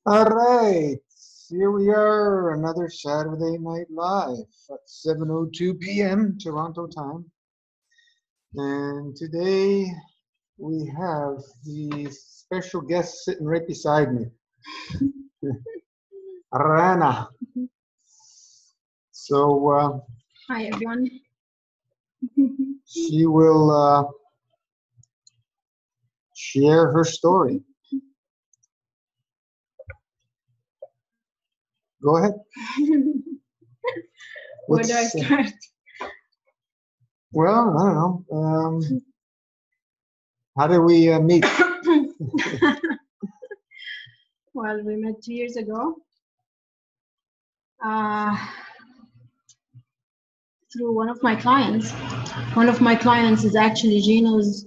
All right, here we are, another Saturday Night Live at 7:02 p.m. Toronto time. And today we have the special guest sitting right beside me, Rana. So Hi, everyone. she will share her story. Go ahead. Where do I start? Well, I don't know. How did we meet? Well, we met 2 years ago through one of my clients. One of my clients is actually Gino's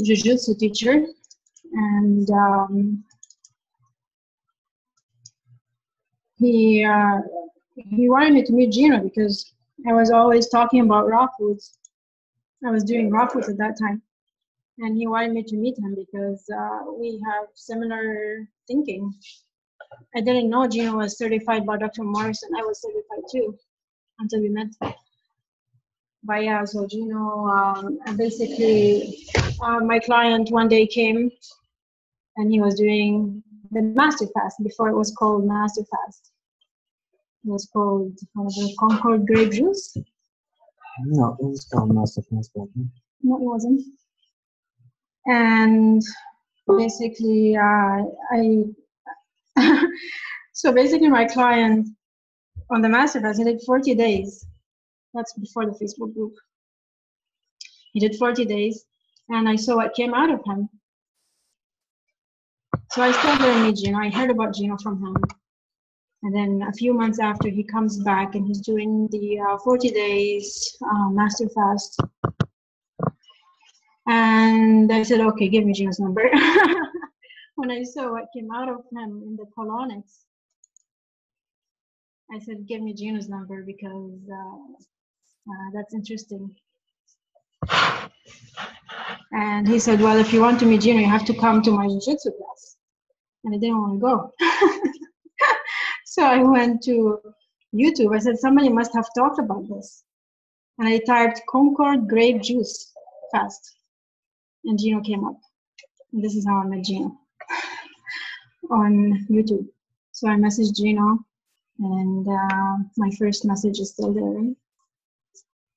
jiu-jitsu teacher, and he wanted me to meet Gino because I was always talking about raw foods. I was doing raw foods at that time, and he wanted me to meet him because we have similar thinking. I didn't know Gino was certified by Dr. Morris, and I was certified too until we met. But yeah, so Gino, basically, my client one day came and he was doing the master fast before it was called master fast. It was called Concord grape juice. No, it was called master fast. No, it wasn't. And basically, so basically my client on the master fast, he did 40 days. That's before the Facebook group. He did 40 days, and I saw what came out of him. So I still didn't meet Gino. I heard about Gino from him. And then a few months after, he comes back and he's doing the 40 days master fast. And I said, okay, give me Gino's number. When I saw what came out of him in the colonics, I said, give me Gino's number because that's interesting. And he said, well, if you want to meet Gino, you have to come to my jiu-jitsu class. And I didn't want to go. So I went to YouTube. I said, somebody must have talked about this. And I typed Concord grape juice fast. And Gino came up. And this is how I met Gino on YouTube. So I messaged Gino, and my first message is still there, right?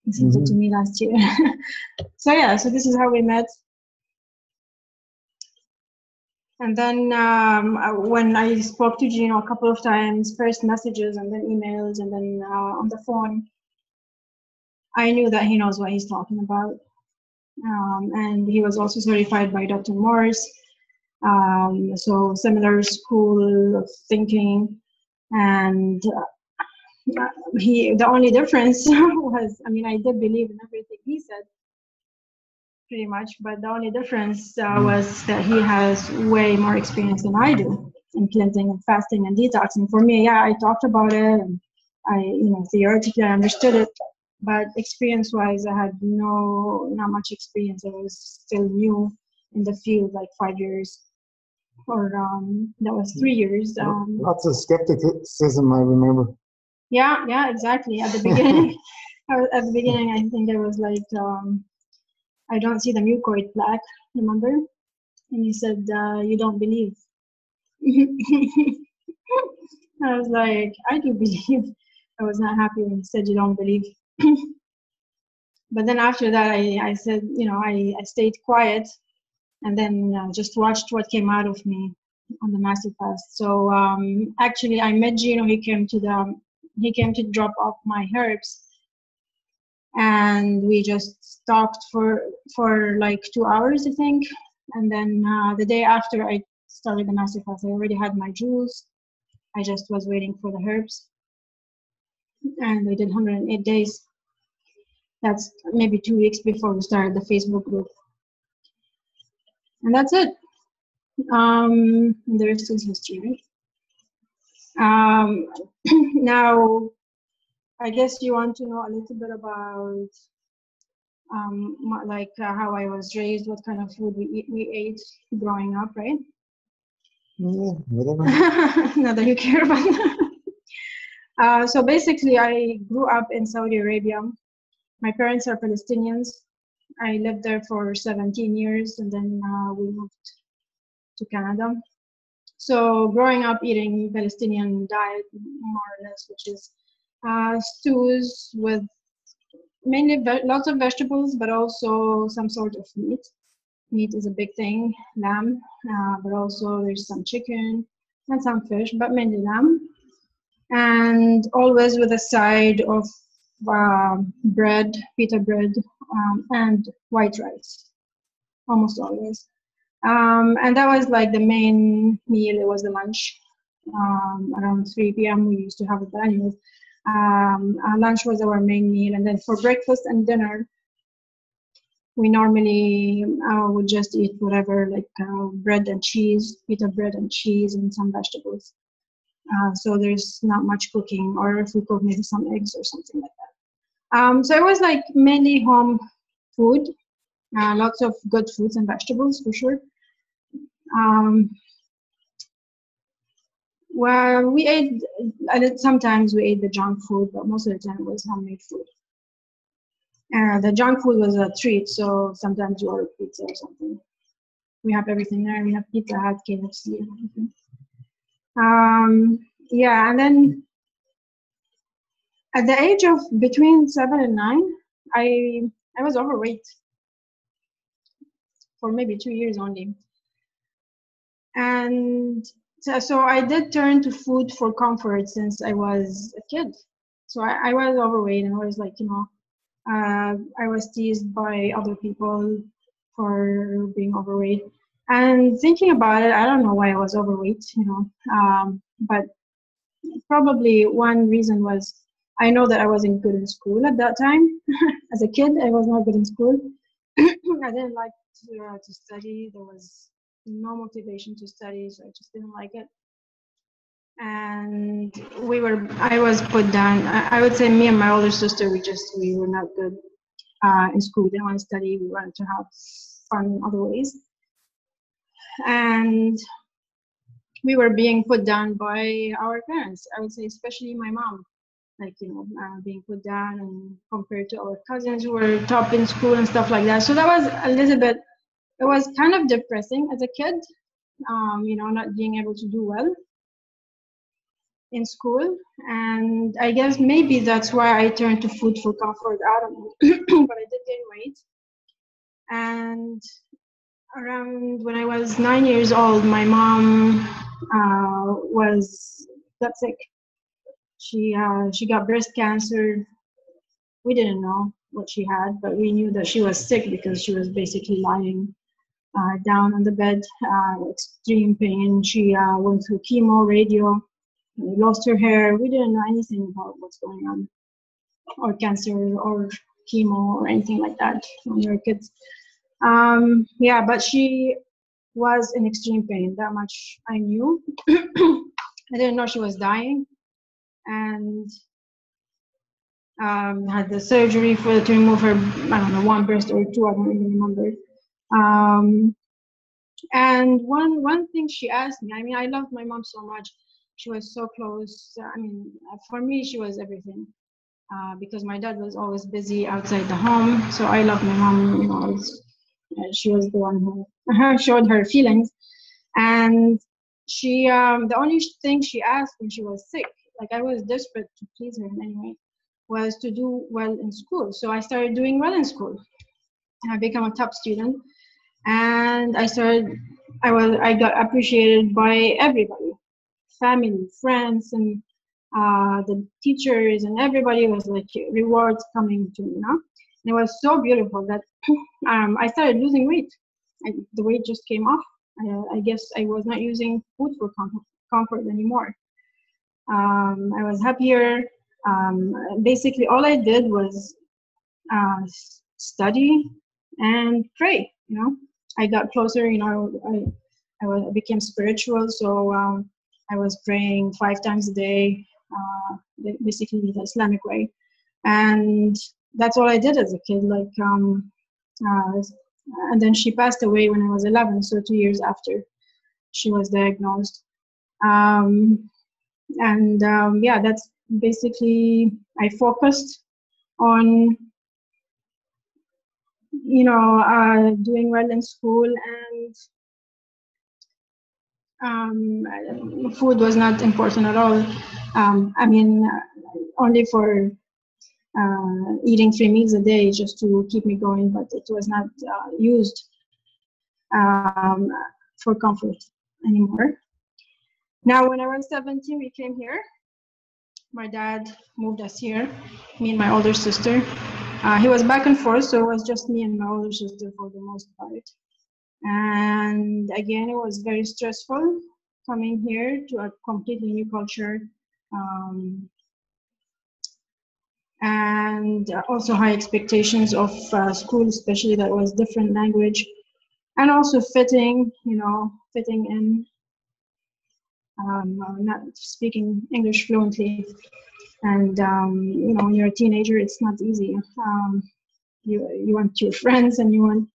He sent it to me last year. So yeah, so this is how we met. And then when I spoke to Gino a couple of times, first messages and then emails and then on the phone, I knew that he knows what he's talking about. And he was also certified by Dr. Morris. So similar school of thinking. And the only difference was, I mean, I did believe in everything he said, pretty much, but the only difference was that he has way more experience than I do in cleansing and fasting and detoxing. For me, yeah, I talked about it and I, theoretically I understood it, but experience-wise, I had not much experience. I was still new in the field, like 5 years, or that was 3 years. Lots of skepticism, I remember. Yeah, exactly. At the beginning, I think I was like, I don't see the mucoid plaque, remember? And he said, you don't believe. I was like, I do believe. I was not happy when he said you don't believe. But then after that, I said, I stayed quiet and then just watched what came out of me on the master fast. So actually, I met Gino. He came to drop off my herbs. And we just talked for like 2 hours, I think. And then the day after I started the master fast, I already had my juice. I just was waiting for the herbs. And I did 108 days. That's maybe 2 weeks before we started the Facebook group. And that's it. The rest is history, right? Now, I guess you want to know a little bit about how I was raised, what kind of food we ate growing up, right? Yeah, whatever. Not that you care about that. So basically, I grew up in Saudi Arabia. My parents are Palestinians. I lived there for 17 years, and then we moved to Canada. So growing up eating Palestinian diet, more or less, which is stews with mainly lots of vegetables, but also some sort of meat. Meat is a big thing, lamb, but also there's some chicken and some fish, but mainly lamb. And always with a side of bread, pita bread, and white rice, almost always. And that was like the main meal. It was the lunch. Around 3 p.m. we used to have it. But anyways, lunch was our main meal, and then for breakfast and dinner, we normally would just eat whatever, like bread and cheese, pita bread and cheese, and some vegetables. So there's not much cooking, or if we cook, maybe some eggs or something like that. So it was like mainly home food, lots of good fruits and vegetables for sure. Well, we ate, sometimes we ate the junk food, but most of the time it was homemade food. The junk food was a treat, so sometimes we order pizza or something. We have everything there. We have Pizza Hut, KFC, and everything. Yeah, and then at the age of between 7 and 9, I was overweight for maybe 2 years only. And so I did turn to food for comfort since I was a kid. So I was overweight, and I was like, I was teased by other people for being overweight. And thinking about it, I don't know why I was overweight, but probably one reason was I know that I wasn't good in school at that time. As a kid, I was not good in school. I didn't like to study. There was no motivation to study, so I just didn't like it. And I was put down. I would say me and my older sister, we were not good in school. We didn't want to study. We wanted to have fun in other ways. And we were being put down by our parents. I would say, especially my mom, like, being put down and compared to our cousins who were top in school and stuff like that. So that was a little bit, it was kind of depressing as a kid, not being able to do well in school. And I guess maybe that's why I turned to food for comfort. I don't know. But I did gain weight. And around when I was 9 years old, my mom got sick. She got breast cancer. We didn't know what she had, but we knew that she was sick because she was basically lying down on the bed, extreme pain. She went through chemo, radio, lost her hair. We didn't know anything about what's going on, or cancer, or chemo, or anything like that when we were kids. Yeah, but she was in extreme pain. That much I knew. I didn't know she was dying, and had the surgery to remove her, I don't know, one breast or two, I don't even remember. And one thing she asked me, I mean, I loved my mom so much. She was so close. I mean, for me, she was everything. Because my dad was always busy outside the home. So I loved my mom, she was the one who showed her feelings. And she, the only thing she asked when she was sick, like I was desperate to please her in any way, was to do well in school. So I started doing well in school. I became a top student, and I got appreciated by everybody, family, friends, and the teachers, and everybody was like rewards coming to me, And it was so beautiful that I started losing weight. The weight just came off. I guess I was not using food for comfort anymore. I was happier. Basically, all I did was study and pray. I got closer. I became spiritual, so I was praying 5 times a day, basically the Islamic way, and that's all I did as a kid. And then she passed away when I was 11, so 2 years after. she was diagnosed. Yeah, that's basically, I focused on, doing well in school, and food was not important at all. I mean, only for eating 3 meals a day just to keep me going, but it was not used um, for comfort anymore. Now, when I was 17, we came here. My dad moved us here, me and my older sister. He was back and forth, so it was just me and my older sister for the most part. And again, it was very stressful coming here to a completely new culture. And also high expectations of school, especially that was different language, and also fitting in, not speaking English fluently. And when you're a teenager, it's not easy. You want your friends, and you want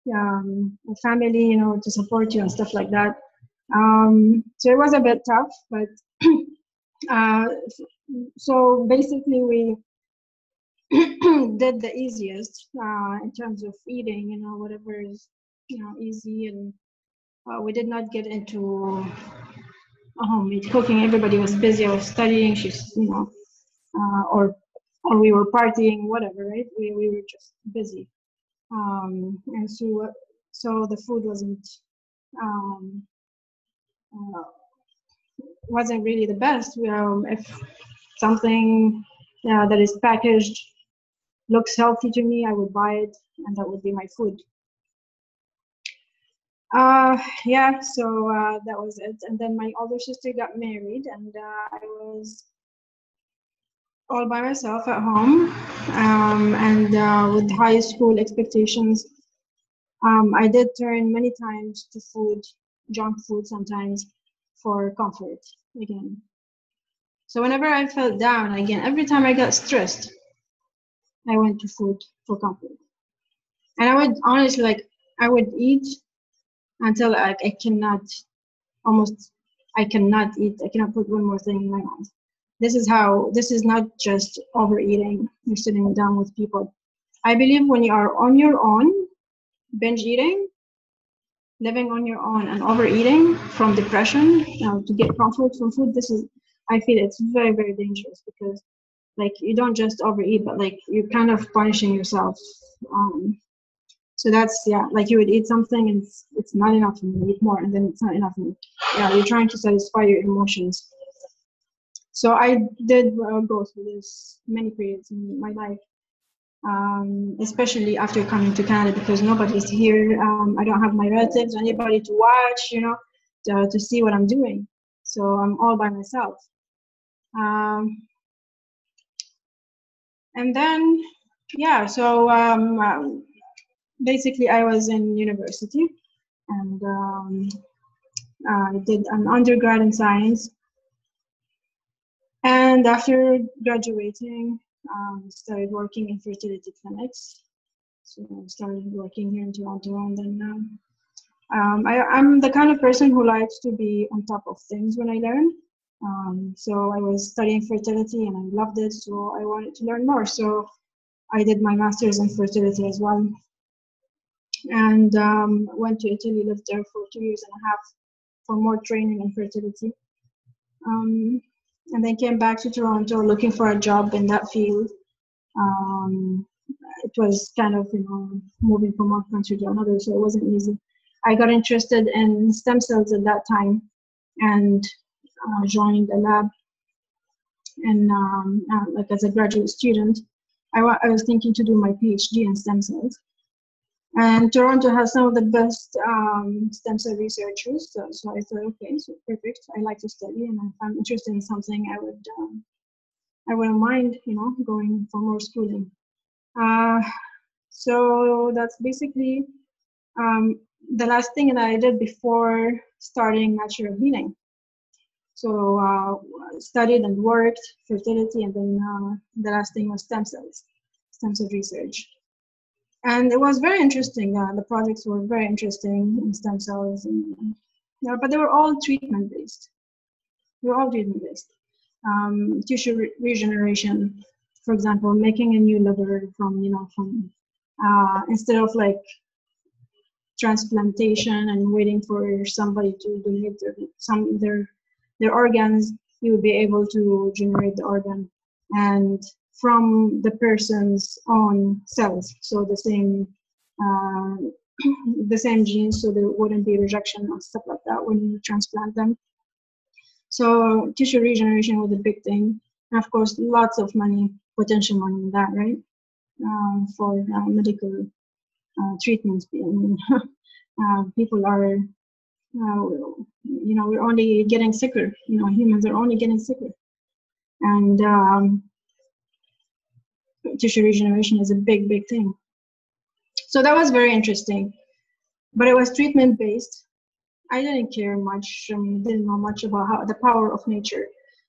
a family, to support you and stuff like that. So it was a bit tough, but so basically we did the easiest in terms of eating, whatever is, easy, and we did not get into homemade cooking. Everybody was busy. I was studying. She's, or we were partying, whatever, right? We were just busy, and so the food um, wasn't really the best. If something that is packaged looks healthy to me, I would buy it, and that would be my food. Yeah, so that was it. And then my older sister got married, and I was all by myself at home, and with high school expectations. I did turn many times to food, junk food sometimes, for comfort again. So whenever I felt down, again, every time I got stressed, I went to food for comfort. And I would honestly, I would eat until I cannot eat. I cannot put one more thing in my mouth. This is not just overeating. You're sitting down with people. I believe when you are on your own, binge eating, living on your own, and overeating from depression, to get comfort from food, I feel it's very, very dangerous, because you don't just overeat, but you're kind of punishing yourself. So that's, you would eat something and it's not enough, and you eat more, and then it's not enough, and you're trying to satisfy your emotions. So I did go through this many periods in my life, especially after coming to Canada, because nobody's here. I don't have my relatives, anybody to watch, to see what I'm doing. So I'm all by myself. And then, so basically I was in university, and I did an undergrad in science. And after graduating, started working in fertility clinics. So I started working here in Toronto, and then I'm the kind of person who likes to be on top of things when I learn. So I was studying fertility, and I loved it, so I wanted to learn more. So I did my master's in fertility as well, and went to Italy, lived there for 2 years and a half for more training in fertility. And then came back to Toronto looking for a job in that field. It was kind of, moving from one country to another, so it wasn't easy. I got interested in stem cells at that time, and joined a lab. And as a graduate student, I was thinking to do my PhD in stem cells. And Toronto has some of the best stem cell researchers, so I thought, okay, so perfect. I like to study, and if I'm interested in something, I wouldn't mind, going for more schooling. So that's basically the last thing that I did before starting natural healing. So studied and worked fertility, and then the last thing was stem cell research. And it was very interesting. The projects were very interesting in stem cells, and Yeah, but they were all treatment based. They were all treatment based. Tissue regeneration, for example, making a new liver from, from instead of like transplantation and waiting for somebody to donate their organs, you would be able to generate the organ and from the person's own cells, so the same uh, the same genes, so there wouldn't be rejection and stuff like that when you transplant them. So tissue regeneration was a big thing, and of course lots of money, potential money in that, right? For medical treatments. I mean, people are, we're only getting sicker. Humans are only getting sicker, and tissue regeneration is a big, big thing. So that was very interesting, but it was treatment based. I didn't care much. I mean, didn't know much about how the power of nature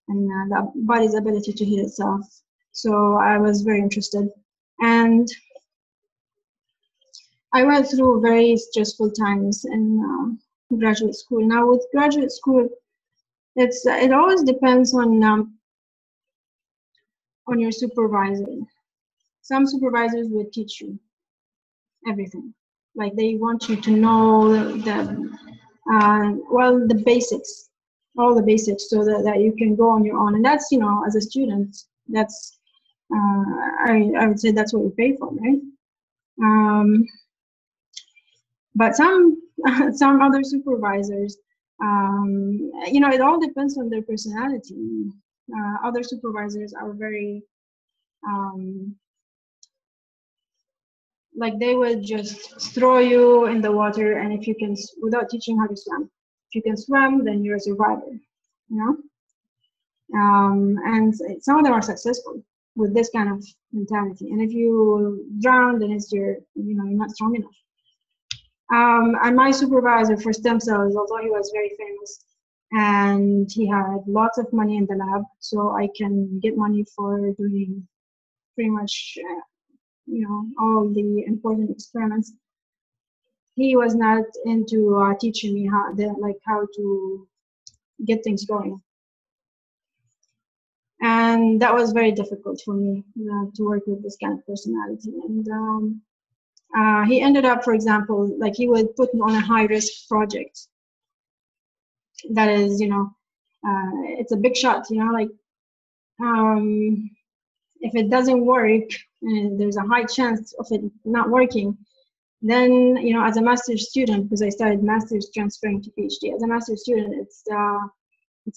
and the body's ability to heal itself. So I was very interested, and I went through very stressful times in graduate school. Now with graduate school, it always depends on your supervisor. Some supervisors will teach you everything, like they want you to know the basics, all the basics, so that you can go on your own. And that's, as a student, that's I would say that's what we pay for, right? But some other supervisors, it all depends on their personality. Other supervisors are very like they will just throw you in the water, and if you can, without teaching how to swim, if you can swim, then you're a survivor, and some of them are successful with this kind of mentality. And if you drown, then it's you're not strong enough. And my supervisor for stem cells, although he was very famous and he had lots of money in the lab, so I can get money for doing pretty much all the important experiments, he was not into teaching me how to get things going. And that was very difficult for me to work with this kind of personality. And he ended up, for example, like he would put me on a high-risk project that is, it's a big shot, if it doesn't work and there's a high chance of it not working, then, as a master's student, because I started master's transferring to PhD, as a master's student, it's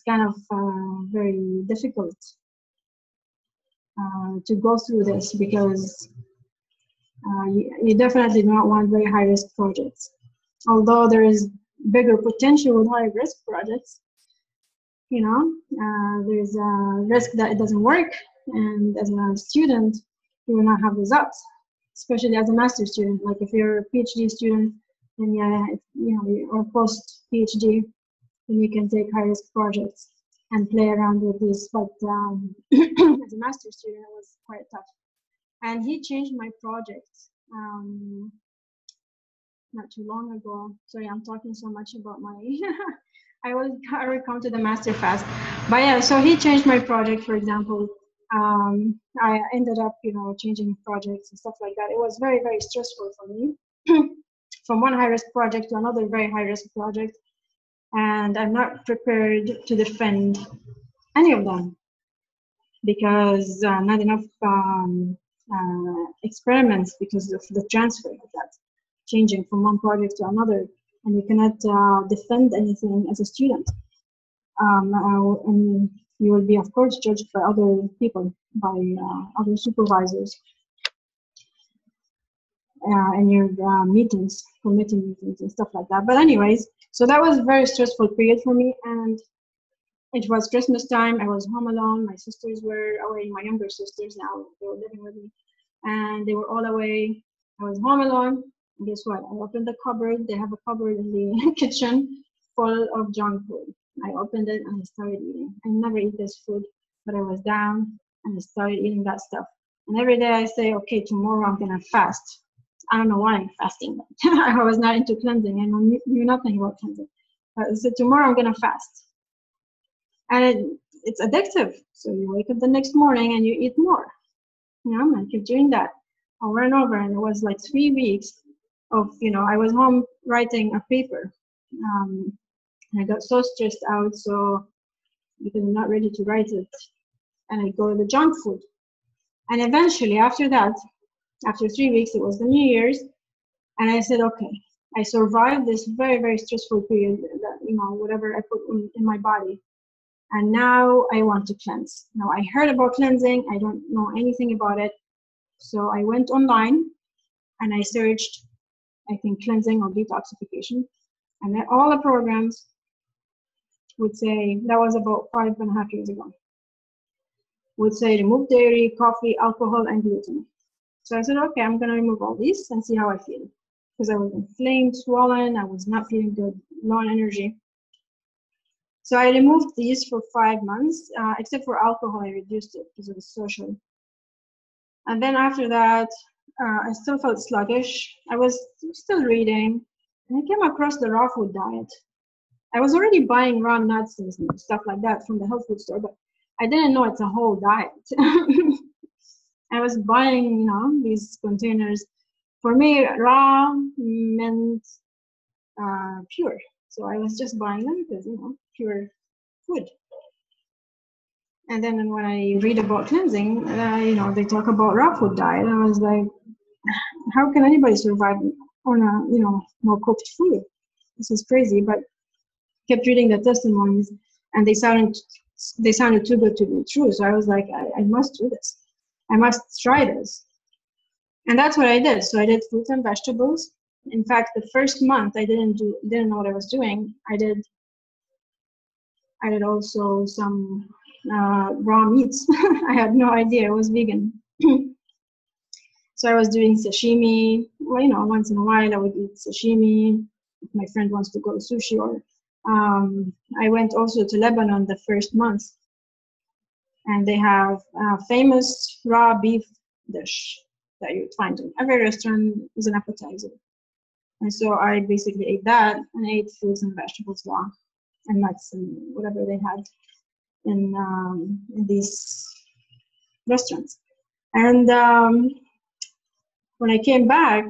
kind of very difficult to go through this, because you definitely do not want very high risk projects. Although there is bigger potential with high risk projects, there's a risk that it doesn't work, and as a student, you will not have results, especially as a master's student. Like if you're a PhD student, then or post PhD, then you can take high risk projects and play around with this. But as a master's student, it was quite tough. And he changed my project not too long ago. Sorry, I'm talking so much about my. I will come to the master fast. But yeah, so he changed my project, for example. I ended up, changing projects and stuff like that. It was very, very stressful for me. From one high-risk project to another very high-risk project. And I'm not prepared to defend any of them, because not enough experiments, because of the transfer of that, changing from one project to another, and you cannot defend anything as a student. And you will be, of course, judged by other people, by other supervisors in your meetings, committee meetings and stuff like that. But anyways, so that was a very stressful period for me, and it was Christmas time. I was home alone. My sisters were away, my younger sisters now, they were living with me, and they were all away. I was home alone, and guess what? I opened the cupboard. They have a cupboard in the kitchen full of junk food. I opened it and I started eating. I never eat this food, but I was down and I started eating that stuff. And every day I say, okay, tomorrow I'm gonna fast. I don't know why I'm fasting, but I was not into cleansing. I knew nothing about cleansing. I said, tomorrow I'm gonna fast. And it's addictive. So you wake up the next morning and you eat more. I kept doing that over and over. And it was like 3 weeks of, I was home writing a paper. And I got so stressed out, so because I'm not ready to write it. And I go to the junk food. And eventually, after that, after 3 weeks, it was the New Year's. And I said, okay, I survived this very, very stressful period, that, whatever I put in my body. And now I want to cleanse. Now I heard about cleansing. I don't know anything about it. So I went online and I searched, I think, cleansing or detoxification. And then all the programs would say, that was about 5.5 years ago, would say remove dairy, coffee, alcohol, and gluten. So I said, okay, I'm going to remove all these and see how I feel. Because I was inflamed, swollen, I was not feeling good, low on energy. So I removed these for 5 months, except for alcohol, I reduced it because it was social. And then after that, I still felt sluggish. I was still reading, and I came across the raw food diet. I was already buying raw nuts and stuff like that from the health food store, but I didn't know it's a whole diet. I was buying, these containers. For me, raw meant pure. So I was just buying them because, pure food. And then when I read about cleansing, they talk about raw food diet. I was like, how can anybody survive on a, no cooked food? This is crazy. But kept reading the testimonies, and they sounded too good to be true. So I was like, I must do this. I must try this. And that's what I did. So I did fruits and vegetables. In fact, the first month I didn't know what I was doing. I did also some raw meats. I had no idea I was vegan. So I was doing sashimi. Well, once in a while I would eat sashimi. If my friend wants to go to sushi, or I went also to Lebanon the first month, and they have a famous raw beef dish that you would find in every restaurant as an appetizer. And so I basically ate that, and ate fruits and vegetables raw, and nuts and whatever they had in these restaurants. And when I came back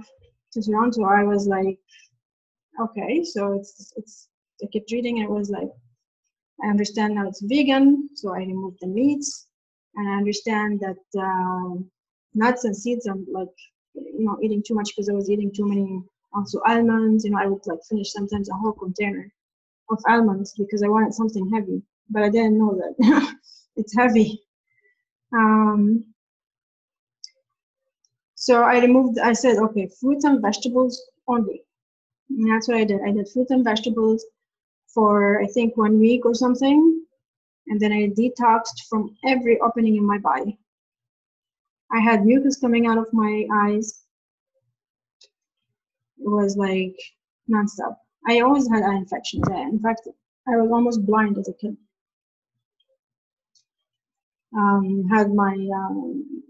to Toronto, I was like, okay, so it's. I kept reading. I was like, I understand now it's vegan, so I removed the meats, and I understand that nuts and seeds, I'm like, eating too much because I was eating too many. Also almonds, I would like finish sometimes a whole container of almonds because I wanted something heavy, but I didn't know that it's heavy. So I said, okay, fruits and vegetables only. And that's what I did. I did fruits and vegetables for, I think, 1 week or something. And then I detoxed from every opening in my body. I had mucus coming out of my eyes. It was like nonstop. I always had eye infections. In fact, I was almost blind as a kid. Had my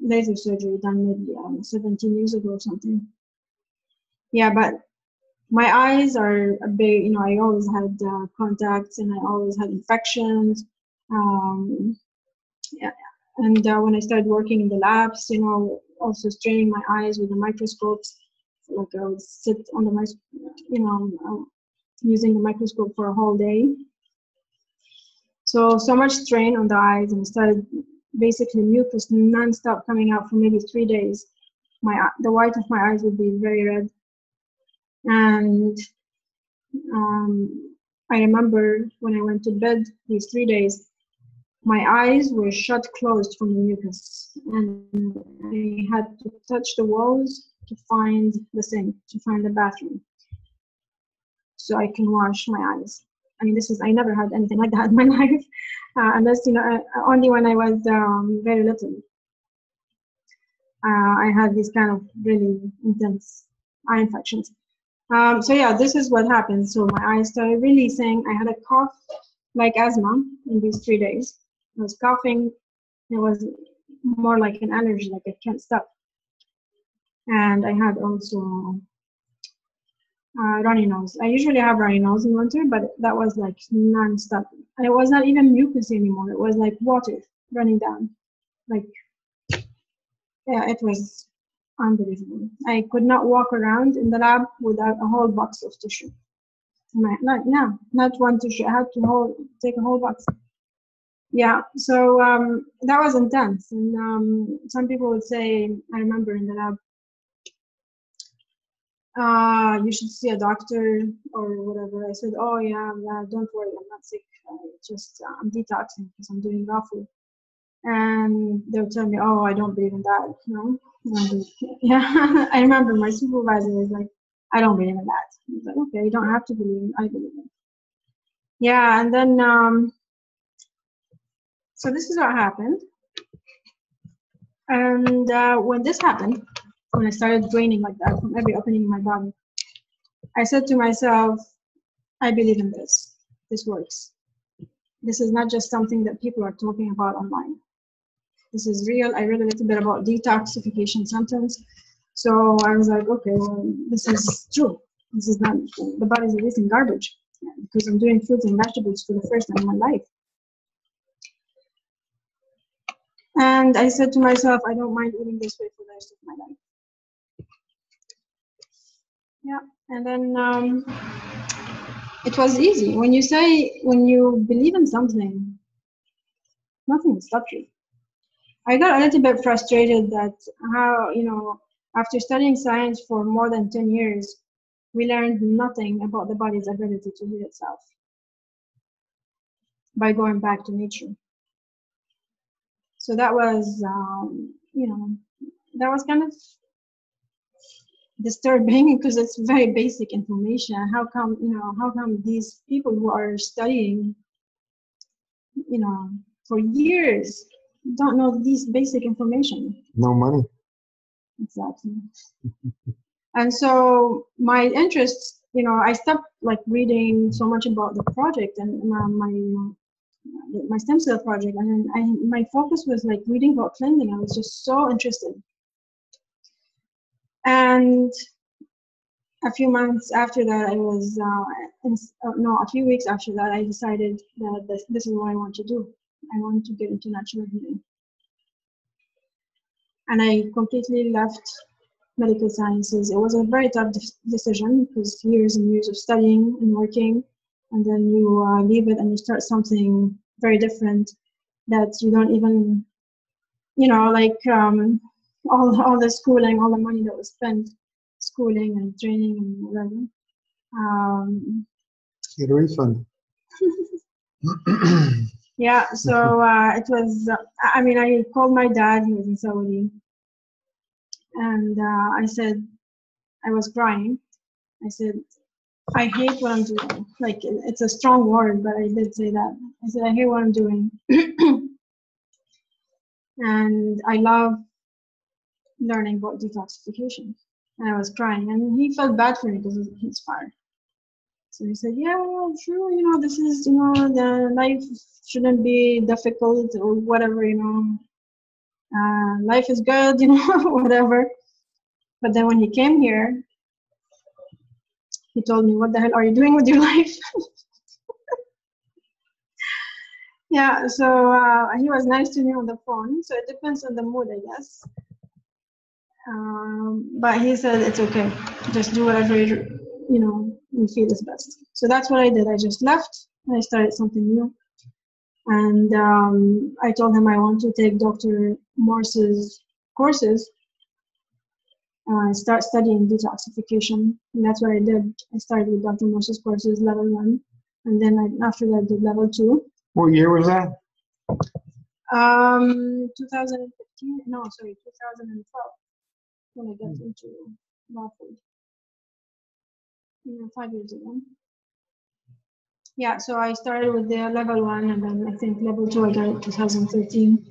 laser surgery done maybe 17 years ago or something. Yeah, but my eyes are a big, I always had contacts, and I always had infections. Yeah. And when I started working in the labs, also straining my eyes with the microscopes, like I would sit on the using the microscope for a whole day. So much strain on the eyes, and started basically mucus non-stop coming out for maybe 3 days. The white of my eyes would be very red. And I remember when I went to bed these 3 days, my eyes were shut closed from the mucus, and I had to touch the walls to find the sink, to find the bathroom, so I can wash my eyes. I mean, I never had anything like that in my life, unless, only when I was very little. I had these kind of really intense eye infections. So yeah, this is what happened. So my eyes started releasing. I had a cough like asthma in these 3 days. I was coughing. It was more like an allergy, like I can't stop. And I had also runny nose. I usually have runny nose in winter, but that was like non-stop. And it was not even mucus anymore. It was like water running down. Like, yeah, it was unbelievable. I could not walk around in the lab without a whole box of tissue. Not one tissue. I had to take a whole box. Yeah, so that was intense. And some people would say, I remember in the lab, you should see a doctor or whatever. I said, oh yeah, don't worry, I'm not sick. I'm detoxing because I'm doing raw food. And they'll tell me, oh, I don't believe in that. No, yeah. I remember my supervisor was like, I don't believe in that. I was like, okay, you don't have to believe. I believe in it. Yeah, and then so this is what happened. And when this happened, when I started draining like that from every opening in my body, I said to myself, I believe in this. This works. This is not just something that people are talking about online. This is real. I read a little bit about detoxification symptoms. So I was like, okay, well, this is true. This is not, the body's releasing garbage because I'm doing fruits and vegetables for the first time in my life. And I said to myself, I don't mind eating this way for the rest of my life. Yeah, and then it was easy. When you believe in something, nothing will stop you. I got a little bit frustrated that how, after studying science for more than 10 years, we learned nothing about the body's ability to heal itself by going back to nature. So that was, that was kind of disturbing because it's very basic information. How come these people who are studying, for years don't know these basic information? No money. Exactly. And so my interests, I stopped like reading so much about the project and my stem cell project, and then my focus was like reading about cleansing. I was just so interested. And a few months after that, a few weeks after that, I decided that this is what I want to do. I want to get into natural healing. And I completely left medical sciences. It was a very tough decision because years and years of studying and working, and then you leave it and you start something very different that you don't even, all the schooling, all the money that was spent schooling and training and whatever. Get a refund. Yeah, so it was, I called my dad, he was in Saudi, and I said, I was crying. I said, I hate what I'm doing. Like, it's a strong word, but I did say that. I said, I hate what I'm doing. And I love learning about detoxification. And I was crying, and he felt bad for me because he's far. So he said, yeah, sure, this is, the life shouldn't be difficult or whatever, life is good, whatever. But then when he came here, he told me, what the hell are you doing with your life? Yeah, so he was nice to me on the phone. So it depends on the mood, I guess. But he said, it's okay. Just do whatever you feel is best. So that's what I did. I just left. I started something new. And I told him I want to take Dr. Morse's courses. Start studying detoxification. And that's what I did. I started with Dr. Morse's courses, level 1. And then after that, I did level 2. What year was that? 2015. No, sorry, 2012. When I got into raw food. 5 years ago. Yeah, so I started with the level 1, and then I think level 2 I got it 2013.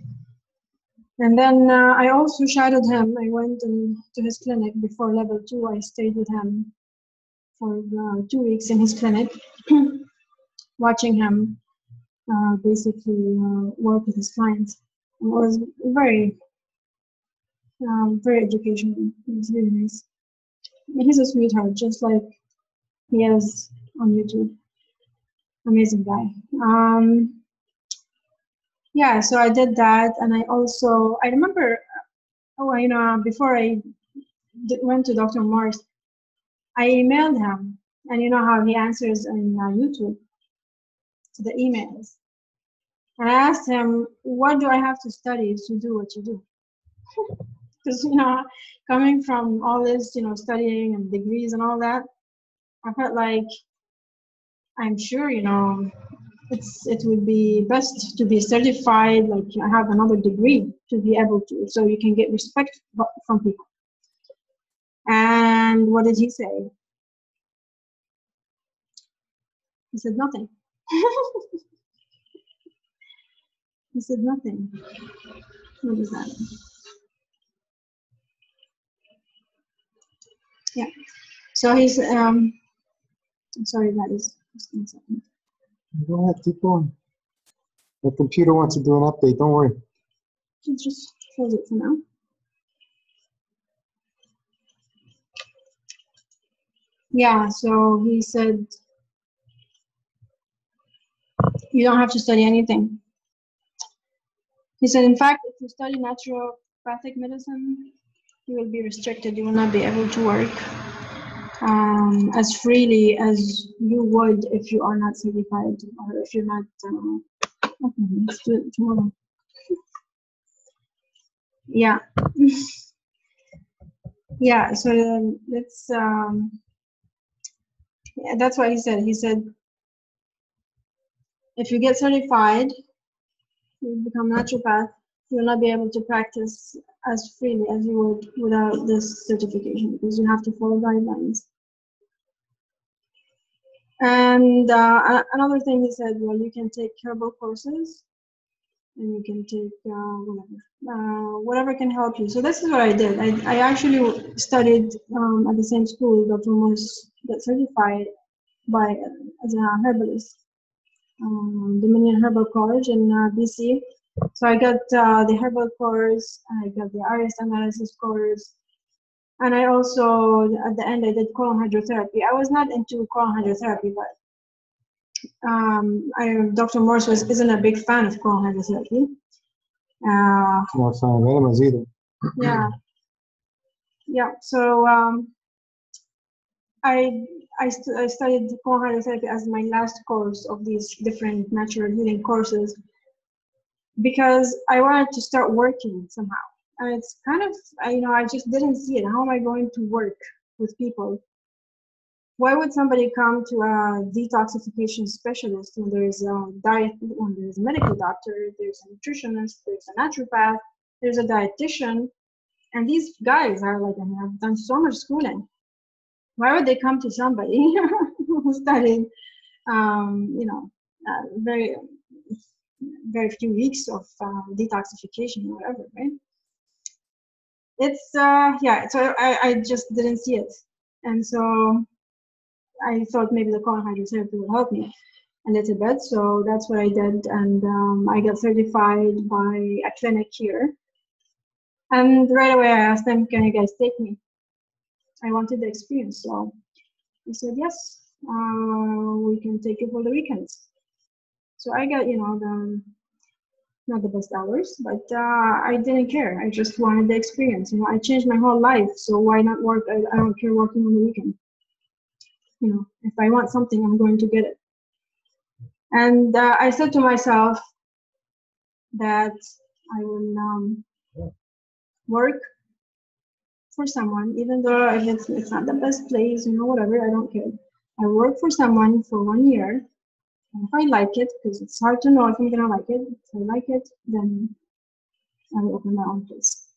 And then I also shadowed him. I went to his clinic before level 2. I stayed with him for 2 weeks in his clinic, watching him basically work with his clients. It was very, very educational. It was really nice. He's a sweetheart, just like He is on YouTube. Amazing guy. Yeah, so I did that, and I remember, before I went to Dr. Morse, I emailed him, and you know how he answers in YouTube to the emails. And I asked him, what do I have to study to do what you do? Because, coming from all this, studying and degrees and all that, I felt like, I'm sure, it would be best to be certified, like I have another degree to be able to, so you can get respect from people. And what did he say? He said nothing. He said nothing. What is that? Yeah. So he's I'm sorry, guys. Just 1 second. Go ahead, keep going. The computer wants to do an update, don't worry. Just close it for now. Yeah, so he said, you don't have to study anything. He said, in fact, if you study naturopathic medicine, you will be restricted. You will not be able to work as freely as you would if you are not certified or if you're not. Okay, let's do it tomorrow. Yeah. Yeah, so let's. Yeah, that's what he said. He said, if you get certified, you become naturopath, you will not be able to practice as freely as you would without this certification because you have to follow guidelines. And another thing he said, well, you can take herbal courses and you can take whatever can help you. So this is what I did. I actually studied at the same school Dr. Morse got certified as a herbalist, Dominion Herbal College in BC. So I got the herbal course, I got the iris analysis course, and I also, at the end, I did colon hydrotherapy. I was not into colon hydrotherapy, but Dr. Morse isn't a big fan of colon hydrotherapy. Not fan of enemas either. Yeah. Yeah, so I studied colon hydrotherapy as my last course of these different natural healing courses because I wanted to start working somehow. And it's kind of, I just didn't see it. How am I going to work with people? Why would somebody come to a detoxification specialist when there's a when there's a medical doctor, there's a nutritionist, there's a naturopath, there's a dietitian, and these guys are like, have done so much schooling. Why would they come to somebody who studied, very few weeks of detoxification or whatever, right? It's yeah. So I just didn't see it, and so I thought maybe the colon hydrotherapy would help me a little bit. So that's what I did, and I got certified by a clinic here. And right away I asked them, "Can you guys take me?" I wanted the experience, so they said yes. We can take you for the weekends. So I got, not the best hours, but I didn't care. I just wanted the experience. I changed my whole life, so why not work? I don't care working on the weekend. If I want something, I'm going to get it. And I said to myself that I will work for someone, even though if it's not the best place, whatever, I don't care. I work for someone for 1 year. And if I like it, because it's hard to know if I'm gonna like it, if I like it, then I will open my own place.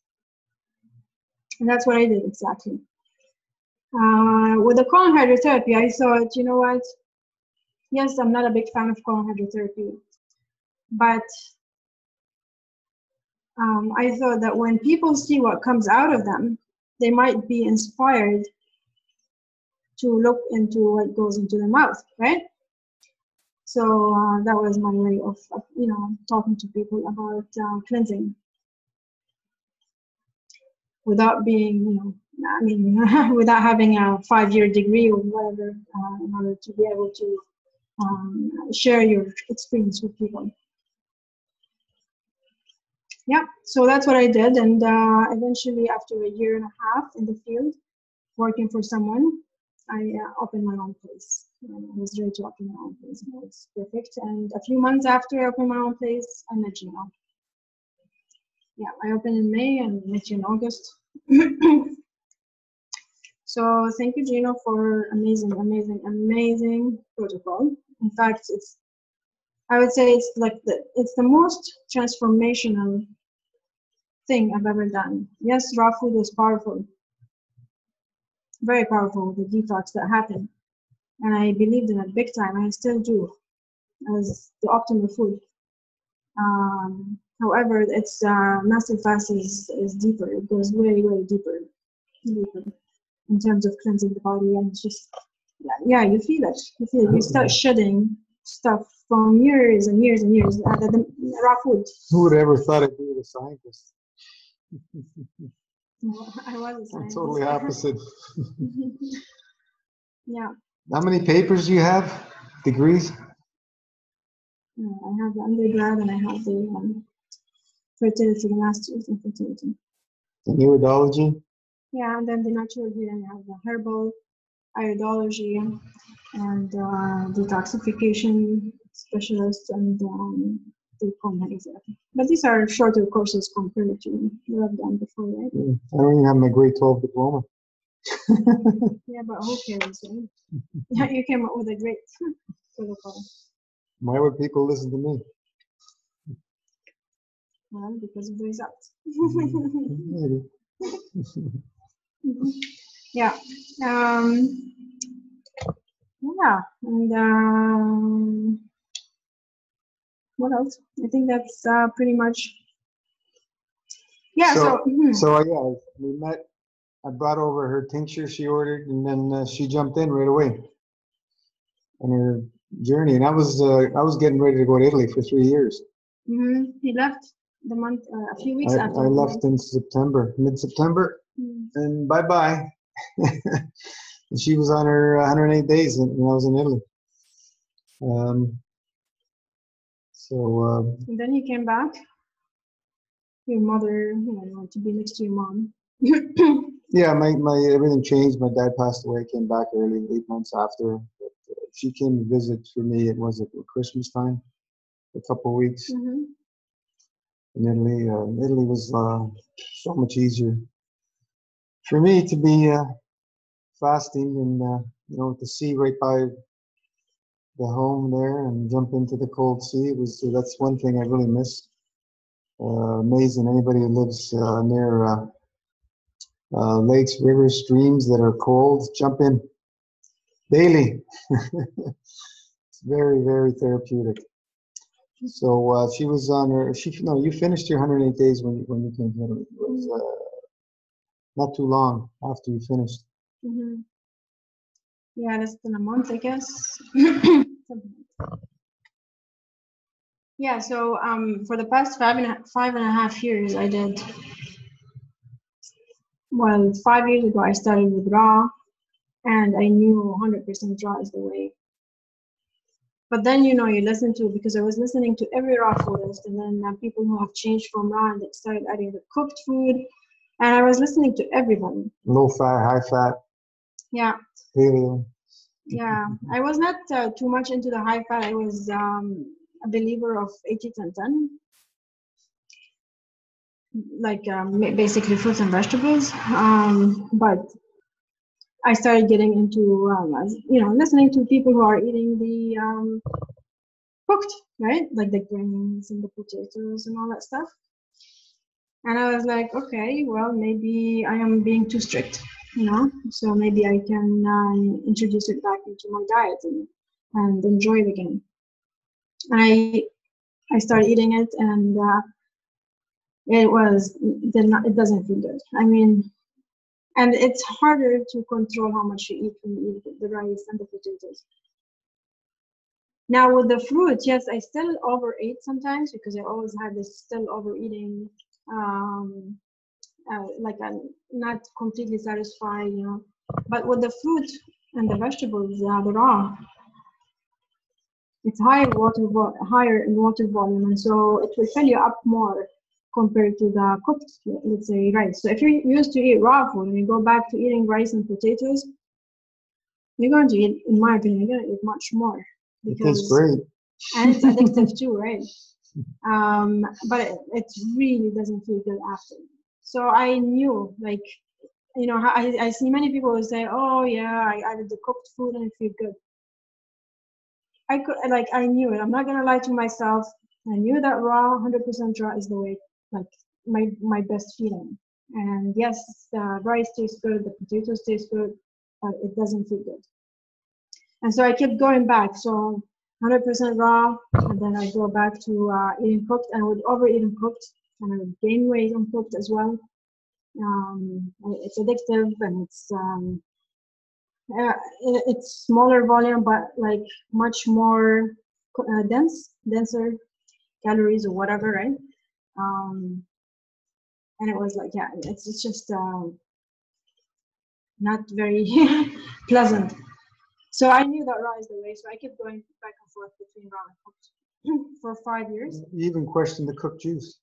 And that's what I did exactly. With the colon hydrotherapy, I thought, you know what? Yes, I'm not a big fan of colon hydrotherapy, but I thought that when people see what comes out of them, they might be inspired to look into what goes into the mouth, right? So that was my way of talking to people about cleansing without being, I mean, without having a 5-year degree or whatever, in order to be able to share your experience with people. Yeah, so that's what I did, and eventually, after a year and a half in the field, working for someone, I opened my own place. I was ready to open my own place. It was perfect. And a few months after I opened my own place, I met Gino. Yeah, I opened in May and met you in August. So thank you, Gino, for amazing, amazing, amazing protocol. In fact, I would say it's like it's the most transformational thing I've ever done. Yes, raw food was powerful, very powerful, the detox that happened. And I believed in it big time, and I still do, as the optimal food. However, its massive fast is deeper. It goes way, way deeper in terms of cleansing the body, and just yeah, you feel it. You feel it. You start shedding stuff from years and years and years. The raw food. Who would ever thought I'd be a scientist? No, I was a scientist. I'm totally opposite. Yeah. How many papers do you have? Degrees? I have the undergrad and I have the fertility, the master's in fertility. In iridology? Yeah, and then the natural healing, I have the herbal, iridology, and detoxification specialist, and the pulmonary therapy. But these are shorter courses compared to what I've done before, right? I don't even have my grade 12 diploma. Yeah, but who cares, right? Yeah, you came up with a great protocol. Why would people listen to me? Well, because of the results. Maybe. Yeah. Yeah, and what else? I think that's pretty much. Yeah. So yeah, we met. I brought over her tincture she ordered, and then she jumped in right away on her journey. And I was getting ready to go to Italy for 3 years. He left the month a few weeks after. I left in September, mid-September, and bye-bye. And she was on her 108 days when I was in Italy. And then he came back. Your mother, wanted to be next to your mom. Yeah, my everything changed. My dad passed away. I came back early, 8 months after. But, she came to visit for me. It was at Christmas time, a couple of weeks in Italy. Italy was so much easier for me to be fasting and with the sea right by the home there and jump into the cold sea. That's one thing I really miss. Amazing. Anybody who lives near lakes, rivers, streams that are cold, jump in daily. It's very, very therapeutic. So she was on her. You finished your 108 days when you came here. It was not too long after you finished. Yeah, less than a month, I guess. Yeah. So for the past five and a half years, I did. Well, 5 years ago, I started with raw, and I knew 100% raw is the way. But then, you listen to, because I was listening to every raw foodist, and then people who have changed from raw and they started adding the cooked food, and I was listening to everybody. Low fat, high fat. Yeah. Paleo. Yeah, I was not too much into the high fat. I was a believer of 80-10-10. Like basically fruits and vegetables, but I started getting into listening to people who are eating the cooked, right, like the grains and the potatoes and all that stuff, and I was like, okay, well, maybe I am being too strict, so maybe I can introduce it back into my diet and enjoy it again. And I started eating it, and it doesn't feel good. I mean, and it's harder to control how much you eat when you eat the rice and the potatoes. Now with the fruit, yes, I still overeat sometimes because I always had this still overeating like not completely satisfied, you know. But with the fruit and the vegetables, the raw, it's higher in water volume, and so it will fill you up more compared to the cooked, let's say, rice. So if you're used to eat raw food and you go back to eating rice and potatoes, you're going to eat, in my opinion, you're going to eat much more. Because it's great. And it's addictive too, right? But it really doesn't feel good after. So I knew, like, you know, I see many people who say, oh yeah, I did the cooked food and it feels good. I knew it. I'm not gonna lie to myself. I knew that raw, 100% raw is the way, like my best feeling. And yes, the rice tastes good, the potatoes taste good, but it doesn't feel good. And so I kept going back. So 100% raw, and then I go back to eating cooked, and I would overeat and cooked, and I would gain weight on cooked as well. It's addictive, and it's smaller volume, but like much more denser calories or whatever, right? And it was like, yeah, it's just not very pleasant. So I knew that raw is the way, so I kept going back and forth between raw and cooked for 5 years. You even questioned the cooked juice.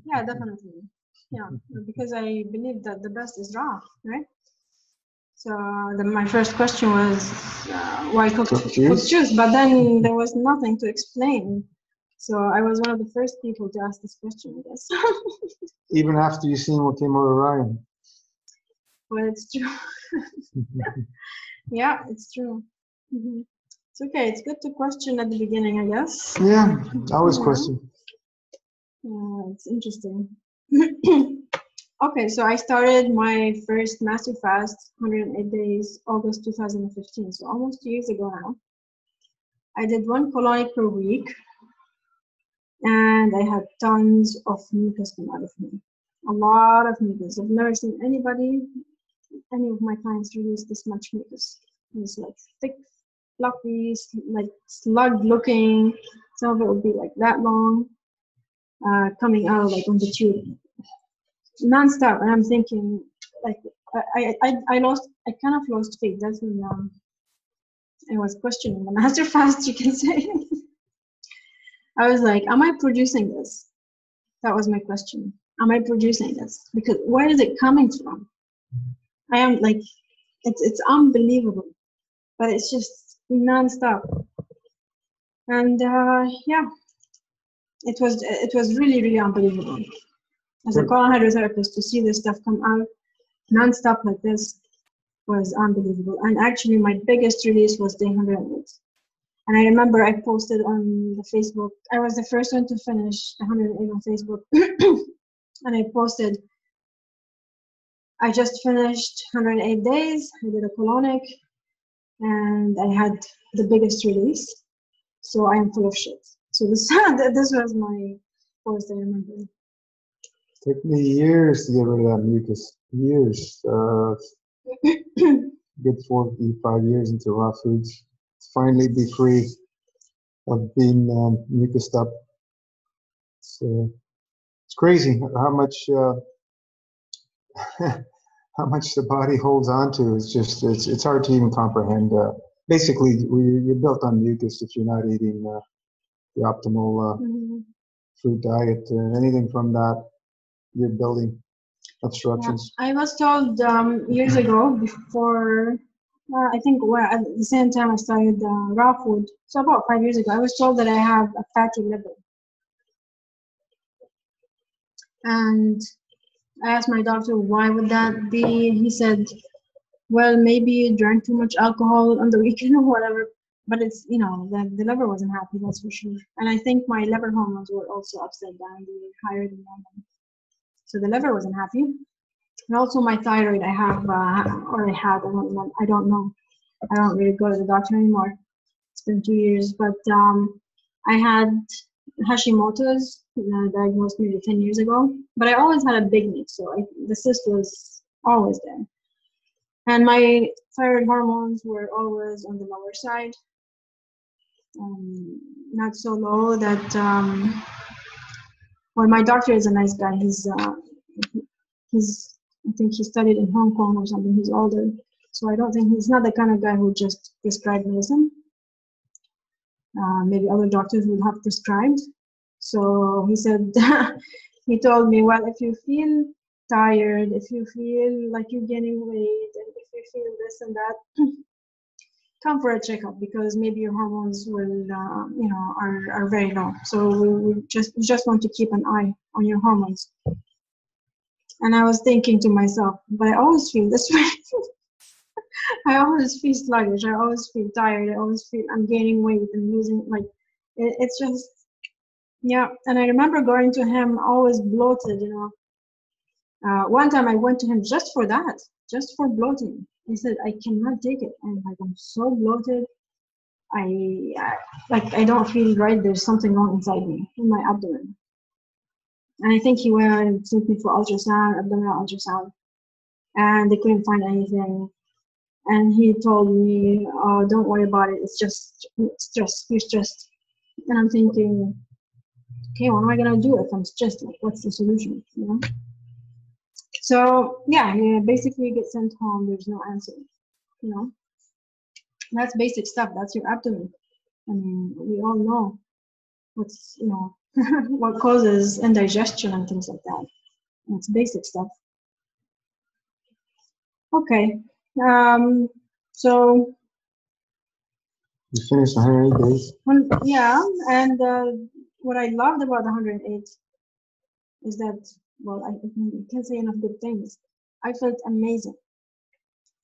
Yeah, definitely. Yeah, because I believe that the best is raw, right? So my first question was, why cooked juice? But then there was nothing to explain. So I was one of the first people to ask this question, I guess. Even after you seen what came out of Ryan. Well, it's true. Yeah, it's true. Mm-hmm. It's okay. It's good to question at the beginning, I guess. Yeah, I always question. Yeah, it's interesting. Okay, so I started my first master fast, 108 days, August 2015, so almost 2 years ago now. I did 1 colonic per week, and I had tons of mucus come out of me. A lot of mucus. I've never seen any of my clients release this much mucus. It was like thick, fluffy, like slug looking. Some of it would be like that long, coming out like on the tube. Non-stop, and I'm thinking, like, I kind of lost faith. That's when I was questioning the master fast, you can say. I was like, am I producing this? That was my question. Am I producing this? Because where is it coming from? I am like, it's unbelievable, but it's just non-stop. And yeah, it was really, really unbelievable. As a colon hydrotherapist, to see this stuff come out non-stop like this was unbelievable. And actually, my biggest release was day 108. And I remember I posted on the Facebook. I was the first one to finish 108 on Facebook. And I posted, I just finished 108 days. I did a colonic, and I had the biggest release. So I am full of shit. So this was my post, I remember. It took me years to get rid of that mucus. Years. Good 4 to 5 years into raw foods. Finally be free of being mucused up. It's crazy how much how much the body holds on to. It's hard to even comprehend. Basically, you're built on mucus if you're not eating the optimal food diet. Anything from that, you're building obstructions. Yeah. I was told years ago, before I think at the same time I started raw food, so about 5 years ago, I was told that I have a fatty liver. And I asked my doctor, why would that be? He said, well, maybe you drank too much alcohol on the weekend or whatever. But it's, you know, the liver wasn't happy, that's for sure. And I think my liver hormones were also upside down, they were higher than normal. So the liver wasn't happy. And also my thyroid, I have, or I had, I don't know. I don't really go to the doctor anymore. It's been 2 years, but I had Hashimoto's, diagnosed maybe 10 years ago. But I always had a big knee, so the cyst was always there. And my thyroid hormones were always on the lower side, not so low that, well, my doctor is a nice guy. I think he studied in Hong Kong or something. He's older, so I don't think he's not the kind of guy who just prescribed medicine. Maybe other doctors would have prescribed. So he said, he told me, well, if you feel tired, if you feel like you're gaining weight, and if you feel this and that, come for a checkup, because maybe your hormones will, are very low. So we just want to keep an eye on your hormones. And I was thinking to myself, but I always feel this way. I always feel sluggish. I always feel tired. I always feel I'm gaining weight and losing, like, it's just, yeah. And I remember going to him always bloated, one time I went to him just for that, just for bloating. He said, I cannot take it. I'm like, I'm so bloated. I don't feel right. There's something wrong inside me, in my abdomen. And I think he went and took me for ultrasound, abdominal ultrasound, and they couldn't find anything. And he told me, oh, don't worry about it. It's just stress. You're stressed. And I'm thinking, okay, what am I going to do if I'm stressed? Like, what's the solution? So, yeah, he basically gets sent home. There's no answer. That's basic stuff. That's your abdomen. I mean, we all know what's, what causes indigestion and things like that. That's basic stuff. Okay. So You finished 108 days. yeah, and what I loved about the 108 is that, well, I can't say enough good things. I felt amazing.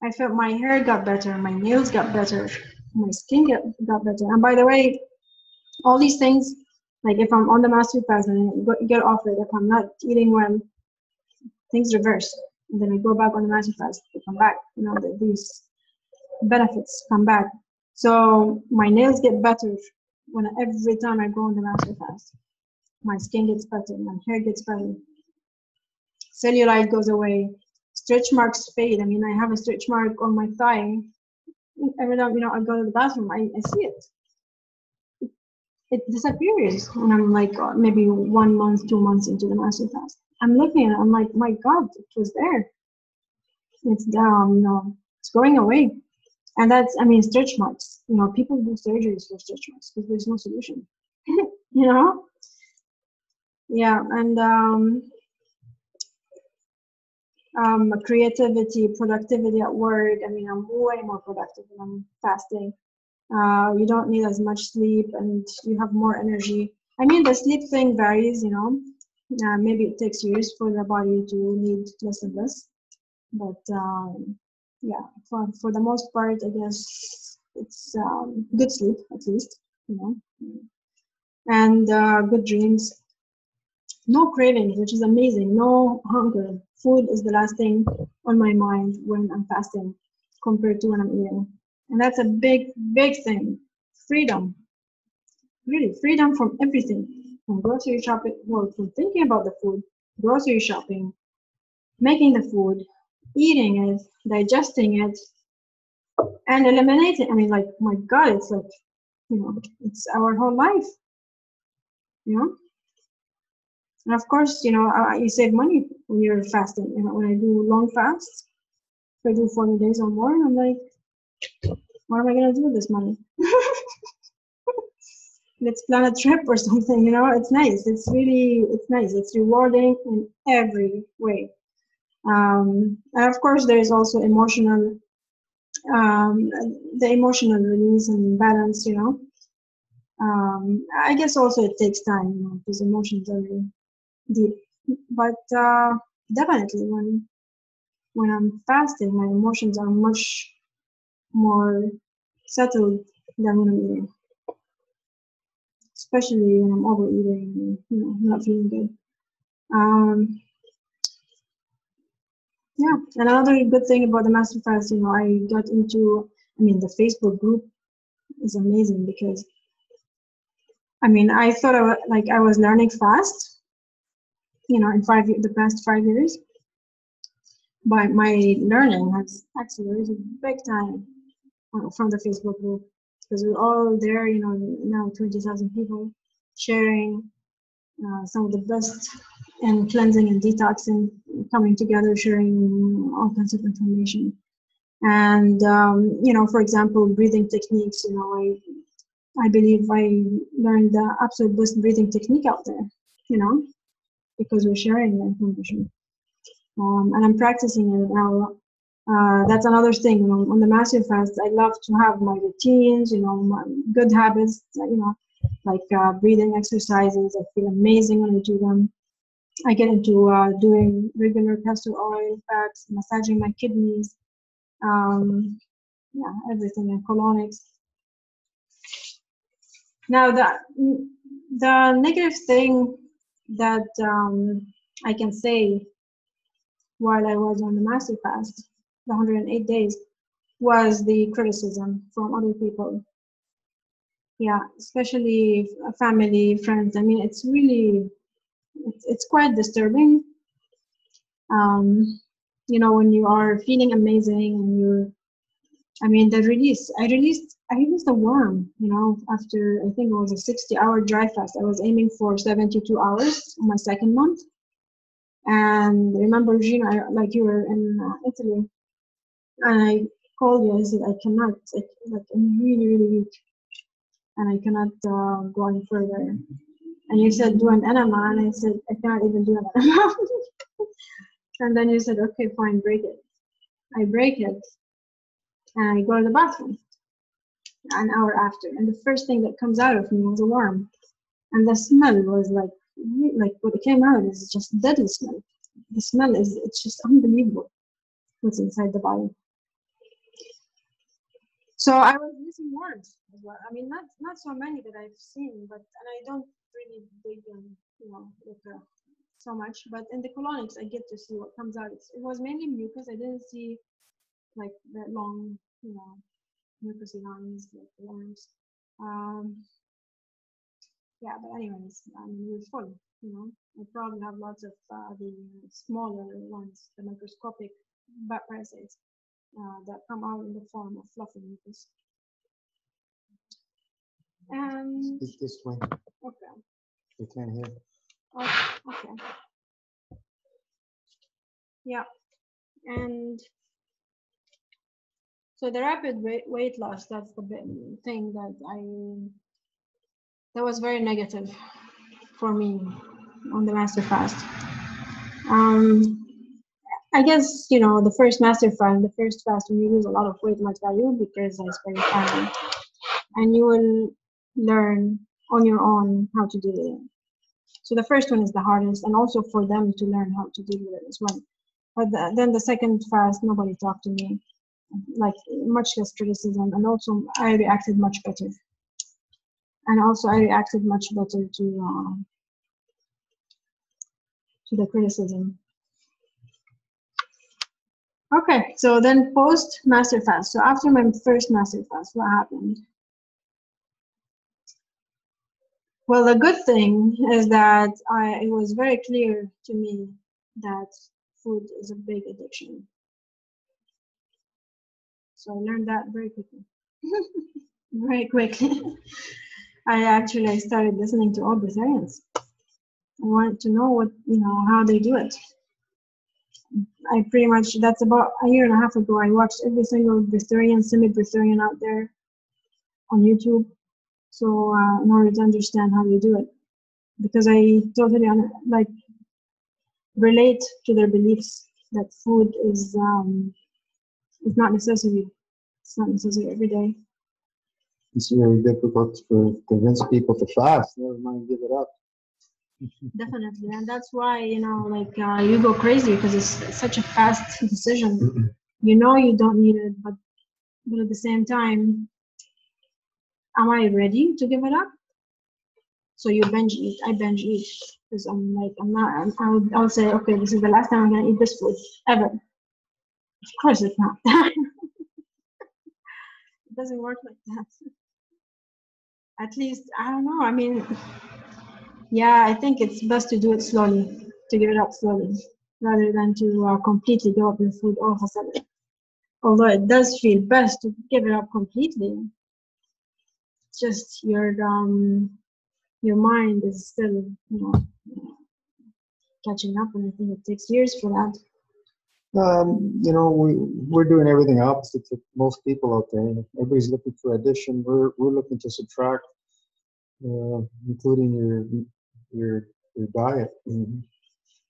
I felt my hair got better, my nails got better, my skin got better. And by the way, all these things, like if I'm on the master fast and I get off it, if I'm not eating well, things reverse. And then I go back on the master fast, I come back, these benefits come back. So my nails get better every time I go on the master fast. My skin gets better, my hair gets better. Cellulite goes away, stretch marks fade. I mean, I have a stretch mark on my thigh. Every time, I go to the bathroom, I see it. It disappears when I'm like maybe 1 month, 2 months into the master fast. I'm looking at it, I'm like, my God, it was there. It's down, it's going away. And that's, stretch marks. People do surgeries for stretch marks because there's no solution. Yeah, and creativity, productivity at work. I'm way more productive when I'm fasting. You don't need as much sleep and you have more energy. The sleep thing varies, maybe it takes years for the body to need less and less. But yeah, for the most part, I guess it's good sleep, at least, and good dreams. No cravings, which is amazing. No hunger. Food is the last thing on my mind when I'm fasting compared to when I'm eating. And that's a big, big thing. Freedom. Really, freedom from everything. From grocery shopping, well, from thinking about the food, grocery shopping, making the food, eating it, digesting it, and eliminating. My God, it's like, it's our whole life. And of course, you save money when you're fasting. When I do long fasts, if I do 40 days or more, I'm like, what am I going to do with this money? Let's plan a trip or something, it's nice. It's nice. It's rewarding in every way. And of course, there is also the emotional release and balance, I guess also it takes time, because emotions are really deep. But definitely when I'm fasting, my emotions are much more settled than when I'm eating. Especially when I'm overeating, not feeling good. Yeah, and another good thing about the master fast, I got into, the Facebook group is amazing because, I thought I was learning fast, in the past 5 years, but my learning has accelerated big time from the Facebook group, because we're all there, now 20,000 people sharing some of the best in cleansing and detoxing, coming together, sharing all kinds of information. And, for example, breathing techniques, I believe I learned the absolute best breathing technique out there, because we're sharing the information. And I'm practicing it now. That's another thing, on the massive fast, I love to have my routines, my good habits, like breathing exercises. I feel amazing when I do them. I get into doing regular castor oil packs, massaging my kidneys, everything, and colonics. Now, the negative thing that I can say while I was on the master fast, the 108 days, was the criticism from other people. Yeah, especially family, friends. I mean, it's really, it's quite disturbing. When you are feeling amazing and I released a worm, after I think it was a 60-hour dry fast. I was aiming for 72 hours on my second month. And remember, Gino, like you were in Italy, and I called you. I said, I cannot, I'm really, really weak, and I cannot go any further. And you said, do an enema, and I said, I cannot even do an enema. And then you said, okay, fine, break it. I break it, and I go to the bathroom an hour after, and the first thing that comes out of me was a worm. And the smell was like what came out is just deadly smell. The smell it's just unbelievable what's inside the body. So I was missing worms as well. I mean, not so many that I've seen, and I don't really dig in, so much. But in the colonics, I get to see what comes out. It was mainly mucus. I didn't see like that long, mucousy lines like the worms. Yeah, but anyways, we're full. I probably have lots of the smaller ones, the microscopic parasites that come out in the form of fluffy mucus. And Speak this way. okay. We can't hear. Okay. Yeah, and so the rapid weight loss, that's the big thing that was very negative for me on the master fast. I guess, the first master fast, the first fast, when you lose a lot of weight, much value because I spend time, and you will learn on your own how to deal with it. So the first one is the hardest, and also for them to learn how to deal with it as well. But then the second fast, nobody talked to me, like much less criticism, and also I reacted much better. And also I reacted much better to the criticism. Okay, so then post master fast. So after my first master fast, what happened? Well, the good thing is that it was very clear to me that food is a big addiction. So I learned that very quickly. Very quickly. I started listening to all breatharians. I wanted to know how they do it. I pretty much, that's about a year and a half ago, I watched every single breatharian, semi-breatharian out there on YouTube. So in order to understand how they do it, because I totally relate to their beliefs that food is not necessary. It's not necessary every day. It's very difficult to convince people to fast. Never mind give it up. Definitely, and that's why you go crazy because it's such a fast decision. You don't need it, but at the same time, am I ready to give it up? So you binge eat. I binge eat because I'll say, okay, this is the last time I'm gonna eat this food ever. Of course it's not. It doesn't work like that. At least, I don't know. I mean, yeah, I think it's best to do it slowly, to give it up slowly, rather than to completely give up your food all of a sudden. Although it does feel best to give it up completely. It's just your your mind is still, catching up, and I think it takes years for that. We're doing everything opposite to most people out there. Everybody's looking for addition. We're looking to subtract, including your diet.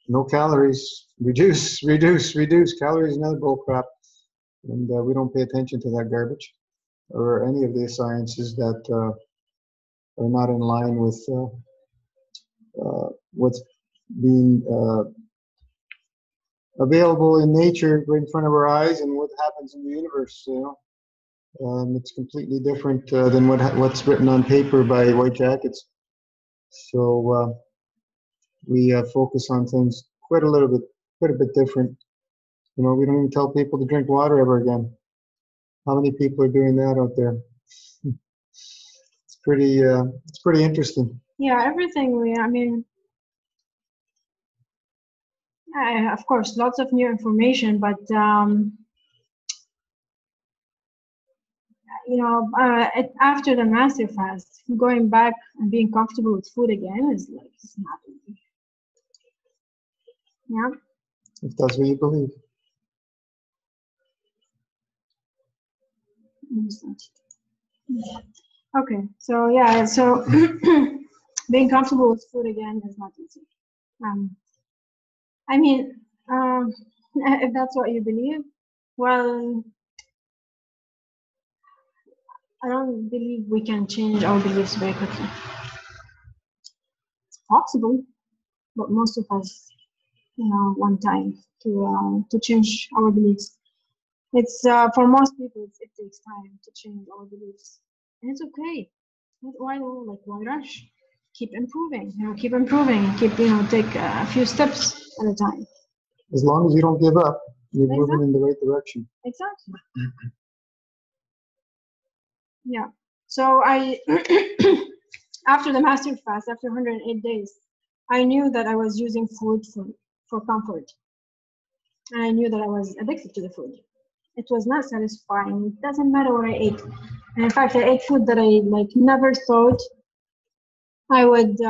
No calories. Reduce. Calories, another bull crap. And we don't pay attention to that garbage or any of the sciences that are not in line with what's being available in nature right in front of our eyes and what happens in the universe. It's completely different than what's written on paper by white jackets. So we focus on things quite a bit different. We don't even tell people to drink water ever again. How many people are doing that out there? It's pretty interesting. Yeah, everything of course, lots of new information, but after the massive fast, going back and being comfortable with food again is like, it's not easy. Yeah. If that's what you believe. Okay, so yeah, so being comfortable with food again is not easy. If that's what you believe, well, I don't believe we can change our beliefs very quickly. It's possible, but most of us, want time to change our beliefs. It's for most people, it takes time to change our beliefs, and it's okay. Why rush? Keep improving. Keep improving. Keep take a few steps at a time. As long as you don't give up, you're moving in the right direction. Exactly. Yeah. So I, after the master fast, after 108 days, I knew that I was using food for comfort. And I knew that I was addicted to the food. It was not satisfying. It doesn't matter what I ate. And in fact, I ate food that I never thought I would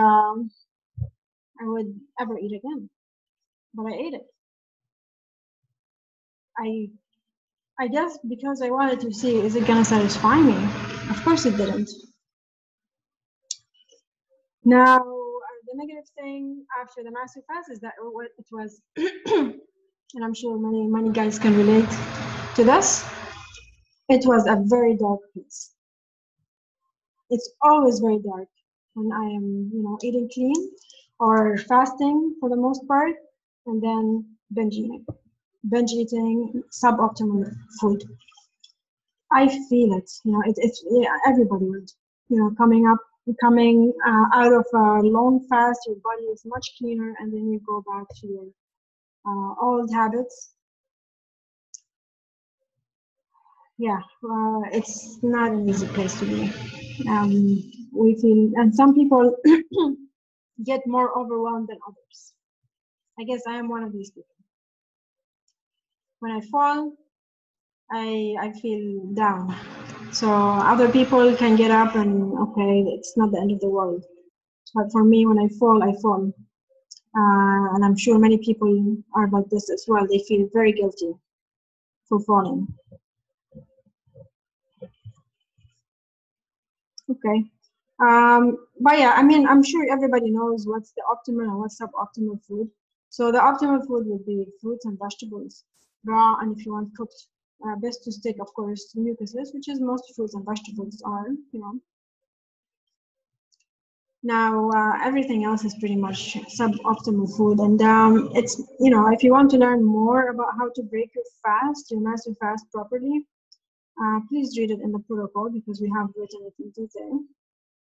ever eat again. But I ate it. I guess because I wanted to see, is it gonna satisfy me? Of course it didn't. Now, the negative thing after the master fast is that it was, and I'm sure many guys can relate to this, it was a very dark place. It's always very dark when I am, eating clean or fasting for the most part, and then binge eating suboptimal food. I feel it, everybody would, coming out of a long fast, your body is much cleaner, and then you go back to your old habits. Yeah, it's not an easy place to be. We feel, and some people get more overwhelmed than others. I guess I am one of these people. When I fall, I feel down. So other people can get up and, okay, it's not the end of the world. But for me, when I fall, I fall. And I'm sure many people are like this as well. They feel very guilty for falling. Okay. But yeah, I'm sure everybody knows what's the optimal and what's suboptimal food. So the optimal food would be fruits and vegetables, raw, and if you want cooked. Best to stick, of course, to mucusless, which is most fruits and vegetables are, Now, everything else is pretty much suboptimal food. And it's, if you want to learn more about how to break your master fast properly, please read it in the protocol because we have written it in detail.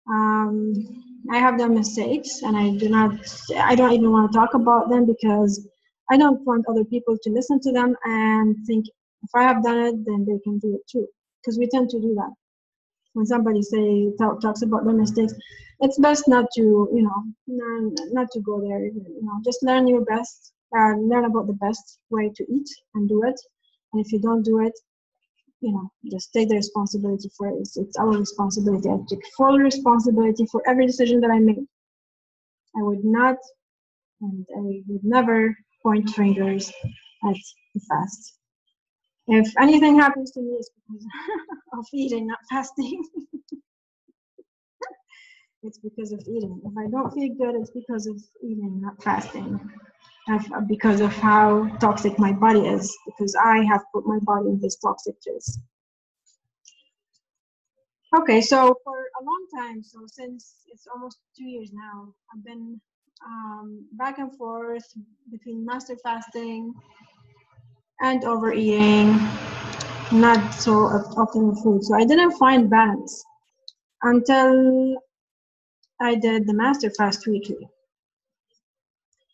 I have done mistakes and I don't even want to talk about them because I don't want other people to listen to them and think if I have done it, then they can do it too. Because we tend to do that. When somebody talks about their mistakes, it's best not to, not to go there. Just learn your best, learn about the best way to eat and do it. And if you don't do it, just take the responsibility for it. It's our responsibility. I took full responsibility for every decision that I made. I would not, and I would never point fingers at the fast. If anything happens to me, it's because of eating, not fasting. It's because of eating. If I don't feel good, it's because of eating, not fasting. Because of how toxic my body is, because I have put my body in this toxic phase. Okay, so for a long time, so since it's almost 2 years now, I've been back and forth between master fasting and overeating, not so often with food. So I didn't find balance until I did the master fast weekly.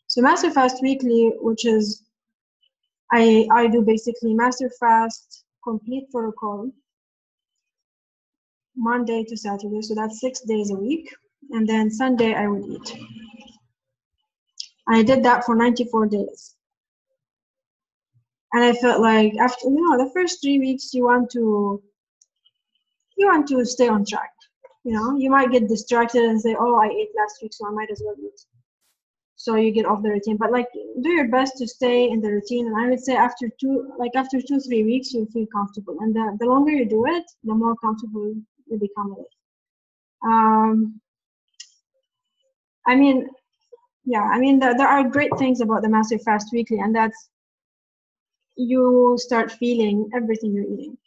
So master fast weekly, which is I do basically master fast complete protocol Monday to Saturday, so that's 6 days a week, and then Sunday I would eat. I did that for 94 days, and I felt like after the first 3 weeks you want to stay on track. You might get distracted and say, oh, I ate last week, so I might as well eat. So you get off the routine, but do your best to stay in the routine. And I would say after 2-3 weeks, you'll feel comfortable. And the longer you do it, the more comfortable you become with it. There are great things about the Master Fast Weekly, and that's you start feeling everything you're eating.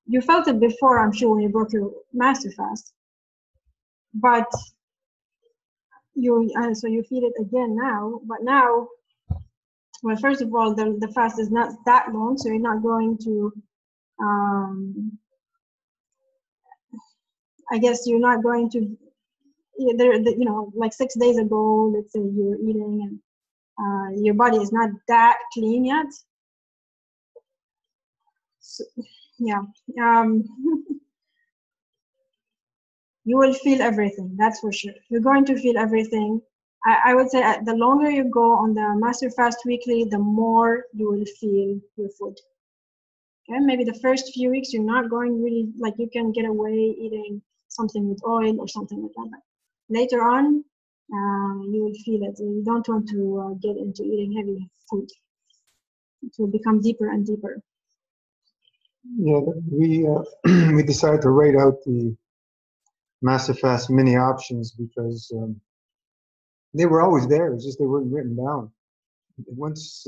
You felt it before, I'm sure, when you broke your Master Fast, but so you feel it again now. But now, well, first of all, the fast is not that long, so you're not going to I guess you're not going to like 6 days ago, let's say you're eating and your body is not that clean yet. So, yeah. You will feel everything, that's for sure. You're going to feel everything. I would say the longer you go on the Master Fast Weekly, the more you will feel your food. Okay, maybe the first few weeks you're not going really, you can get away eating something with oil or something like that. But later on, you will feel it. You don't want to get into eating heavy food. It will become deeper and deeper. Yeah, we decided to write out the Master Fast mini options because they were always there. It's just they weren't written down. Once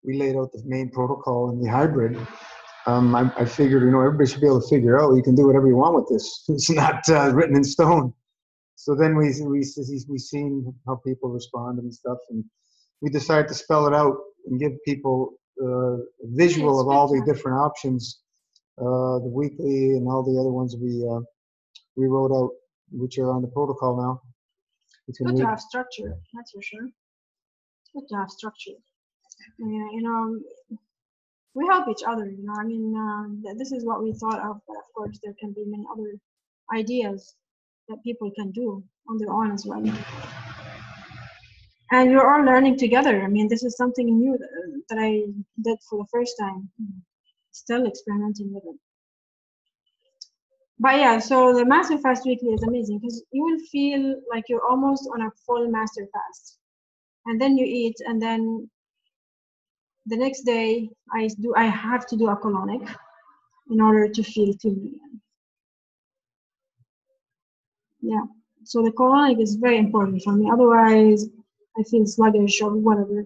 we laid out the main protocol and the hybrid, I figured everybody should be able to figure out you can do whatever you want with this. It's not written in stone. So then we seen how people respond and stuff, and we decided to spell it out and give people a visual of all the different options, the weekly and all the other ones we wrote out, which are on the protocol now. It's good to have structure, that's for sure. It's good to have structure. We help each other, this is what we thought of, but of course there can be many other ideas that people can do on their own as well. And we're all learning together. This is something new that I did for the first time. Still experimenting with it. But yeah, so the Master Fast Weekly is amazing because you will feel like you're almost on a full Master Fast. And then you eat, and then the next day I have to do a colonic in order to feel clean again. Yeah, so the colonic is very important for me. Otherwise, I feel sluggish or whatever.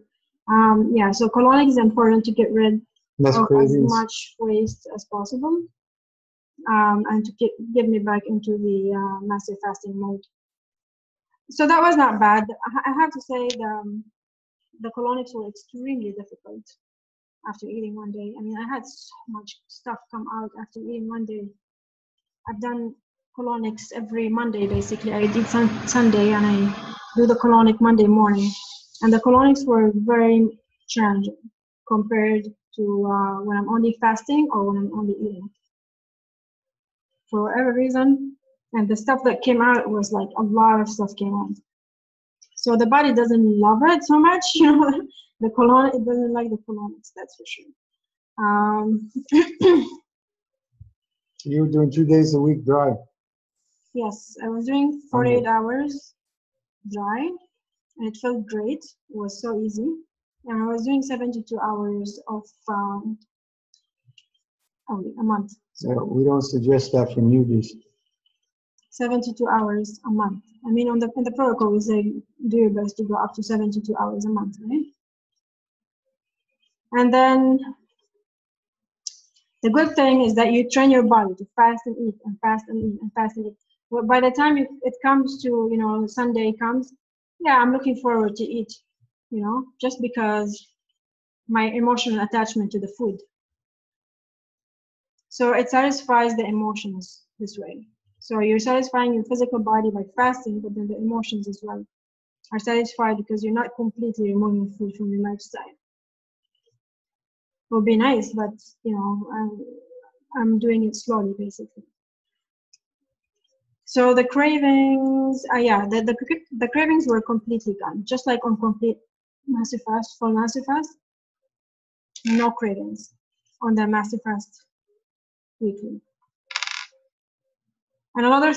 Yeah, so colonic is important to get rid of as much waste as possible, and to get me back into the master fasting mode. So that was not bad. I have to say the colonics were extremely difficult after eating one day. I had so much stuff come out after eating one day. I've done colonics every Monday, basically. I did Sunday and I do the colonic Monday morning. And the colonics were very challenging compared to when I'm only fasting or when I'm only eating. For whatever reason, and the stuff that came out was like a lot of stuff came out. So the body doesn't love it so much, the colonic, it doesn't like the colonics, that's for sure. Um, You were doing 2 days a week dry. yes, I was doing 48 hours dry, and it felt great. It was so easy. And I was doing 72 hours of a month. So we don't suggest that for newbies. 72 hours a month. I mean, in the protocol, we say do your best to go up to 72 hours a month, right? And then the good thing is that you train your body to fast and eat and fast and eat and fast and eat. But by the time it comes to, Sunday comes, yeah, I'm looking forward to eat, just because my emotional attachment to the food. So it satisfies the emotions this way. So you're satisfying your physical body by fasting, but then the emotions as well are satisfied because you're not completely removing food from your lifestyle. It would be nice, but I'm doing it slowly, basically. So the cravings, the cravings were completely gone, just like on complete massive fast, full massive fast. No cravings on the massive fast weekly. And another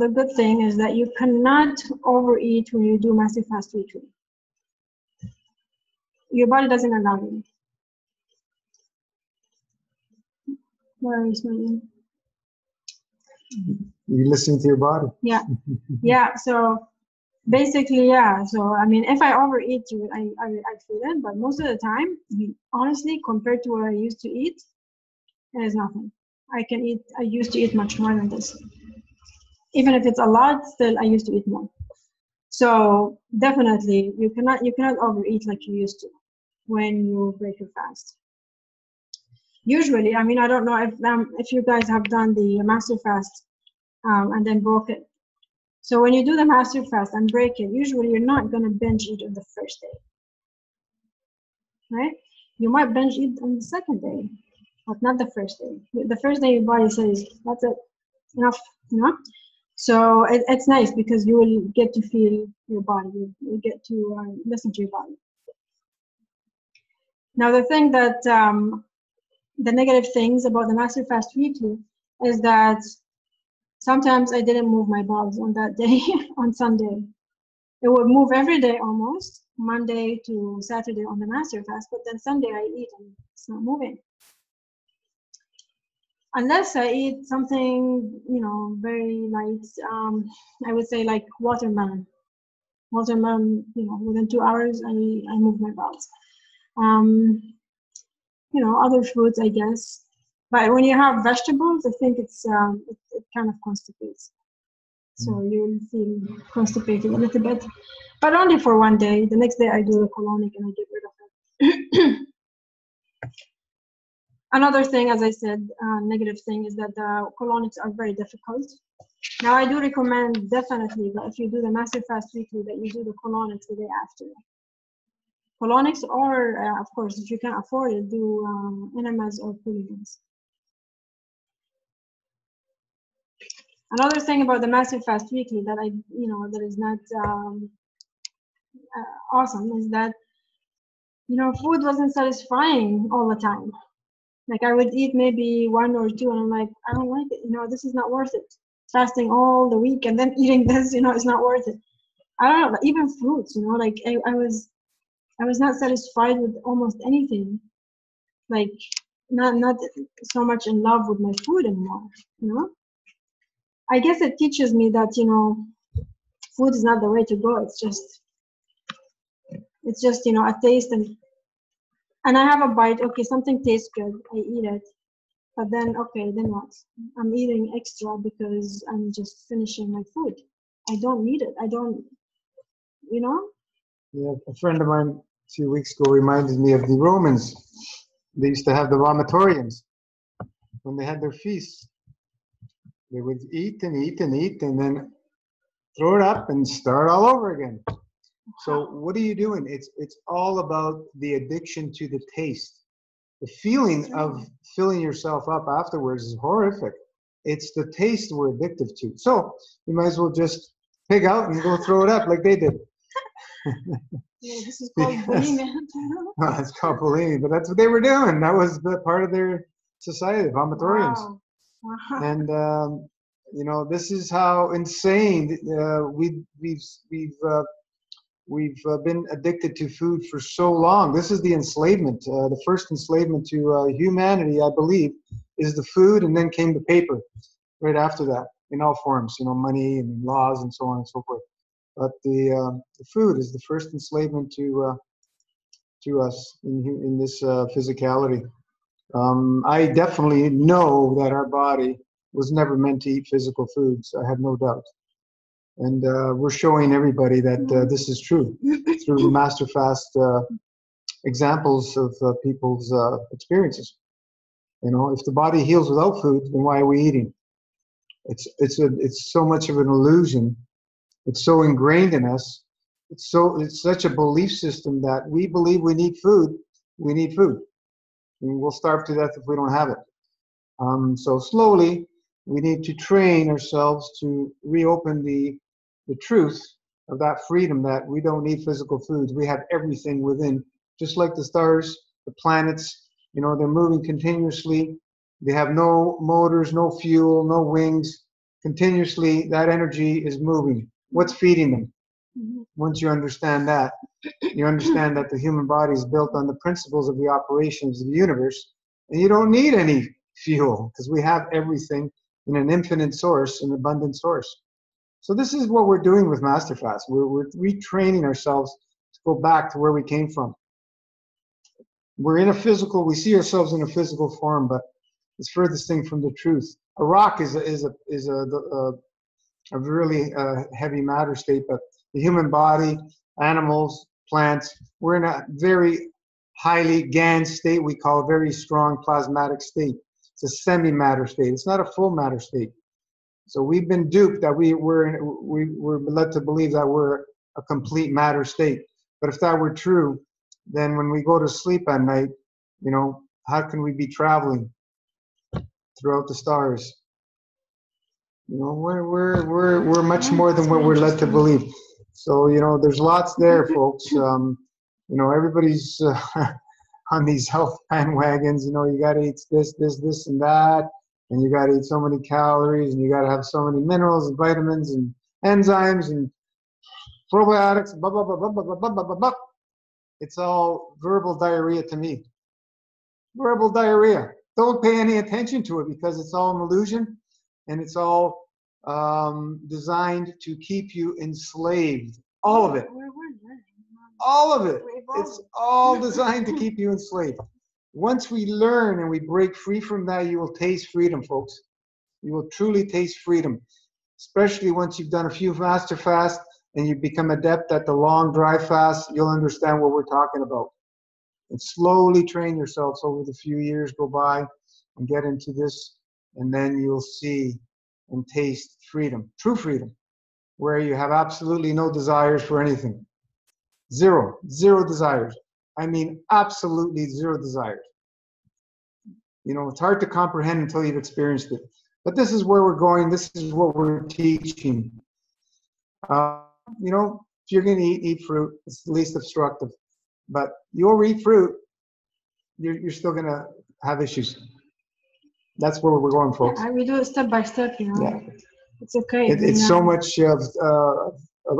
good thing is that you cannot overeat when you do massive fast weekly. Your body doesn't allow you. Why are you smiling? You listen to your body. Yeah, yeah. So basically, yeah. So I mean, if I overeat, I feel it. But most of the time, honestly, compared to what I used to eat, it is nothing. I used to eat much more than this. Even if it's a lot, still I used to eat more. So definitely, you cannot overeat like you used to when you break your fast. Usually, I mean, I don't know if you guys have done the master fast and then broke it. So when you do the master fast and break it, usually you're not gonna binge eat on the first day, right? You might binge eat on the second day, but not the first day. The first day your body says, that's it, enough, So it's nice because you will get to feel your body. You get to listen to your body. Now the thing that the negative things about the master fast weekly is that sometimes I didn't move my bowels on that day, on Sunday. It would move every day almost, Monday to Saturday on the master fast, but then Sunday I eat and it's not moving. Unless I eat something, very light, I would say like watermelon. Watermelon, within 2 hours I move my bowels. Other fruits, I guess. But when you have vegetables, I think it kind of constipates. So you'll feel constipated a little bit, but only for one day. The next day I do the colonic and I get rid of it. Another thing, as I said, negative thing is that the colonics are very difficult. Now I do recommend definitely that if you do the massive fast weekly that you do the colonics the day after. Colonics or, of course, if you can afford it, do enemas or polygons. Another thing about the massive fast weekly that that is not awesome is that food wasn't satisfying all the time. Like I would eat maybe one or two, and I'm like, I don't like it. This is not worth it. Fasting all the week and then eating this, it's not worth it. I don't know. Even fruits, like I was not satisfied with almost anything. Like not so much in love with my food anymore. I guess it teaches me that food is not the way to go. It's just a taste and I have a bite. Okay, something tastes good. I eat it, but then okay, then what? I'm eating extra because I'm just finishing my food. I don't need it. I don't. Yeah, a friend of mine a few weeks ago reminded me of the Romans. They used to have the vomitoriums when they had their feasts. They would eat and eat and eat and then throw it up and start all over again. So what are you doing? It's all about the addiction to the taste. The feeling of filling yourself up afterwards is horrific. It's the taste we're addicted to. So you might as well just pig out and go throw it up like they did. Yeah, this is called Because, bulimia. well, it's called bulimia, but that's what they were doing. That was the part of their society, vomitoriums. Wow. Wow. And you know, this is how insane we've been addicted to food for so long. This is the enslavement. The first enslavement to humanity, I believe, is the food, and then came the paper right after that in all forms. You know, money and laws and so on and so forth. But the food is the first enslavement to us in this physicality. I definitely know that our body was never meant to eat physical foods. I have no doubt. And we're showing everybody that this is true through Master Fast examples of people's experiences. You know, if the body heals without food, then why are we eating? It's so much of an illusion. It's so ingrained in us. It's such a belief system that we believe we need food. We need food. And we'll starve to death if we don't have it. So slowly, we need to train ourselves to reopen the truth of that freedom that we don't need physical foods. We have everything within, just like the stars, the planets. You know, they're moving continuously. They have no motors, no fuel, no wings. Continuously, that energy is moving. What's feeding them? Once you understand that, you understand that the human body is built on the principles of the operations of the universe, and you don't need any fuel because we have everything in an infinite source, an abundant source. So this is what we're doing with Master Fast. We're retraining ourselves to go back to where we came from. We're in a physical, we see ourselves in a physical form, but it's furthest thing from the truth. A rock is a really heavy matter state, but the human body, animals, plants, we're in a very highly GAN state, we call a very strong plasmatic state. It's a semi-matter state. It's not a full matter state. So we've been duped that we're led to believe that we're a complete matter state. But if that were true, then when we go to sleep at night, you know, how can we be traveling throughout the stars? You know, we're much more than what we're led to believe. So, you know, there's lots there, folks. You know, everybody's on these health bandwagons. You know, you got to eat this, and that, and you got to eat so many calories, and you got to have so many minerals and vitamins and enzymes and probiotics. Blah blah blah blah blah blah blah blah blah. It's all verbal diarrhea to me. Verbal diarrhea. Don't pay any attention to it because it's all an illusion. And it's all designed to keep you enslaved. All of it. All of it. It's all designed to keep you enslaved. Once we learn and we break free from that, you will taste freedom, folks. You will truly taste freedom, especially once you've done a few Master Fasts and you become adept at the long dry fast. You'll understand what we're talking about. And slowly train yourselves over the few years go by and get into this. And then you'll see and taste freedom, true freedom, where you have absolutely no desires for anything. Zero desires. I mean, absolutely zero desires. You know, it's hard to comprehend until you've experienced it. But this is where we're going. This is what we're teaching. You know, if you're going to eat fruit, it's the least obstructive. But you overeat fruit, you're still going to have issues. That's where we're going, folks. Yeah, we do it step by step, you know. Yeah. It's okay. It's so much of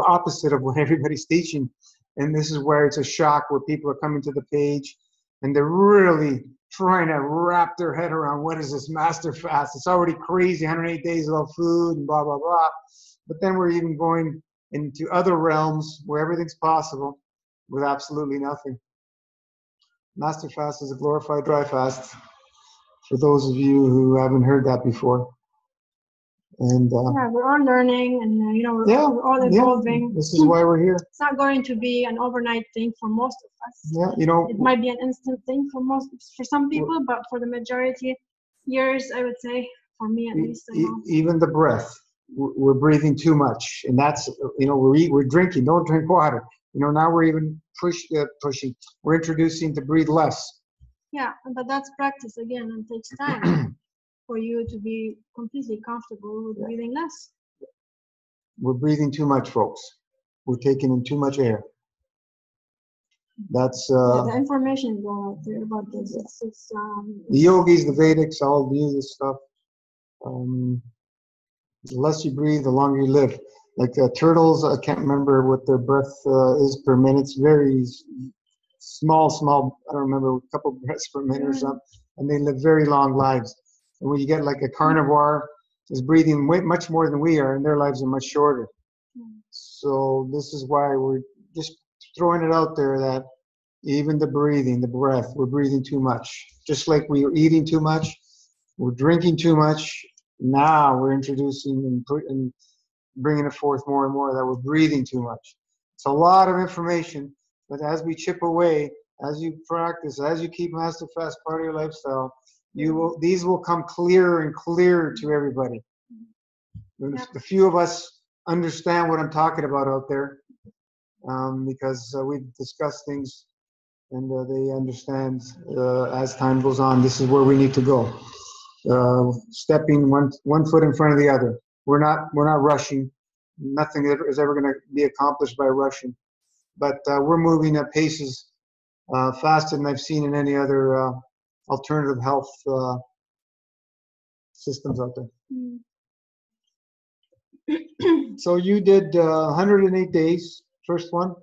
opposite of what everybody's teaching. And this is where it's a shock where people are coming to the page and they're really trying to wrap their head around what is this Master Fast. It's already crazy, 108 days without food and blah, blah, blah. But then we're even going into other realms where everything's possible with absolutely nothing. Master Fast is a glorified dry fast. For those of you who haven't heard that before. And yeah, we're all learning and, you know, we're all evolving. Yeah. This is why we're here. It's not going to be an overnight thing for most of us. Yeah, you know. It might be an instant thing for some people, but for the majority, years, I would say, for me at least. Even the breath, we're breathing too much. And that's, you know, we're drinking, don't drink water. You know, now we're even pushing. We're introducing to breathe less. Yeah, but that's practice again and takes time for you to be completely comfortable with breathing less. We're breathing too much, folks. We're taking in too much air. That's Yeah, the information is all out there about this. the yogis, the Vedics, all do this stuff. The less you breathe, the longer you live. Like turtles, I can't remember what their breath is per minute. It's very small. I don't remember, a couple breaths per minute or something. And they live very long lives. And when you get like a carnivore is breathing much more than we are, and their lives are much shorter. So this is why we're just throwing it out there that even the breathing, the breath, we're breathing too much. Just like we are eating too much, we're drinking too much. Now we're introducing and bringing it forth more and more that we're breathing too much. It's a lot of information, but as we chip away, as you practice, as you keep Master Fast part of your lifestyle, these will come clearer and clearer to everybody. The few of us understand what I'm talking about out there, because we've discussed things, and they understand as time goes on. This is where we need to go. Stepping one foot in front of the other. We're not rushing. Nothing is ever going to be accomplished by rushing, but we're moving at paces faster than I've seen in any other alternative health systems out there. So you did 108 days, first one.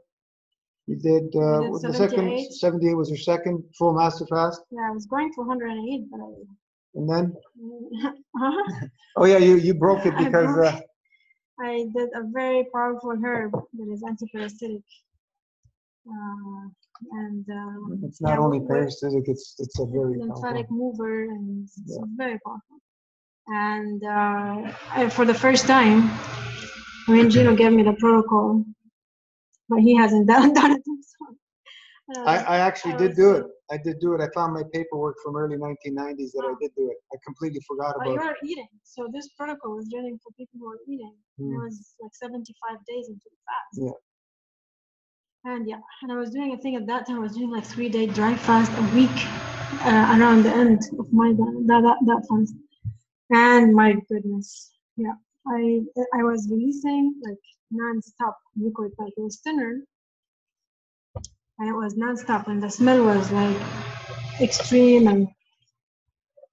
You did the second 78 was your second full Master Fast. Yeah, I was going for 108, but and then oh yeah, you broke it because I did a very powerful herb that is antiparasitic, and it's not only parasitic; it's a very lymphatic mover, and it's very powerful. And for the first time, Gino gave me the protocol, but he hasn't done it himself. I actually did do it. I did do it. I found my paperwork from early 1990s that I did do it. I completely forgot about it. But you are eating. So this protocol was running for people who are eating. It was like 75 days into the fast. Yeah. And I was doing a thing at that time. I was doing like 3-day dry fast a week around the end of my that fast. And my goodness, I was releasing like non-stop liquid, like it was thinner. And it was non-stop, and the smell was like extreme, and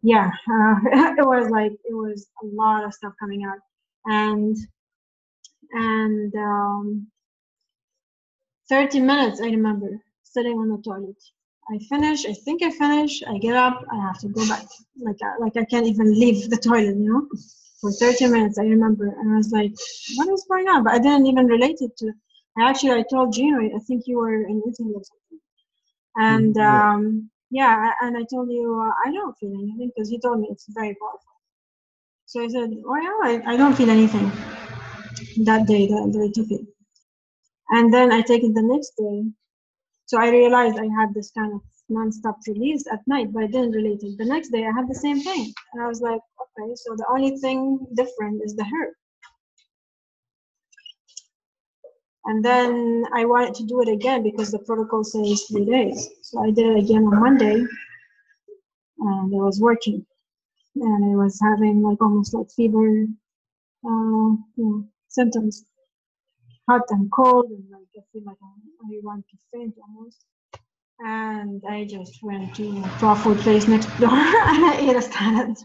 it was a lot of stuff coming out, and 30 minutes I remember sitting on the toilet. I think I finish, I get up, I have to go back, like I can't even leave the toilet, for 30 minutes I remember, and I was like, what is going on? But I didn't even relate it to. I told Gino, I think you were in Italy or something. And and I told you I don't feel anything, because he told me it's very powerful. So I said, oh yeah, I don't feel anything that day that I took it. And then I take it the next day. So I realized I had this kind of non-stop release at night, but I didn't relate it. The next day I had the same thing. And I was like, okay, so the only thing different is the herb. And then I wanted to do it again because the protocol says 3 days. So I did it again on Monday, and it was working. And I was having like almost like fever symptoms, hot and cold, and like I feel like I want to faint almost. And I just went to a raw food place next door and I ate a salad.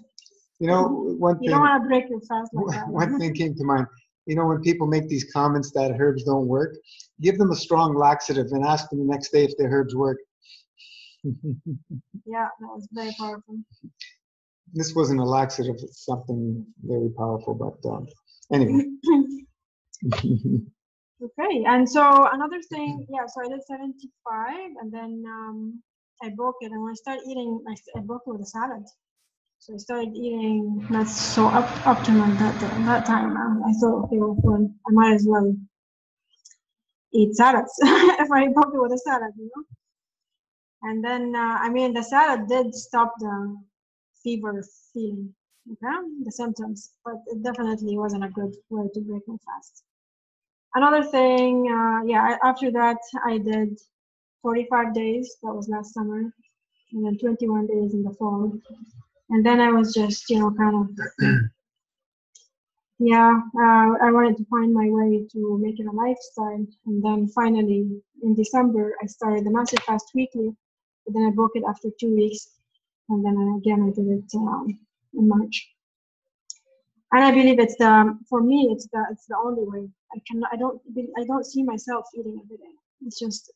One thing. You don't want to break your fast like that. One thing came to mind. When people make these comments that herbs don't work, give them a strong laxative and ask them the next day if their herbs work. Yeah, that was very powerful. This wasn't a laxative, it's something very powerful, but anyway. Okay, and so another thing, so I did 75, and then I broke it, and when I started eating, I broke it with a salad. So I started eating not so optimal that time. I thought, okay, well, I might as well eat salads if I broke it with a salad, And then, the salad did stop the fever feeling, the symptoms, but it definitely wasn't a good way to break my fast. Another thing, after that, I did 45 days. That was last summer, and then 21 days in the fall. And then I was just, kind of Yeah, I wanted to find my way to make it a lifestyle. And then finally, in December, I started the Massive Fast Weekly. But then I broke it after 2 weeks. And then again, I did it in March. And I believe for me, it's the only way. I don't see myself eating every day. It's just,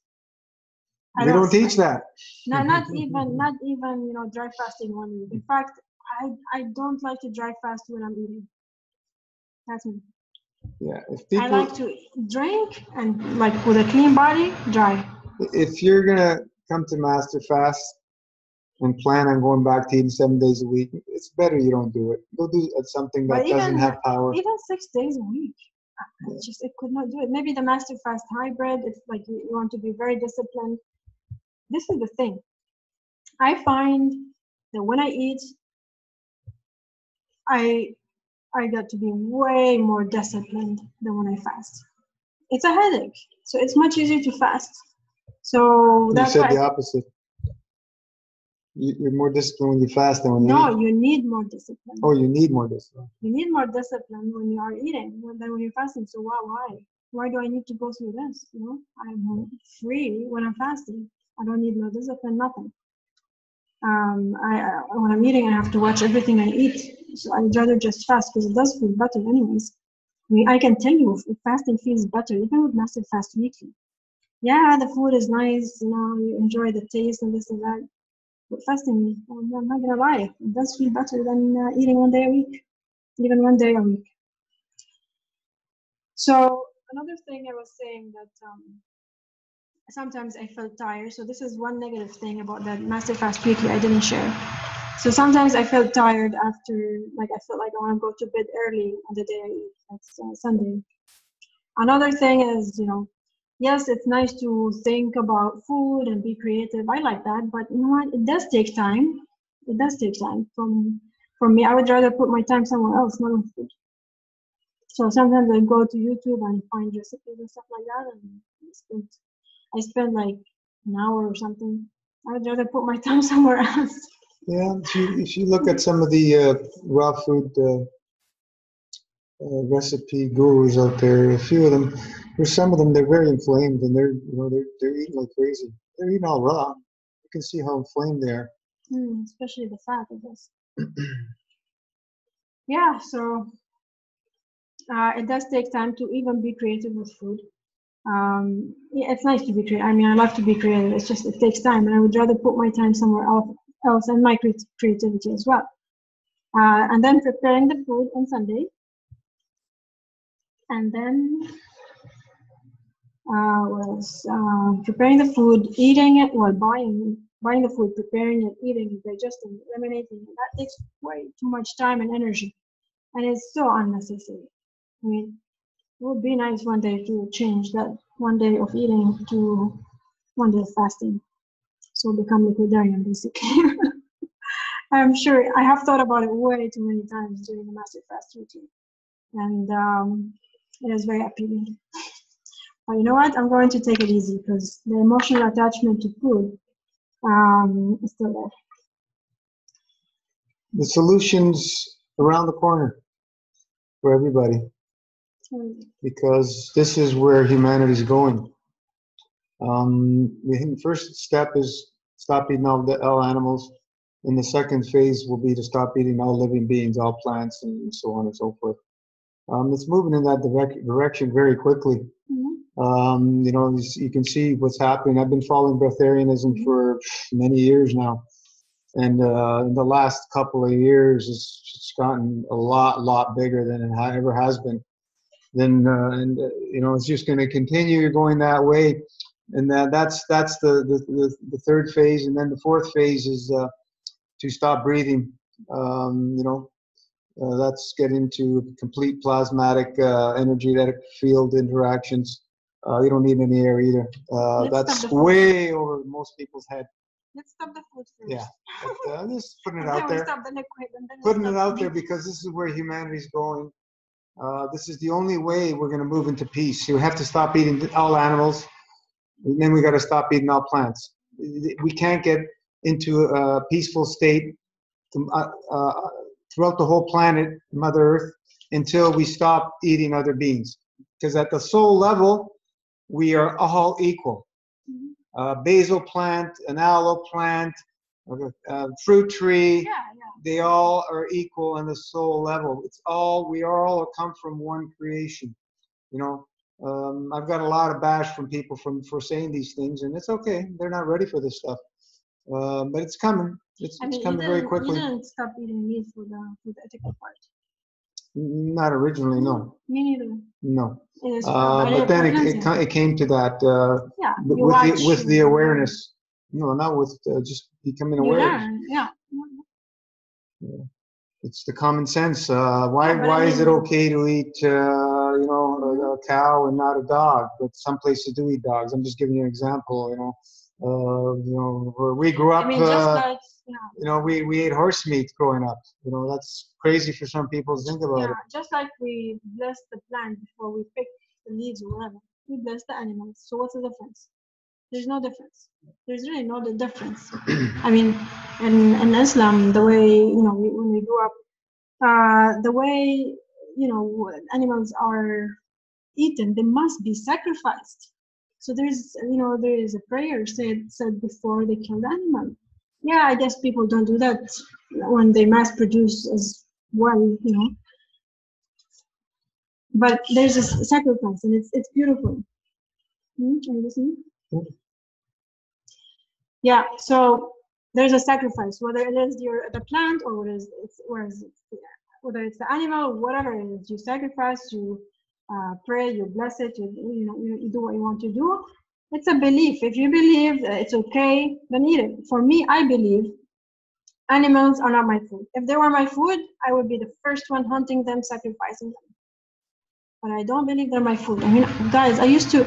I They don't don't teach that. not even dry fasting 1 week. In fact, I don't like to dry fast when I'm eating. That's me. Yeah, if I people, like to drink and like with a clean body, dry. if you're gonna come to Master Fast and plan on going back to eating 7 days a week, it's better you don't do it. Go do something But that doesn't have power. even 6 days a week, I could not do it. Maybe the Master Fast hybrid. It's like you want to be very disciplined. This is the thing. I find that when I eat, I I got to be way more disciplined than when I fast. It's a headache, so it's much easier to fast. So You that's said why. the opposite. You're more disciplined when you fast than when you No, eat. you need more discipline. Oh, you need more discipline. You need more discipline when you are eating than when you're fasting. So why? Why do I need to go through this? I'm free when I'm fasting. I don't need no discipline, nothing. When I'm eating, I have to watch everything I eat. So I'd rather just fast because it does feel better, anyways. I mean, I can tell you, if fasting feels better, even with Massive Fast Weekly. Yeah, the food is nice, you enjoy the taste and this and that. But fasting, I'm not gonna lie, it does feel better than eating 1 day a week, even 1 day a week. So another thing I was saying that sometimes I felt tired. So this is one negative thing about that Massive Fast Weekly I didn't share. So sometimes I felt tired after, like I felt like I want to go to bed early on the day I eat. That's Sunday. Another thing is, yes, it's nice to think about food and be creative. I like that, but you know what? It does take time. It does take time. From me, I would rather put my time somewhere else, not on food. So sometimes I go to YouTube and find recipes and stuff like that, and I spend like an hour or something. I would rather put my time somewhere else. Yeah, if you look at some of the raw food recipe gurus out there, a few of them, there's some of them they're very inflamed and they're eating like crazy. They're eating all raw. You can see how inflamed they are. Especially the fat, I guess. Yeah, so it does take time to even be creative with food. Yeah, it's nice to be creative. I mean, I love to be creative. It's just it takes time, and I would rather put my time somewhere else and my creativity as well. And then preparing the food on Sunday, and then was preparing the food, eating it, well, buying the food, preparing it, eating it, digesting it, eliminating it. That takes way too much time and energy, and it's so unnecessary. I mean, it would be nice one day to change that 1 day of eating to 1 day of fasting. So become liquidarian, basically. I'm sure I have thought about it way too many times during the Massive Fast routine, and it is very appealing. But you know what? I'm going to take it easy because the emotional attachment to food is still there. The solution's around the corner for everybody because this is where humanity's going. The first step is stop eating all animals. And the second phase will be to stop eating all living beings, all plants, and so on and so forth. It's moving in that direction very quickly. You can see what's happening. I've been following breatharianism for many years now. And in the last couple of years, it's gotten a lot bigger than it ever has been. It's just going to continue going that way. And that's the third phase. And then the fourth phase is to stop breathing. That's getting to complete plasmatic energetic field interactions. You don't need any air either. That's way over most people's head. Let's stop the food first. Yeah, but, just putting it And out then we there. stop the liquid, and then we Putting stop it out the there meat. because this is where humanity's going. This is the only way we're going to move into peace. You have to stop eating all animals, and then we got to stop eating all plants. We can't get into a peaceful state throughout the whole planet, Mother Earth, until we stop eating other beings. Because at the soul level, we are all equal. Basil plant, an aloe plant, fruit tree, they all are equal on the soul level. It's all, we all come from one creation. You know, I've got a lot of bash from people for saying these things, and it's okay. They're not ready for this stuff. But it's coming. It's coming very quickly. You didn't stop eating meat for the ethical part. Not originally, no. Me neither. No. It is but then it came to that with the awareness. No, not with just becoming aware. Yeah. It's the common sense. Why is it okay to eat a cow and not a dog? But some places do eat dogs. I'm just giving you an example. Where we grew up. We ate horse meat growing up. That's crazy for some people to think about it. Just like we bless the plant before we pick the leaves or whatever, we bless the animals. So what's the difference? There's no difference. There's really no difference. I mean, in Islam, the way when we grew up, the way animals are eaten, they must be sacrificed. So there is a prayer said before they kill the animal. Yeah, I guess people don't do that when they mass produce as well, But there's a sacrifice, and it's beautiful. Are you listening? Yeah. So there's a sacrifice, whether it is the plant or whether it's the animal, whatever it is. You sacrifice, you pray, you bless it, you do what you want to do. It's a belief. If you believe it's okay, then eat it. For me, I believe animals are not my food. If they were my food, I would be the first one hunting them, sacrificing them. But I don't believe they're my food. I mean, guys, I used to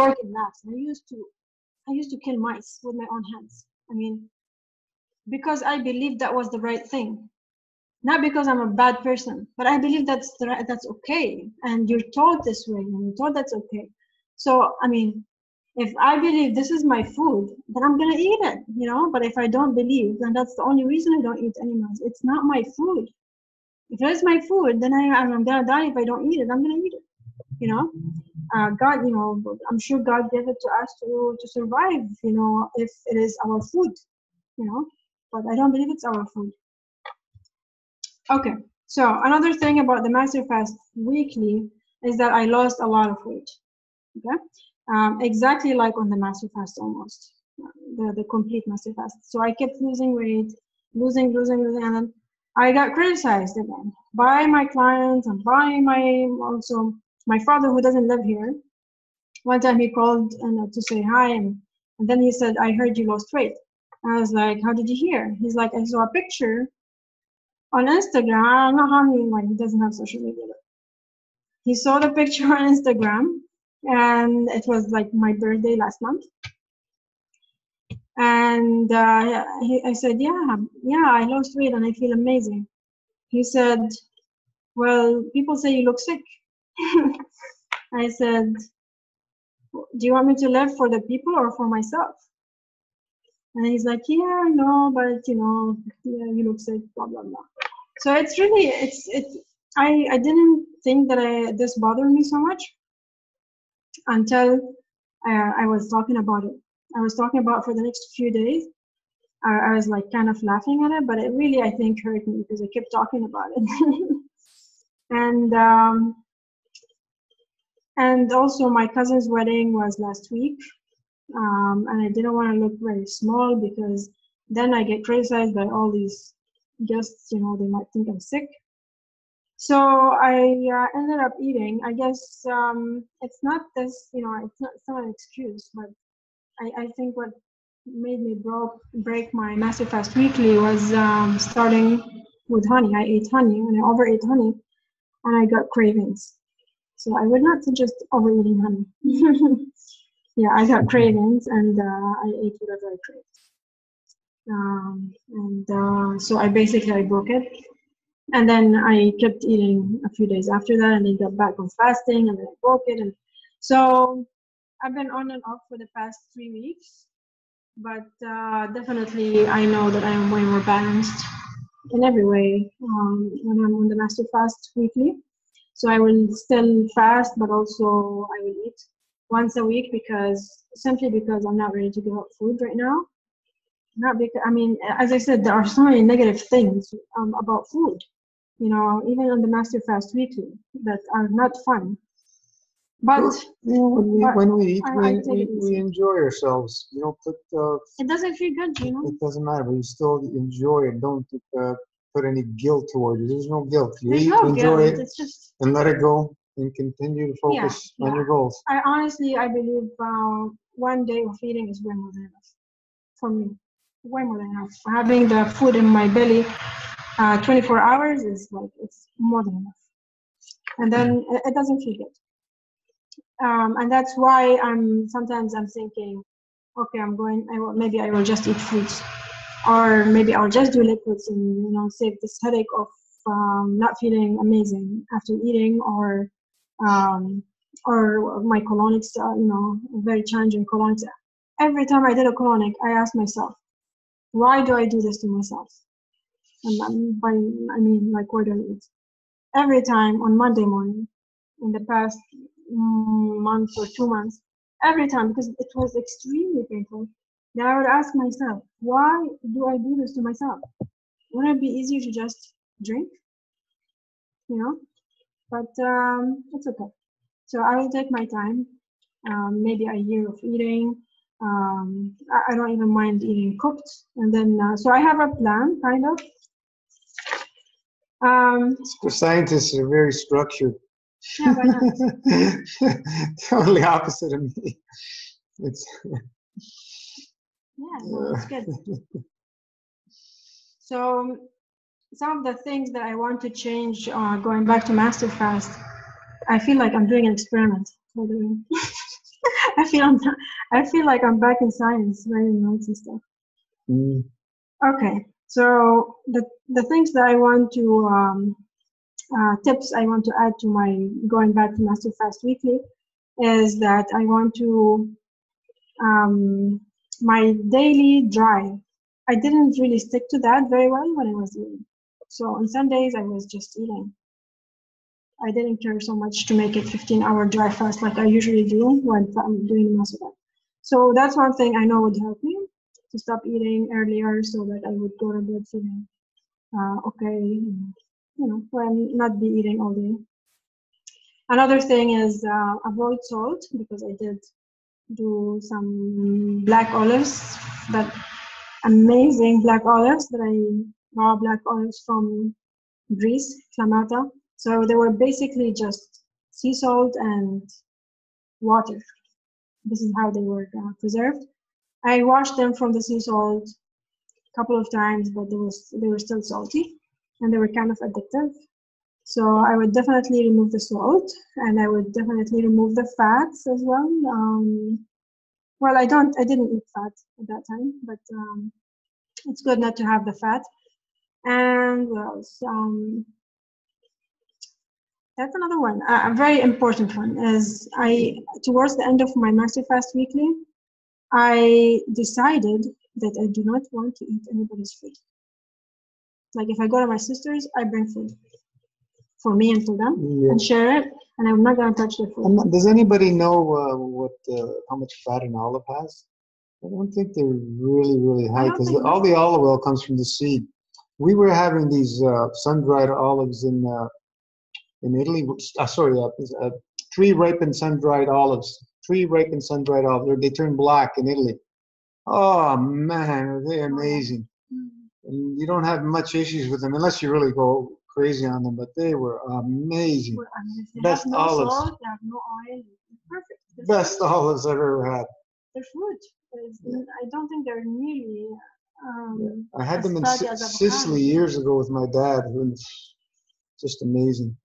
work in labs. I used to kill mice with my own hands. I mean, because I believed that was the right thing. Not because I'm a bad person, but I believe that's okay. And you're taught this way, and you're taught that's okay. So, I mean, if I believe this is my food, then I'm gonna eat it, But if I don't believe, then that's the only reason I don't eat animals. It's not my food. If it is my food, then I'm gonna die if I don't eat it. I'm gonna eat it, God, I'm sure God gave it to us to survive, if it is our food, But I don't believe it's our food. Okay, so another thing about the Master Fast weekly is that I lost a lot of weight. Okay, exactly like on the Master Fast almost, the complete Master Fast. So I kept losing weight, losing, and then I got criticized again by my clients and by my father, who doesn't live here. One time he called to say hi, and then he said, "I heard you lost weight." I was like, "How did you hear?" He's like, "I saw a picture on Instagram." I don't know how he doesn't have social media. He saw the picture on Instagram, and it was like my birthday last month. And I said, yeah, I lost weight and I feel amazing. He said, "Well, people say you look sick." I said, "Do you want me to live for the people or for myself?" And he's like, "Yeah, I know, but yeah, you look sick, blah, blah, blah." So it's really, I didn't think that this bothered me so much until I was talking about it. I was talking about for the next few days. I was like kind of laughing at it, but it really, I think, hurt me because I kept talking about it. And also my cousin's wedding was last week. And I didn't want to look very small because then I get criticized by all these guests, they might think I'm sick. So I ended up eating. I guess it's not this, it's not an excuse, but I think what made me break my Massive Fast weekly was starting with honey. I ate honey and I overate honey and I got cravings. So I would not suggest overeating honey. Yeah, I got cravings and I ate whatever I craved. So I broke it. And then I kept eating a few days after that and then got back on fasting and then I broke it. And so I've been on and off for the past 3 weeks, but definitely I know that I am way more balanced in every way when I'm on the master fast weekly. So I will still fast, but also I will eat once a week simply because I'm not ready to give up food right now. Not because, I mean, as I said, there are so many negative things about food, even on the master fast weekly that are not fun. But when we eat, I take it we easy. enjoy ourselves. You don't put. It doesn't feel good, It doesn't matter, but you still enjoy it. Don't put any guilt towards it. There's no guilt. You There's eat, no enjoy guilt. it, It's just and let it go, and continue to focus on your goals. I honestly, I believe one day of eating is way more than enough for me. Way more than enough. Having the food in my belly 24 hours is like, it's more than enough. And then it doesn't feel good. And that's why sometimes I'm thinking, okay, maybe I will just eat fruits, or maybe I'll just do liquids and save this headache of not feeling amazing after eating, or my colonics, very challenging colonics. Every time I did a colonic, I asked myself, why do I do this to myself? And why do I eat? Every time on Monday morning, in the past month or 2 months, every time, because it was extremely painful, then I would ask myself, why do I do this to myself? Wouldn't it be easier to just drink? But it's okay. So I will take my time, maybe a year of eating. I don't even mind eating cooked. And then, so I have a plan, kind of. The scientists are very structured. Yeah, why not? Totally opposite of me. It's it's good. So some of the things that I want to change, going back to master fast, I feel like I'm doing an experiment. I feel like I'm back in science, writing notes and stuff. Okay, so the things that I want to tips I want to add to my going back to master fast weekly is that I want to my daily drive. I didn't really stick to that very well when I was eating. So on Sundays I was just eating. I didn't care so much to make it 15-hour dry fast like I usually do when I'm doing the master fast. So that's one thing I know would help me to stop eating earlier, so that I would go to bed feeling okay, when not be eating all day. Another thing is avoid salt, because I did do some black olives, that amazing black olives that I raw black olives from Greece, Klamata. So they were basically just sea salt and water. This is how they were preserved. I washed them from the sea salt a couple of times, but they were still salty, and they were kind of addictive. So I would definitely remove the salt, and I would definitely remove the fats as well. Well, I didn't eat fat at that time, but it's good not to have the fat. And what else? That's another one. A very important one is towards the end of my master fast weekly, I decided that I do not want to eat anybody's food. Like if I go to my sister's, I bring food for me and for them, and share it, and I'm not gonna touch their food. Does anybody know how much fat an olive has? I don't think they're really high, because all the olive oil comes from the seed. We were having these sun-dried olives in Italy. Tree-ripened sun-dried olives. Tree-ripened sun-dried olives. They turn black in Italy. Oh man, they're amazing. And you don't have much issues with them unless you really go crazy on them. But they were amazing. Best olives. Salt, they have no oil. Perfect. Best olives I've ever had. They're fruit. I don't think they're nearly. I had them in Sicily years ago with my dad. Just amazing.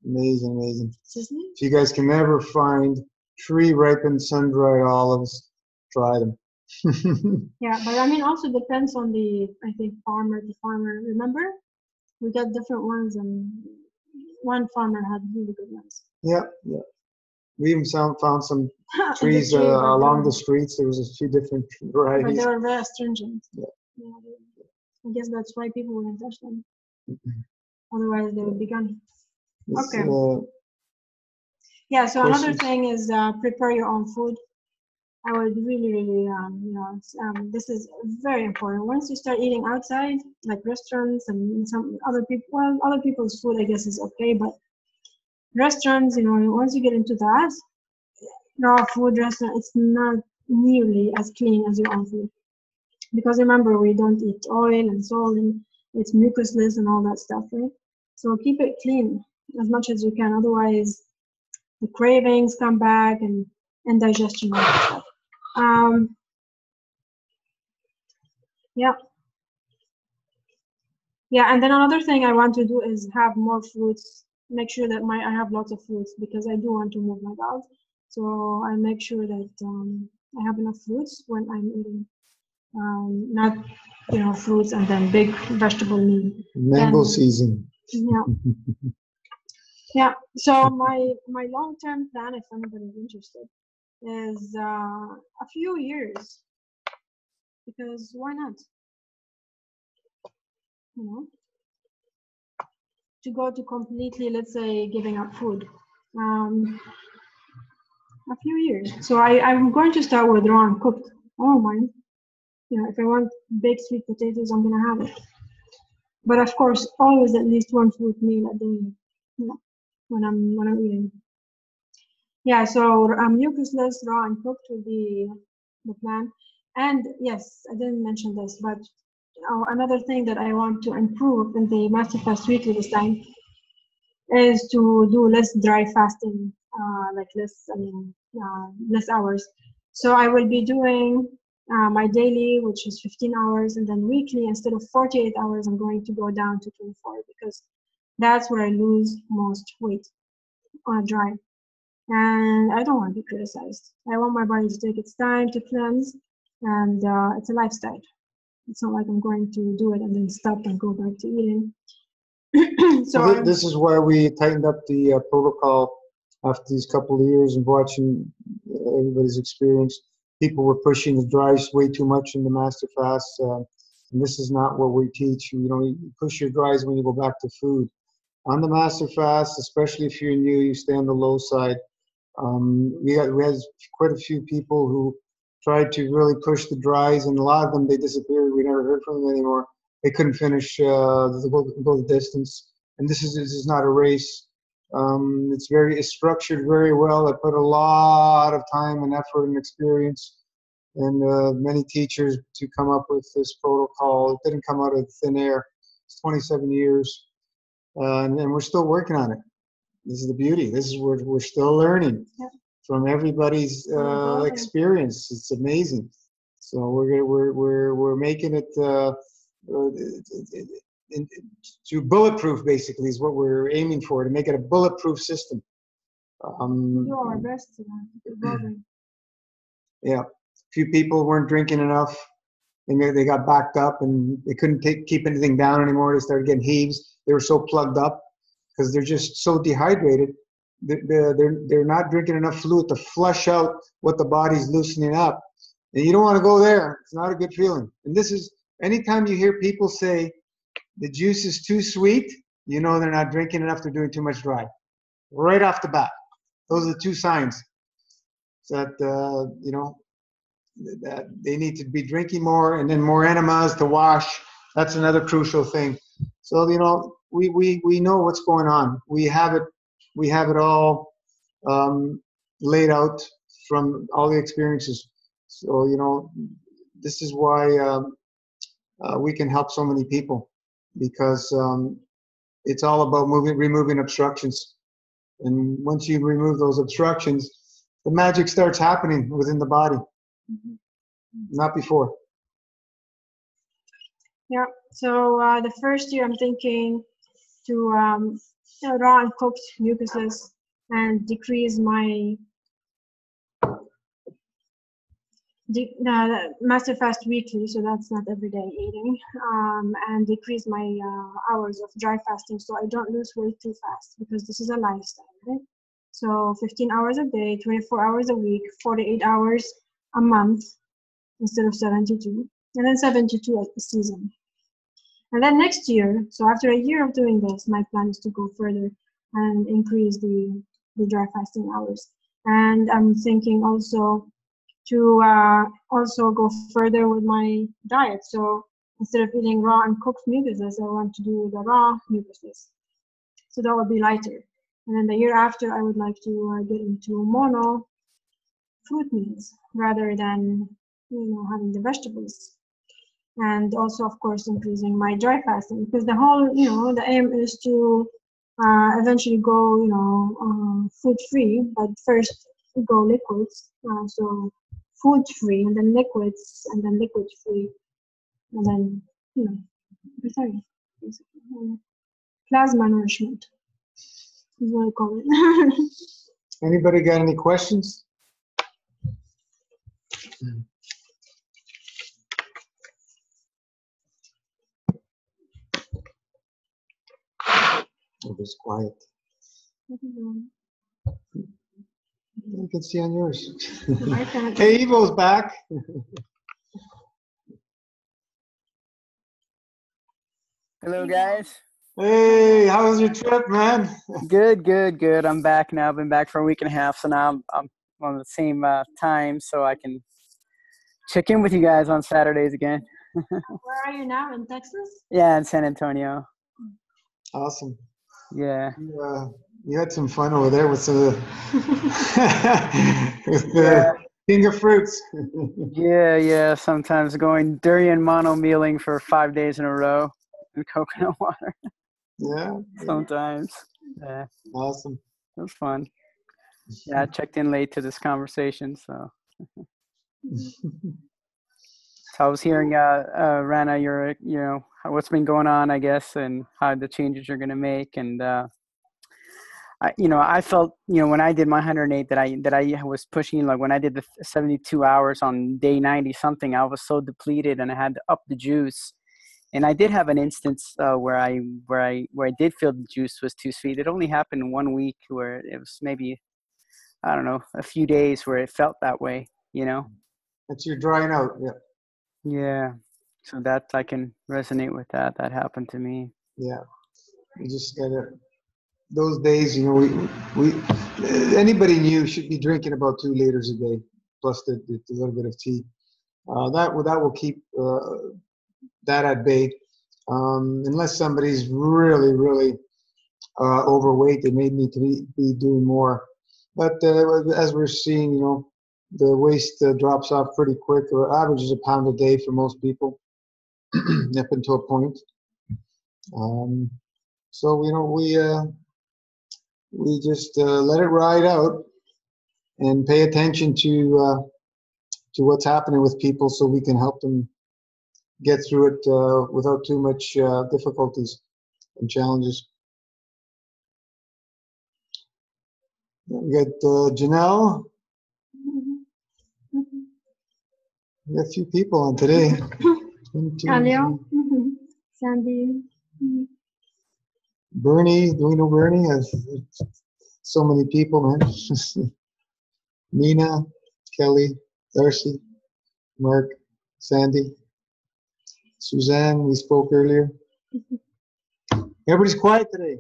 Sicily? If you guys can ever find tree-ripened sun-dried olives, try them. Yeah, but I mean, also depends on I think, farmer to farmer. Remember, we got different ones, and one farmer had really good ones. Yeah. We even found some trees along the streets. There was a few different varieties. But they were very astringent. Yeah. I guess that's why people wouldn't touch them. Otherwise, they would be gone. It's, Okay. Yeah, so another questions? thing is prepare your own food. I would really, really, this is very important. Once you start eating outside, like restaurants and some other people, well, other people's food, I guess, is okay, but restaurants, once you get into that, raw food restaurant, it's not nearly as clean as your own food. Because remember, we don't eat oil and salt, and it's mucusless and all that stuff, right? So keep it clean as much as you can. Otherwise, the cravings come back and indigestion and all that stuff. Yeah. Yeah, and then another thing I want to do is have more fruits. Make sure that I have lots of fruits because I do want to move my dog. So I make sure that I have enough fruits when I'm eating. Not, fruits and then big vegetable meal. Mango season. Yeah. Yeah. So my long-term plan, if anybody's interested, is a few years. Because why not? To go to completely, let's say, giving up food. A few years. So I'm going to start with raw and cooked. I don't mind. If I want baked sweet potatoes, I'm gonna have it. But of course, always at least one fruit meal a day. When I'm eating. Yeah. So mucusless, raw and cooked will be the plan. And yes, I didn't mention this, but another thing that I want to improve in the MasterFast weekly this time is to do less dry fasting, like less hours. So I will be doing my daily, which is 15 hours, and then weekly, instead of 48 hours, I'm going to go down to 24 because that's where I lose most weight on a dry. And I don't want to be criticized. I want my body to take its time to cleanse, and it's a lifestyle. It's not like I'm going to do it and then stop and go back to eating. So this is why we tightened up the protocol after these couple of years of watching everybody's experience. People were pushing the dries way too much in the master fast, and this is not what we teach. You push your dries when you go back to food. On the master fast, especially if you're new, you stay on the low side. We had quite a few people who tried to really push the dries, and a lot of them, they disappeared. We never heard from them anymore. They couldn't finish go the distance. And this is not a race. It's structured very well. I put a lot of time and effort and experience and many teachers to come up with this protocol. It didn't come out of thin air. It's 27 years, and we're still working on it. This is the beauty. This is where we're still learning from everybody's experience. It's amazing. So we're making it to bulletproof. Basically, is what we're aiming for, to make it a bulletproof system. We do our best to yeah, a few people weren't drinking enough, and they got backed up, and they couldn't keep anything down anymore. They started getting heaves. They were so plugged up because they're just so dehydrated. They're not drinking enough fluid to flush out what the body's loosening up. And you don't want to go there. It's not a good feeling. And this is, anytime you hear people say the juice is too sweet, you know they're not drinking enough, they're doing too much dry. Right off the bat. Those are the two signs that, that they need to be drinking more, and then more enemas to wash. That's another crucial thing. So, we know what's going on. We have it all laid out from all the experiences. So, this is why we can help so many people, because it's all about removing obstructions. And once you remove those obstructions, the magic starts happening within the body. Not before. Yeah. So the first year, I'm thinking to raw and cooked mucusless and decrease my master fast weekly, so that's not everyday eating, and decrease my hours of dry fasting, so I don't lose weight too fast, because this is a lifestyle, right? So 15 hours a day, 24 hours a week, 48 hours a month instead of 72, and then 72 at the season. And then next year, so after a year of doing this, my plan is to go further and increase the dry fasting hours. And I'm thinking also to also go further with my diet. So instead of eating raw and cooked mucusless, I want to do the raw mucusless. So that would be lighter. And then the year after, I would like to get into mono fruit meals rather than having the vegetables. And also, of course, increasing my dry fasting, because the whole the aim is to eventually go food free, but first go liquids. So food free, and then liquids, and then liquid free, and then sorry, plasma nourishment is what I call it. Anybody got any questions? Oh, it's quiet. I can see on yours. Hey, Evo's back. Hello, guys. Hey, how was your trip, man? Good. I'm back now. I've been back for a week and a half, so now I'm on the same time, so I can check in with you guys on Saturdays again. Where are you now? In Texas? Yeah, in San Antonio. Awesome. Yeah. You had some fun over there with the with the king of fruits. Yeah. Sometimes going durian mono mealing for 5 days in a row in coconut water. Yeah. Sometimes. Yeah. Awesome. It was fun. Yeah, I checked in late to this conversation, so. So I was hearing, Rana, what's been going on, I guess, and how the changes you're going to make. And, I felt, when I did my 108 that I was pushing, like when I did the 72 hours on day 90 something, I was so depleted and I had to up the juice. And I did have an instance where I did feel the juice was too sweet. It only happened 1 week where it was maybe, I don't know, a few days where it felt that way, That's your drying out, yeah. Yeah. So that I can resonate with that. That happened to me. Yeah. You just gotta, those days, we anybody new should be drinking about 2 liters a day, plus the little bit of tea. That will keep that at bay. Unless somebody's really, really overweight, they may need to be doing more. But as we're seeing, the waist drops off pretty quick. Average is a pound a day for most people, up until a point. So we just let it ride out and pay attention to what's happening with people, so we can help them get through it without too much difficulties and challenges. We got Janelle. We got a few people on today. Alio, Sandy. Bernie, do we know Bernie? So many people, man. Nina, Kelly, Darcy, Mark, Sandy, Suzanne, we spoke earlier. Everybody's quiet today.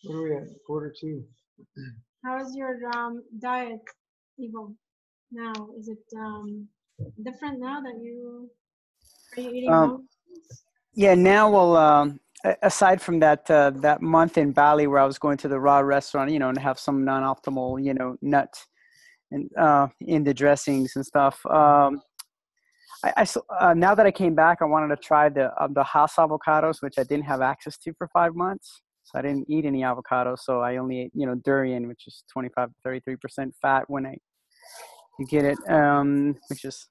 What are we at? 1:45. How is your diet, Evo, now? Is it different now that are you eating more? Yeah, now, well, aside from that month in Bali where I was going to the raw restaurant, and have some non-optimal, nuts and in the dressings and stuff. Now that I came back, I wanted to try the Hass avocados, which I didn't have access to for 5 months. So I didn't eat any avocados. So I only ate, durian, which is 25 to 33% fat when I get it, which is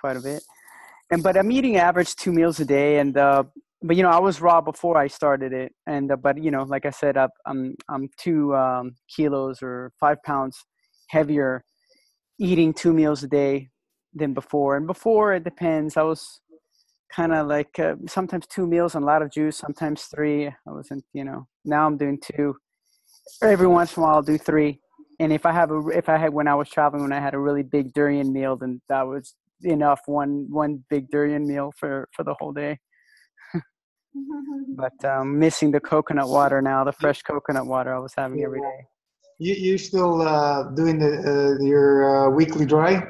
quite a bit. But I'm eating average 2 meals a day. And, but, I was raw before I started it. And, but, like I said, I'm 2 kilos or 5 pounds heavier eating 2 meals a day than before. And before, it depends. I was kind of like sometimes 2 meals and a lot of juice, sometimes 3. I wasn't, now I'm doing 2. Every once in a while I'll do 3. And if I had when I was traveling, when I had a really big durian meal, then that was enough one big durian meal for the whole day. But missing the coconut water now, the fresh coconut water I was having every day. You still doing your weekly dry?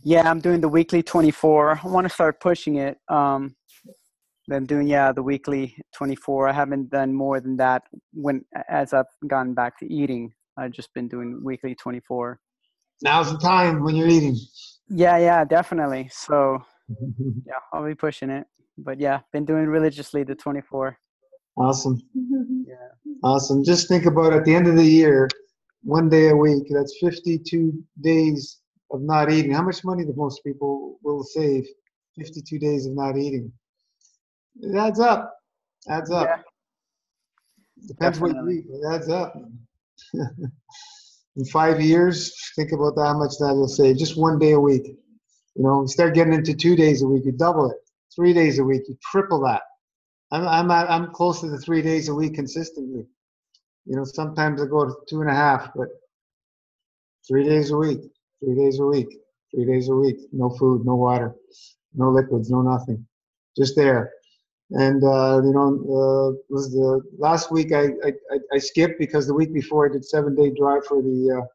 Yeah, I'm doing the weekly 24. I want to start pushing it. I'm doing the weekly 24. I haven't done more than that as I've gotten back to eating. I've just been doing weekly 24. Now's the time when you're eating. Yeah, definitely. So yeah, I'll be pushing it. But yeah, been doing religiously the 24. Awesome. Yeah. Awesome. Just think about at the end of the year, 1 day a week, that's 52 days of not eating. How much money do most people will save? 52 days of not eating. It adds up. Adds up. Yeah, Depends what you definitely. eat. It adds up. In 5 years, think about how much that will save. Just 1 day a week. You know, start getting into 2 days a week, you double it. 3 days a week, you triple that. I'm close to the 3 days a week consistently. You know, sometimes I go to 2.5, but 3 days a week, 3 days a week, 3 days a week. No food, no water, no liquids, no nothing, just air. And was the last week I skipped because the week before I did 7-day dry for the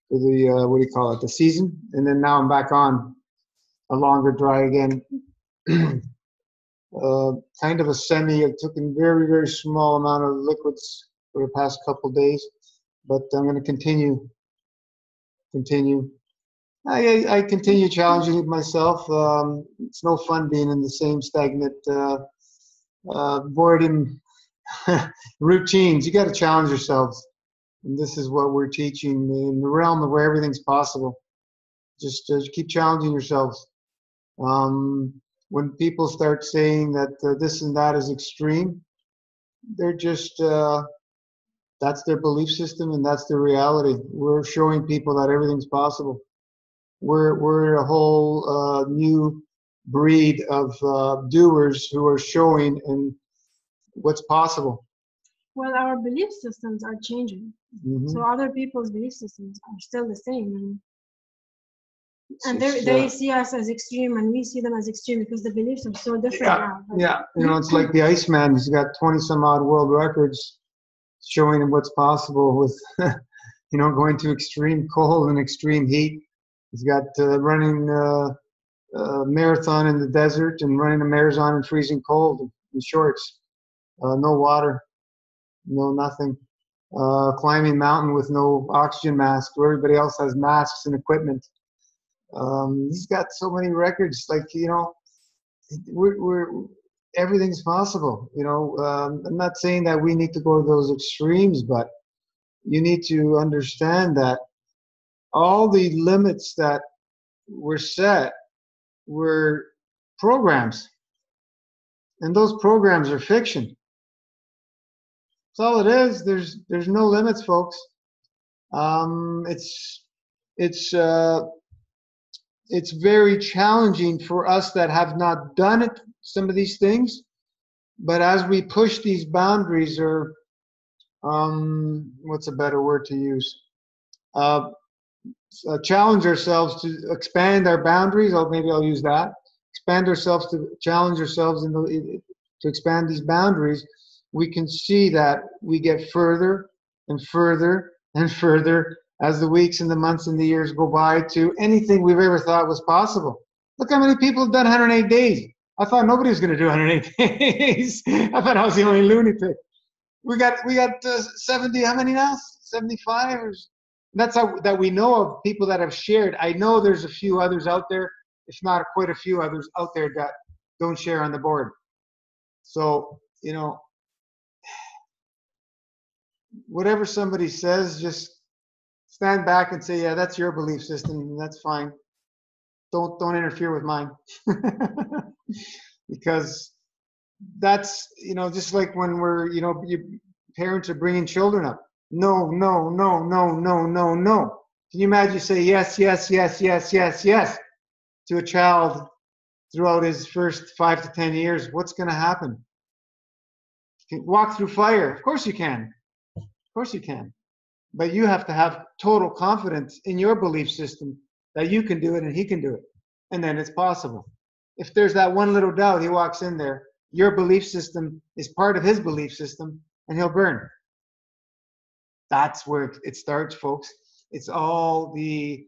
what do you call it, the season, and then now I'm back on a longer dry again. Kind of a semi. I took a very, very small amount of liquids for the past couple days, but I'm going to continue. I continue challenging myself. It's no fun being in the same stagnant, boredom routines. You got to challenge yourselves, and this is what we're teaching in the realm of where everything's possible. Just keep challenging yourselves. When people start saying that this and that is extreme, they're just that's their belief system and that's their reality. We're showing people that everything's possible. We're a whole new breed of doers who are showing and what's possible. Well, our belief systems are changing. Mm-hmm. So other people's belief systems are still the same. And It's, they see us as extreme and we see them as extreme because the beliefs are so different now. Yeah, you know, it's like the Iceman. He's got 20 some odd world records showing him what's possible with, you know, going to extreme cold and extreme heat. He's got running a marathon in the desert and running a marathon in freezing cold in shorts. No water, no nothing. Climbing mountain with no oxygen mask where everybody else has masks and equipment. He's got so many records, like, you know, we're everything's possible. You know, I'm not saying that we need to go to those extremes, but you need to understand that all the limits that were set were programs, and those programs are fiction. That's all it is. There's no limits, folks. It's very challenging for us that have not done it, some of these things. But as we push these boundaries, or what's a better word to use? Challenge ourselves to expand our boundaries. Maybe I'll use that. Expand ourselves to challenge ourselves to expand these boundaries. We can see that we get further and further and further as the weeks and the months and the years go by to anything we've ever thought was possible. Look how many people have done 108 days. I thought nobody was going to do 108 days. I thought I was the only lunatic. We got 70. How many now? 75. That's how that we know of people that have shared. I know there's a few others out there, if not quite a few others out there that don't share on the board. So, you know, whatever somebody says, just stand back and say, yeah, that's your belief system, and that's fine. Don't interfere with mine. Because that's, you know, just like when we're, you know, your parents are bringing children up. No, no, no, no, no, no, no. Can you imagine you say yes, yes, yes, yes, yes, yes to a child throughout his first 5 to 10 years? What's going to happen? You can walk through fire. Of course you can. Of course you can. But you have to have total confidence in your belief system that you can do it and he can do it. and then it's possible. If there's that one little doubt, he walks in there, your belief system is part of his belief system, and he'll burn. That's where it starts, folks. It's all the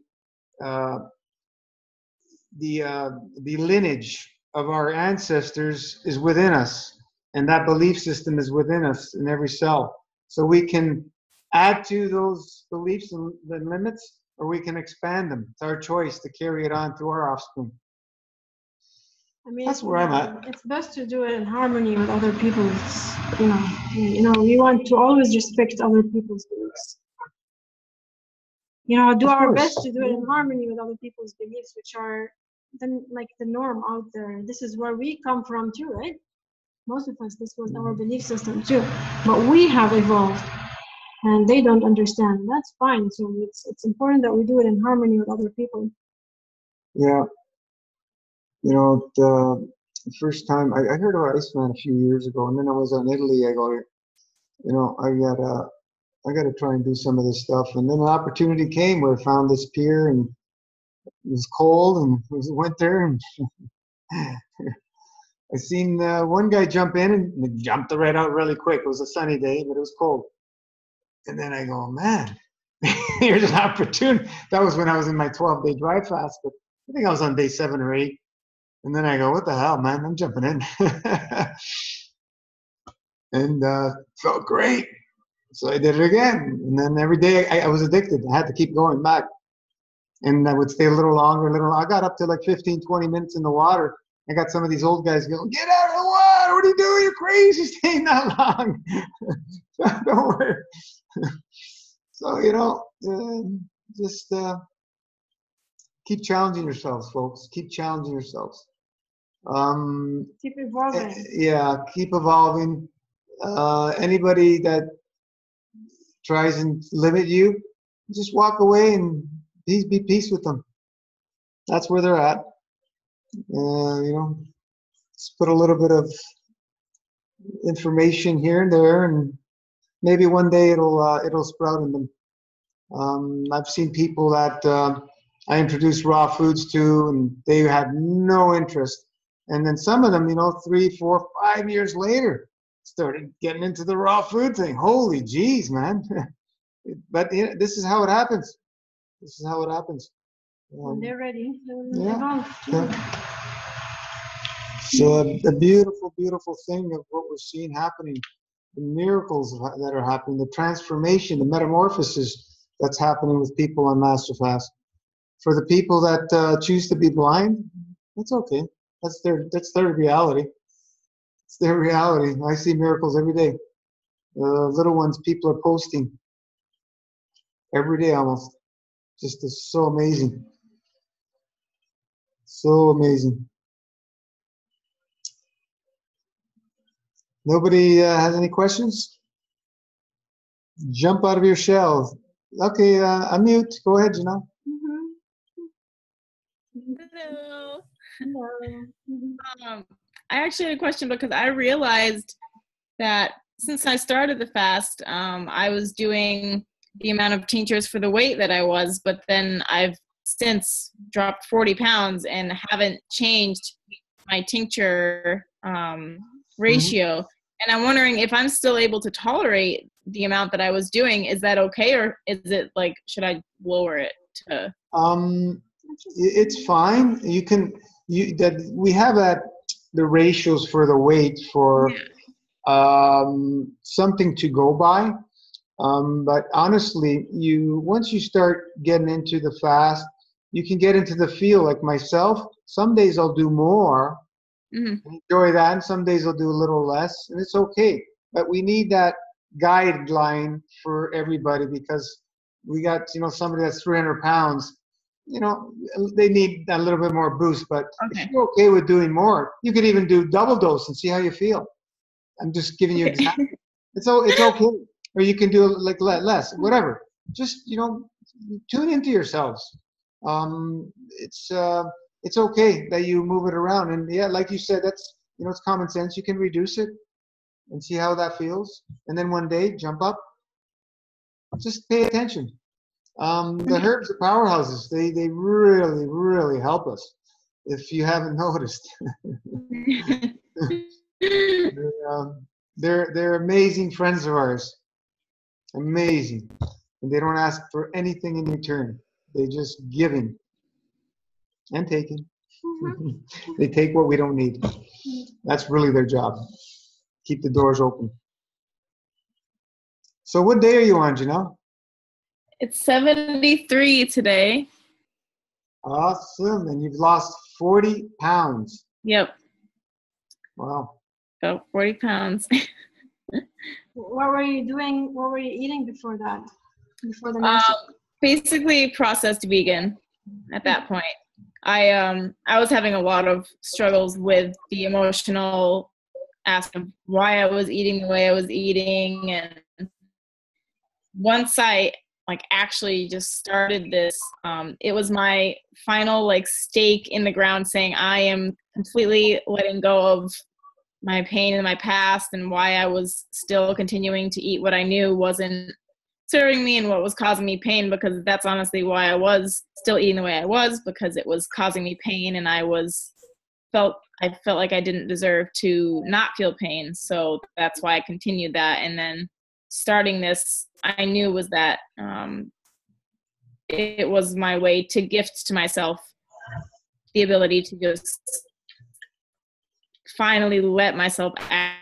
lineage of our ancestors is within us, and that belief system is within us in every cell. So we can add to those beliefs and the limits, or we can expand them. It's our choice to carry it on to our offspring. I mean, that's where I'm at. It's best to do it in harmony with other people's, we want to always respect other people's beliefs. Do our best to do it in harmony with other people's beliefs, which are then like the norm out there. This is where we come from too, right? Most of us, this was our belief system too. But we have evolved, and they don't understand. That's fine. So it's important that we do it in harmony with other people. Yeah. The first time I heard of Iceman a few years ago, and then I was in Italy. I go, I got to try and do some of this stuff. And then an opportunity came where I found this pier, and it was cold, and it was winter, and I seen one guy jump in and jumped right out really quick. It was a sunny day, but it was cold. And then I go, man, here's an opportunity. That was when I was in my 12-day dry fast, but I think I was on day 7 or 8. And then I go, what the hell, man? I'm jumping in. And felt great. So I did it again. And then every day I was addicted. I had to keep going back. And I would stay a little longer, I got up to like 15, 20 minutes in the water. I got some of these old guys going, get out of the water. What are you doing? You're crazy staying that long. Don't worry. So, just keep challenging yourselves, folks. Keep challenging yourselves. Keep evolving. Yeah, keep evolving. Anybody that tries and limit you, just walk away and be peace with them. That's where they're at. Just put a little bit of information here and there, and maybe one day it'll sprout in them. I've seen people that I introduced raw foods to, and they had no interest. And then some of them, 3, 4, 5 years later, started getting into the raw food thing. Holy jeez, man. But this is how it happens. This is how it happens. When they're ready, yeah. So the beautiful, beautiful thing of what we're seeing happening, the miracles that are happening, the transformation, the metamorphosis that's happening with people on Masterclass. For the people that choose to be blind, that's okay. That's their reality. It's their reality. I see miracles every day. Little ones people are posting every day almost. Just is so amazing. So amazing. Nobody has any questions? Jump out of your shell. Okay, unmute. Go ahead, Gino. Hello. Hello. I actually had a question because I realized that since I started the fast, I was doing the amount of tinctures for the weight that I was, but then I've since dropped 40 pounds and haven't changed my tincture ratio. And I'm wondering if I'm still able to tolerate the amount that I was doing. Is that okay, or is it like, should I lower it to? It's fine. We have the ratios for the weight for something to go by. But honestly, once you start getting into the fast, you can get into the feel. Like myself, some days I'll do more, enjoy that, and some days I'll do a little less, and it's okay. But we need that guideline for everybody, because we got somebody that's 300 pounds. They need a little bit more boost. But if you're okay with doing more, you could even do double dose and see how you feel. I'm just giving you examples. It's okay. Or you can do like less, whatever. Just tune into yourselves. It's okay that you move it around, and yeah, like you said, that's it's common sense. You can reduce it and see how that feels, and then one day jump up. Just pay attention. The herbs are powerhouses. They really, really help us. if you haven't noticed. They're amazing friends of ours. Amazing. And they don't ask for anything in return. They just giving and taking. They take what we don't need. That's really their job. Keep the doors open. So what day are you on, Gino? It's 73 today. Awesome. And you've lost 40 pounds. Yep. Wow. About 40 pounds. What were you doing? What were you eating before that? Before the master? Basically processed vegan at that point. I was having a lot of struggles with the emotional aspect of why I was eating the way I was eating, and once I actually just started this, it was my final stake in the ground saying I am completely letting go of my pain in my past and why I was still continuing to eat what I knew wasn't serving me and what was causing me pain, because that's honestly why I was still eating the way I was, because it was causing me pain and I felt like I didn't deserve to not feel pain. So that's why I continued that. And then starting this, I knew was that it was my way to gift to myself the ability to just finally let myself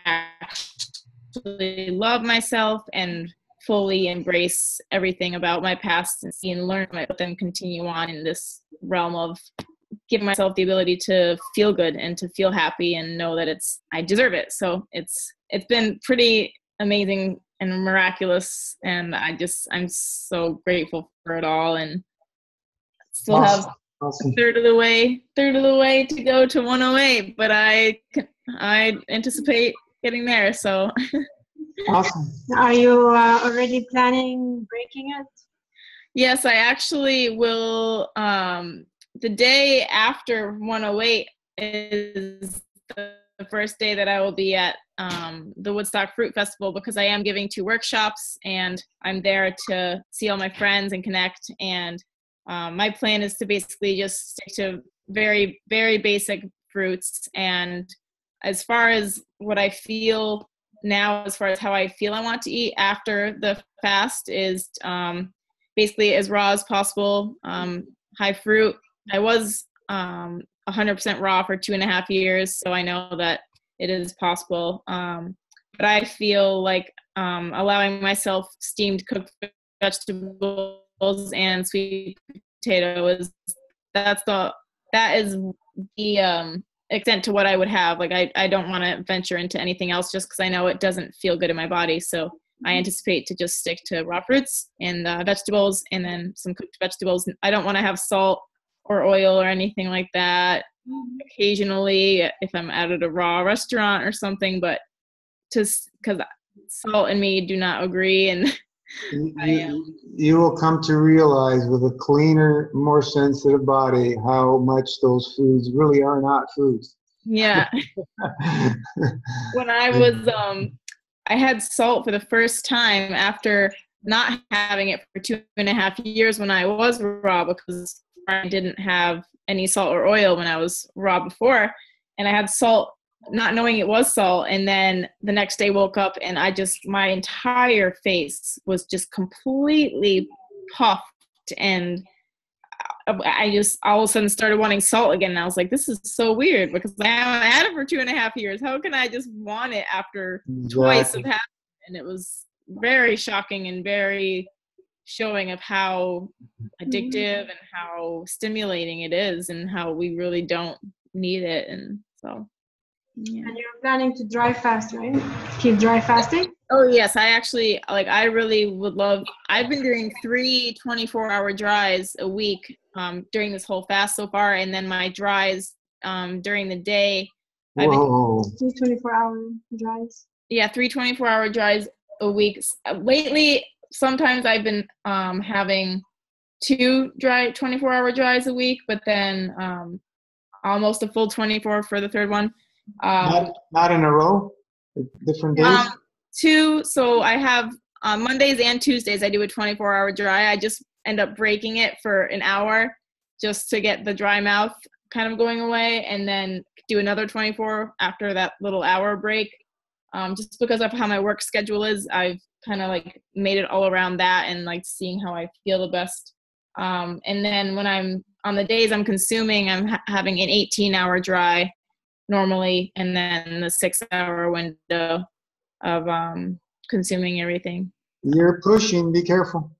actually love myself and fully embrace everything about my past and see and learn from it, but then continue on in this realm of giving myself the ability to feel good and to feel happy and know that I deserve it. So it's been pretty amazing and miraculous, and I'm so grateful for it all, and still have a third of the way to go to 108, but I anticipate getting there. So Awesome. Are you already planning breaking it? Yes, I actually will. The day after 108 is the first day that I will be at the Woodstock Fruit Festival, because I am giving 2 workshops and I'm there to see all my friends and connect. And my plan is to basically just stick to very, very basic fruits. And as far as what I feel now, as far as how I feel I want to eat after the fast, is basically as raw as possible, high fruit. I was 100% raw for 2.5 years, so I know that it is possible. But I feel like allowing myself steamed cooked vegetables and sweet potato that is the extent to what I would have. I don't want to venture into anything else just because I know it doesn't feel good in my body. So I anticipate to just stick to raw fruits and vegetables, and then some cooked vegetables. I don't want to have salt or oil or anything like that. Occasionally, if I'm at a raw restaurant or something, but just because salt and me do not agree, and you will come to realize with a cleaner, more sensitive body how much those foods really are not foods. Yeah. When I was I had salt for the first time after not having it for 2.5 years when I was raw, because I didn't have any salt or oil when I was raw before. And I had salt not knowing it was salt. And then the next day woke up and my entire face was just completely puffed. And I just all of a sudden started wanting salt again. And I was like, this is so weird, because I haven't had it for 2.5 years. How can I just want it after twice of having it? And it was very shocking and very showing of how addictive and how stimulating it is, and how we really don't need it. And so, yeah. And you're planning to dry fast, right? Keep dry fasting? Oh yes, I actually I really would love. I've been doing 3 24-hour dries a week during this whole fast so far, and then my dries during the day. Whoa. 3 24-hour dries. Yeah, 3 24-hour dries a week. Lately, sometimes I've been having 2 dry 24-hour dries a week, but then almost a full 24 for the third one. Not in a row? Different days? 2. So I have Mondays and Tuesdays I do a 24-hour dry. I just end up breaking it for an hour just to get the dry mouth kind of going away, and then do another 24 after that little hour break. Just because of how my work schedule is, I've kind of like made it all around that and like seeing how I feel the best. And then when I'm on the days I'm consuming, I'm having an 18-hour dry normally, and then the 6-hour window of consuming everything. You're pushing, be careful.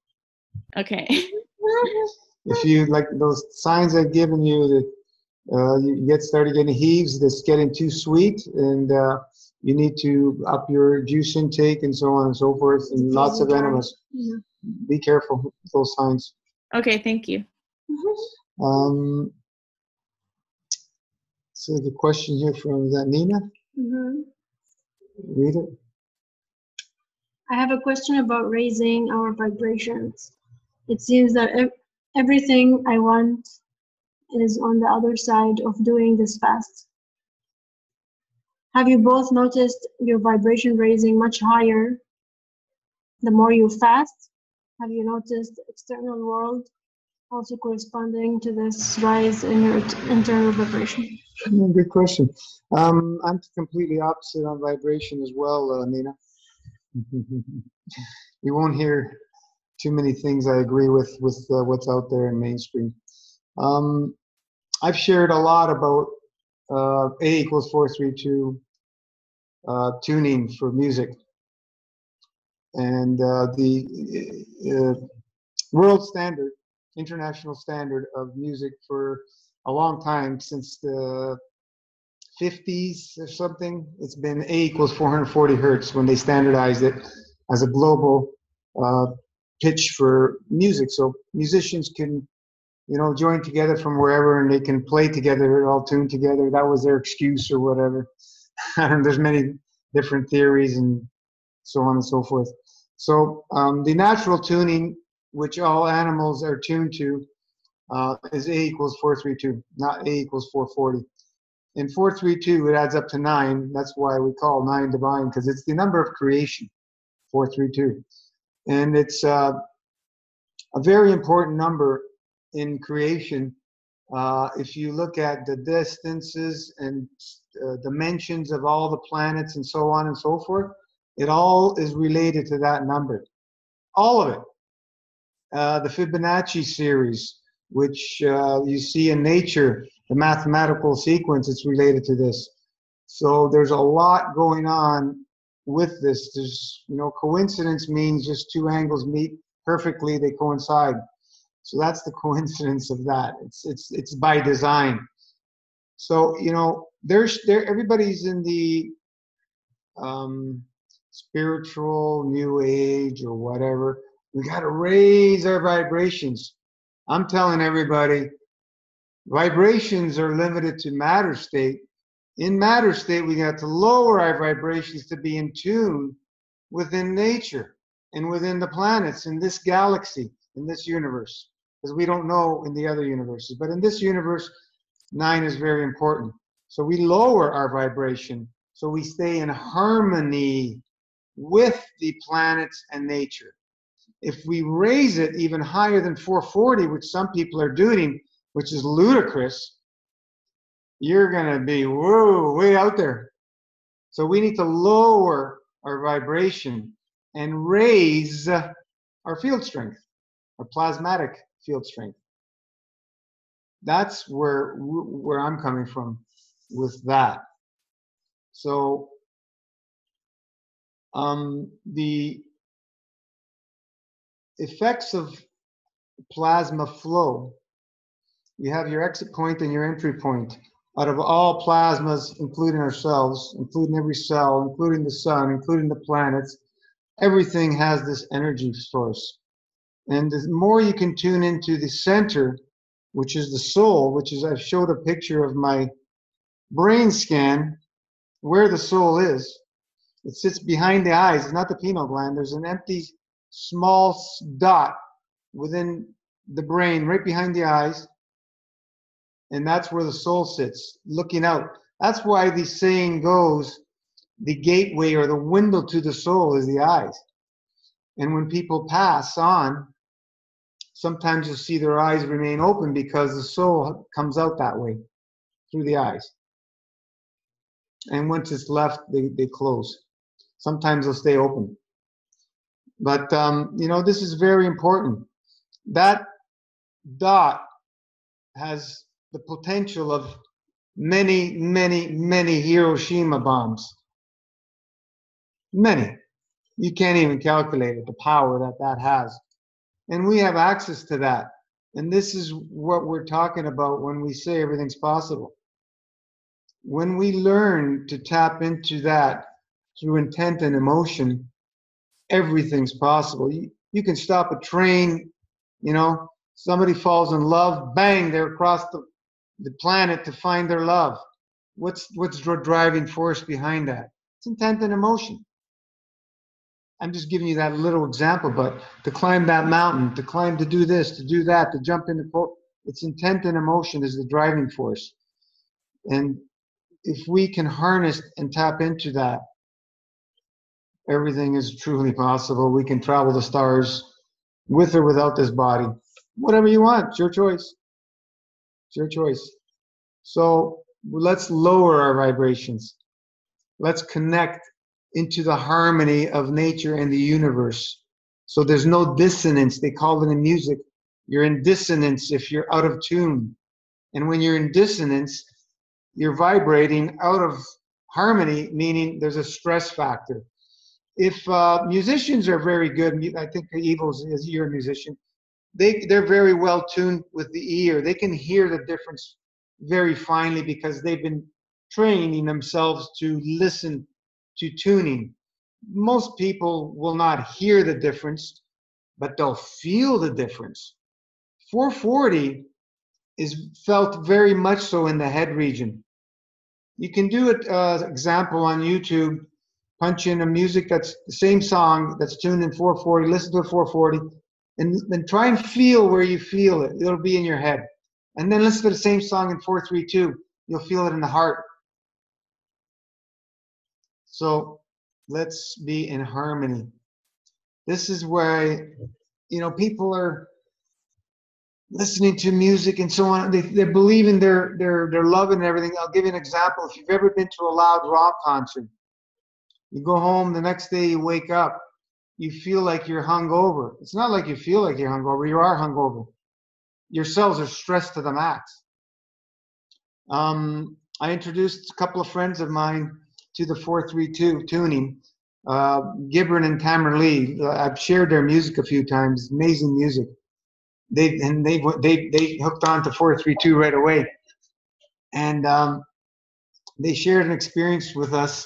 Okay. If you, like those signs I've given you, that you started getting heaves, that's getting too sweet, and you need to up your juice intake and so on and so forth, and lots of enemas. Yeah. Be careful with those signs. Okay, thank you. So the question here from, is that Nina? Mm-hmm. Read it. I have a question about raising our vibrations. It seems that everything I want is on the other side of doing this fast. Have you both noticed your vibration raising much higher the more you fast? Have you noticed the external world also corresponding to this rise in your internal vibration? Good question. I'm completely opposite on vibration as well, Nina. You won't hear too many things I agree with what's out there in mainstream. I've shared a lot about A = 432 tuning for music, and the world standard, international standard of music for a long time, since the 50s or something. It's been A = 440 hertz when they standardized it as a global pitch for music, so musicians can, you know, join together from wherever and they can play together, all tuned together. That was their excuse or whatever. There's many different theories and so on and so forth. So the natural tuning, which all animals are tuned to, is A = 432, not A = 440. In 432, it adds up to 9. That's why we call 9 divine, because it's the number of creation, 432. And it's a very important number in creation. If you look at the distances and dimensions of all the planets and so on and so forth, it all is related to that number. All of it. The Fibonacci series, which you see in nature, the mathematical sequence, it's related to this. So there's a lot going on with this. There's, you know, coincidence means just two angles meet perfectly, they coincide. So that's the coincidence of that. It's by design. So, you know, everybody's in the spiritual new age or whatever. We got to raise our vibrations. I'm telling everybody, vibrations are limited to matter state. In matter state, we got to lower our vibrations to be in tune within nature and within the planets, in this galaxy, in this universe, because we don't know in the other universes. But in this universe, 9 is very important. So we lower our vibration so we stay in harmony with the planets and nature. If we raise it even higher than 440, which some people are doing, which is ludicrous, you're going to be, whoa, way out there. So we need to lower our vibration and raise our field strength, our plasmatic field strength. That's where I'm coming from with that. So the effects of plasma flow, you have your exit point and your entry point. Out of all plasmas, including ourselves, including every cell, including the sun, including the planets, everything has this energy source. And the more you can tune into the center, which is the soul, which is, I've showed a picture of my brain scan, where the soul is. It sits behind the eyes. It's not the pineal gland. There's an empty small dot within the brain, right behind the eyes. And that's where the soul sits, looking out. That's why the saying goes, the gateway or the window to the soul is the eyes. And when people pass on, sometimes you'll see their eyes remain open because the soul comes out that way. through the eyes. And once it's left, they close. Sometimes they'll stay open. But, this is very important. That dot has the potential of many, many, many Hiroshima bombs. Many. You can't even calculate it, the power that has. And we have access to that. And this is what we're talking about when we say everything's possible. When we learn to tap into that through intent and emotion, everything's possible. You can stop a train, somebody falls in love, bang, they're across the planet to find their love. What's the driving force behind that? It's intent and emotion. I'm just giving you that little example, but to climb that mountain, to do this, to do that, to jump into it's intent and emotion is the driving force. And if we can harness and tap into that, everything is truly possible. We can travel the stars with or without this body. Whatever you want, it's your choice. It's your choice. So let's lower our vibrations. Let's connect into the harmony of nature and the universe. So there's no dissonance. They call it in music. You're in dissonance if you're out of tune. And when you're in dissonance, you're vibrating out of harmony, meaning there's a stress factor. If musicians are very good, I think Evil's, as you're a musician, they're very well tuned with the ear. They can hear the difference very finely because they've been training themselves to listen to tuning. Most people will not hear the difference, but they'll feel the difference. 440 is felt very much so in the head region. You can do it, example on YouTube, punch in a music that's the same song that's tuned in 440, listen to a 440, and then try and feel where you feel it. It'll be in your head. And then listen to the same song in 432. You'll feel it in the heart. So let's be in harmony. This is why, people are listening to music and so on. They believe in their love and everything. I'll give you an example. If you've ever been to a loud rock concert, you go home, the next day you wake up, you feel like you're hungover. It's not like you feel like you're hungover. You are hungover. Your cells are stressed to the max. I introduced a couple of friends of mine to the 432 tuning, Gibran and Cameron Lee. I've shared their music a few times. Amazing music. They hooked on to 432 right away, and they shared an experience with us.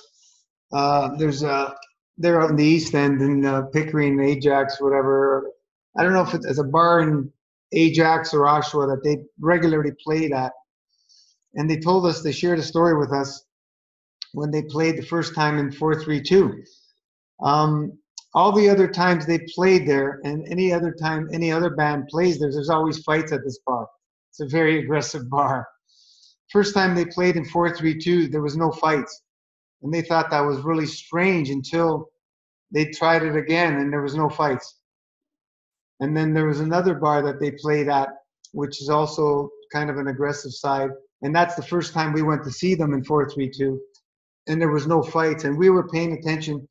They're out in the East End in Pickering, Ajax, whatever. I don't know if it's a bar in Ajax or Oshawa that they regularly played at. And they told us, they shared a story with us when they played the first time in 432. All the other times they played there, and any other time any other band plays there, there's always fights at this bar. It's a very aggressive bar. First time they played in 432, there was no fights. And they thought that was really strange until they tried it again and there was no fights. And then there was another bar that they played at, which is also kind of an aggressive side. And that's the first time we went to see them in 432. And there was no fights. And we were paying attention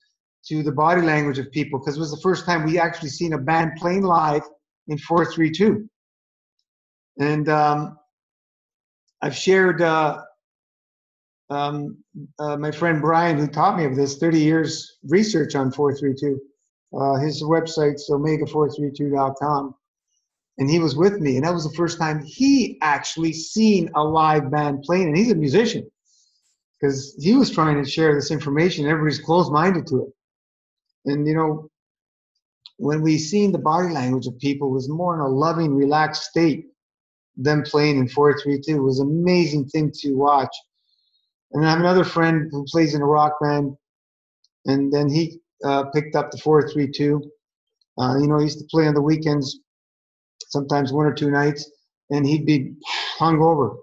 to the body language of people because it was the first time we actually seen a band playing live in 432. And I've shared my friend Brian, who taught me of this, 30 years research on 432. His website's omega432.com. And he was with me. And that was the first time he actually seen a live band playing. And he's a musician because he was trying to share this information. Everybody's closed-minded to it. And, when we seen the body language of people, it was more in a loving, relaxed state, them playing in 432. It was an amazing thing to watch. And I have another friend who plays in a rock band, and then he picked up the 432. He used to play on the weekends, sometimes 1 or 2 nights, and he'd be hungover,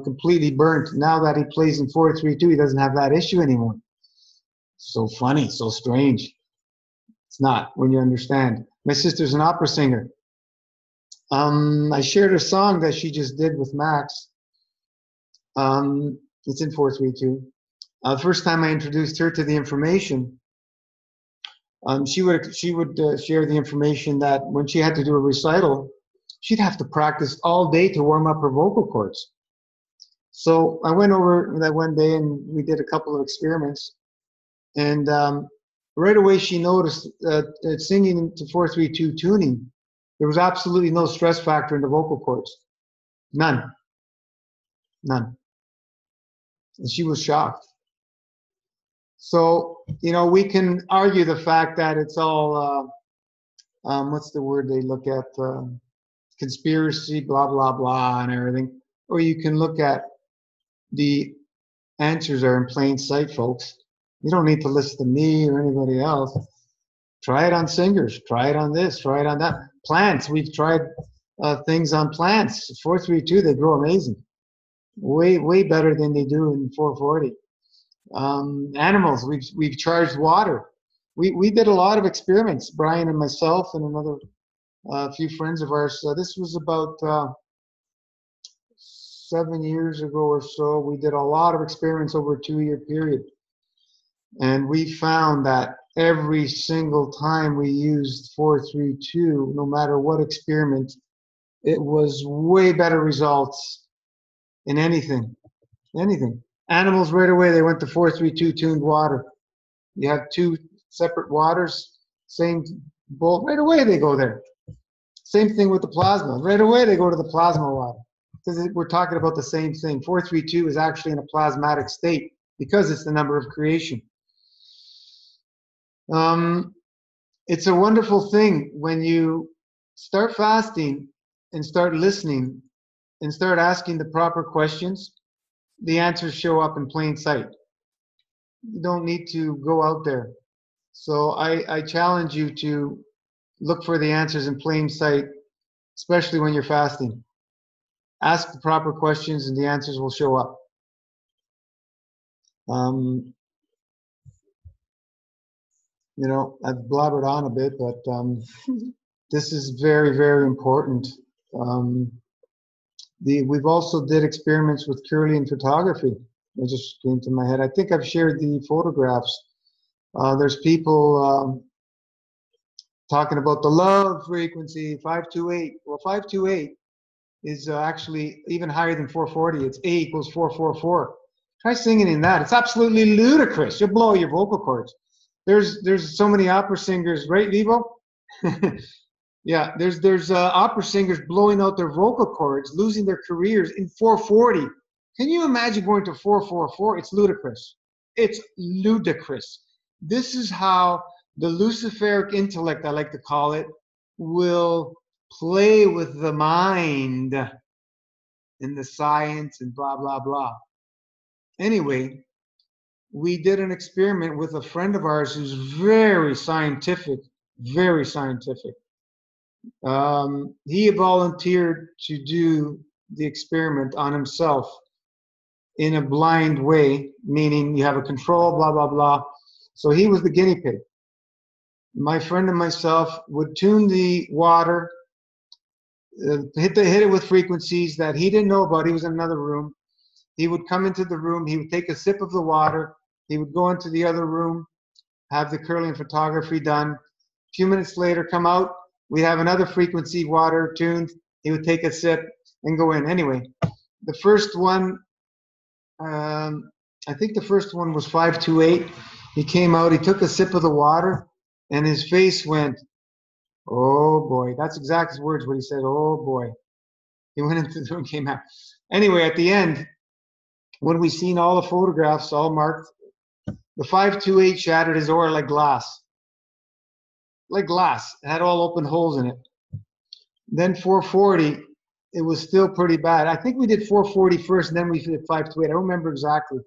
completely burnt. Now that he plays in 432, he doesn't have that issue anymore. So funny, so strange. It's not when you understand. My sister's an opera singer. I shared a song that she just did with Max. It's in 432. First time I introduced her to the information, she would share the information that when she had to do a recital, she'd have to practice all day to warm up her vocal cords. So I went over that one day and we did a couple of experiments, and right away she noticed that singing to 432 tuning, there was absolutely no stress factor in the vocal cords. None. And she was shocked. So, we can argue the fact that it's all, what's the word they look at? Conspiracy, blah, blah, blah, and everything. Or you can look at the answers are in plain sight, folks. You don't need to listen to me or anybody else. Try it on singers. Try it on this. Try it on that. Plants. We've tried things on plants. 432, they grow amazing. Way better than they do in 440. Animals, we've charged water. We did a lot of experiments, Brian and myself and another few friends of ours. This was about 7 years ago or so. We did a lot of experiments over a 2-year period, and we found that every single time we used 432, no matter what experiment, it was way better results in anything. Animals, right away, they went to 432 tuned water. You have 2 separate waters, same bowl, right away they go there. Same thing with the plasma. Right away they go to the plasma water, because we're talking about the same thing. 432 is actually in a plasmatic state because it's the number of creation. It's a wonderful thing when you start fasting and start listening and start asking the proper questions. The answers show up in plain sight. You don't need to go out there. So I challenge you to look for the answers in plain sight, especially when you're fasting. Ask the proper questions and the answers will show up. I've blabbered on a bit, but this is very, very important. We've also did experiments with Kirlian photography. It just came to my head. I think I've shared the photographs. There's people talking about the love frequency, 528. Well, 528 is actually even higher than 440. It's A equals 444. Try singing in that. It's absolutely ludicrous. You'll blow your vocal cords. There's so many opera singers, right, Vivo? Yeah, there's opera singers blowing out their vocal cords, losing their careers in 440. Can you imagine going to 444? It's ludicrous. It's ludicrous. This is how the Luciferic intellect, I like to call it, will play with the mind in the science and blah, blah, blah. Anyway, we did an experiment with a friend of ours who's very scientific, very scientific. He volunteered to do the experiment on himself in a blind way, meaning you have a control, blah, blah, blah. So he was the guinea pig. My friend and myself would tune the water, hit it with frequencies that he didn't know about. He was in another room. He would come into the room. He would take a sip of the water. He would go into the other room, have the Kirlian photography done. A few minutes later, come out. We'd have another frequency water tuned. He would take a sip and go in. Anyway, the first one, I think the first one was 528. He came out, he took a sip of the water, and his face went, oh boy. That's exact his words, what he said, oh boy. He went into the room, came out. Anyway, at the end, when we seen all the photographs all marked, the 528 shattered his aura like glass. Like glass. It had all open holes in it. Then 440, it was still pretty bad. I think we did 440 first, and then we did 528. I don't remember exactly.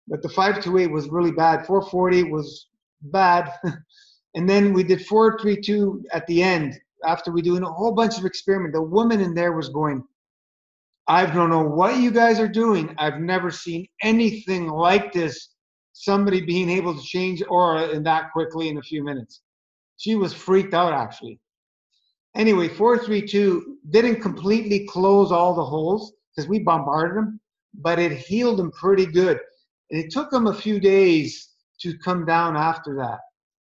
But the 528 was really bad. 440 was bad. And then we did 432 at the end, after we doing a whole bunch of experiments. The woman in there was going, I don't know what you guys are doing. I've never seen anything like this. Somebody being able to change aura in that quickly in a few minutes. She was freaked out, actually. Anyway, 432 didn't completely close all the holes because we bombarded them, but it healed them pretty good. And it took them a few days to come down after that.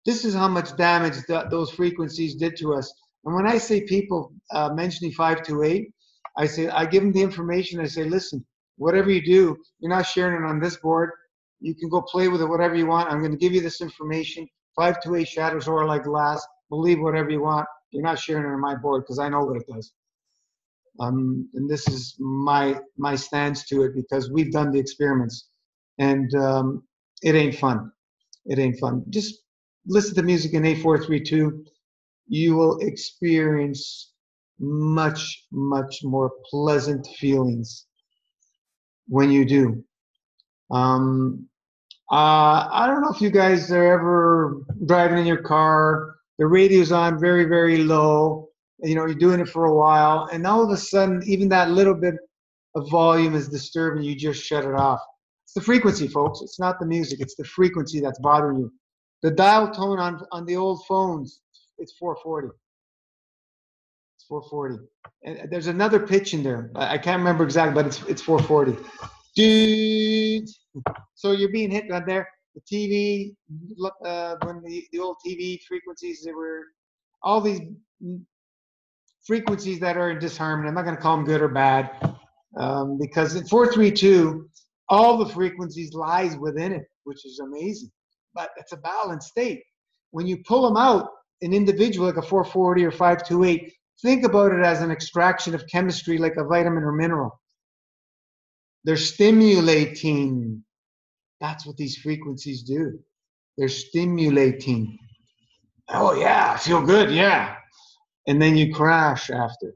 This is how much damage those frequencies did to us. And when I say people mentioning 528, I give them the information. I say, listen, whatever you do, you're not sharing it on this board. You can go play with it, whatever you want. I'm going to give you this information. 528 shatters aura like glass. Believe whatever you want. You're not sharing it on my board because I know what it does. And this is my stance to it because we've done the experiments, and it ain't fun. It ain't fun. Just listen to music in A432. You will experience much, much more pleasant feelings when you do. I don't know if you guys are ever driving in your car, the radio's on very, very low, you know, you're doing it for a while, and all of a sudden, even that little bit of volume is disturbing, you just shut it off. It's the frequency, folks. It's not the music. It's the frequency that's bothering you. The dial tone on the old phones, it's 440. It's 440. And there's another pitch in there. I can't remember exactly, but it's 440. Dude. So you're being hit right there. The TV, when the old TV frequencies, there were all these frequencies that are in disharmony. I'm not going to call them good or bad because in 432, all the frequencies lies within it, which is amazing. But it's a balanced state. When you pull them out, an individual like a 440 or 528, think about it as an extraction of chemistry like a vitamin or mineral. They're stimulating. That's what these frequencies do. They're stimulating. Oh yeah, I feel good, yeah. And then you crash after.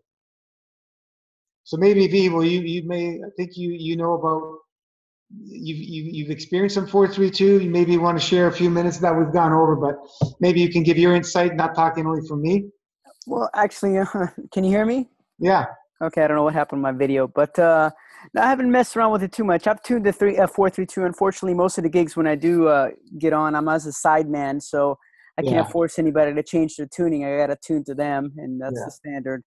So maybe people, you may, I think you know about, you've experienced some 432. You maybe want to share a few minutes that we've gone over, but maybe you can give your insight, not talking only from me. Well, actually, can you hear me? Yeah. Okay, I don't know what happened to my video, but no, I haven't messed around with it too much. I've tuned the 432. Unfortunately, most of the gigs when I do get on, I'm as a sideman, so I can't force anybody to change their tuning. I got to tune to them, and that's the standard.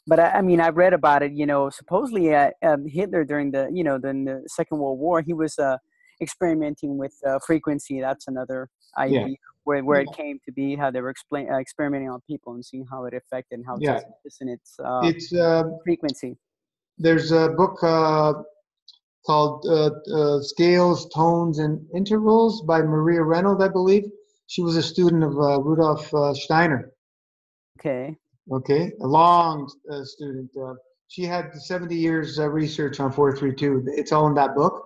But I mean, I read about it. You know, supposedly Hitler during the Second World War, he was experimenting with frequency. That's another idea where it came to be, how they were experimenting on people and seeing how it affected and how it's frequency. There's a book called Scales, Tones, and Intervals by Maria Reynolds, I believe. She was a student of Rudolf Steiner. Okay, a long student. She had 70 years research on 432. It's all in that book.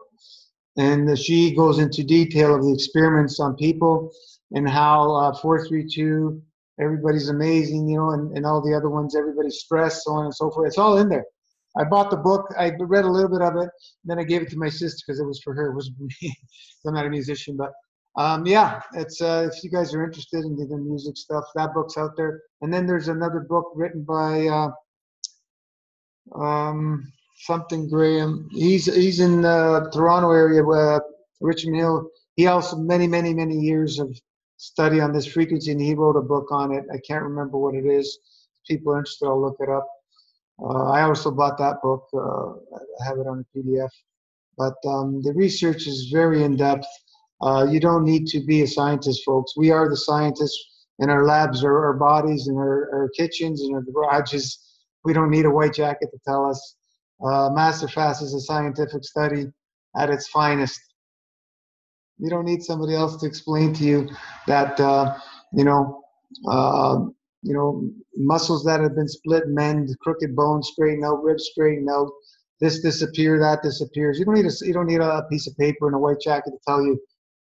And she goes into detail of the experiments on people and how 432, everybody's amazing, you know, and all the other ones, everybody's stressed, so on and so forth. It's all in there. I bought the book. I read a little bit of it. Then I gave it to my sister because it was for her. It wasn't for me. I'm not a musician, but yeah, it's if you guys are interested in the music stuff, that book's out there. And then there's another book written by something Graham. He's in Toronto area, Richmond Hill. He also many years of study on this frequency, and he wrote a book on it. I can't remember what it is. If people are interested, I'll look it up. I also bought that book. I have it on a PDF. But the research is very in-depth. You don't need to be a scientist, folks. We are the scientists in our labs, or our bodies, and our kitchens, and our garages. We don't need a white jacket to tell us. Master Fast is a scientific study at its finest. You don't need somebody else to explain to you that muscles that have been split mend, crooked bones straighten out, ribs straighten out. This disappear, that disappears. You don't need a piece of paper and a white jacket to tell you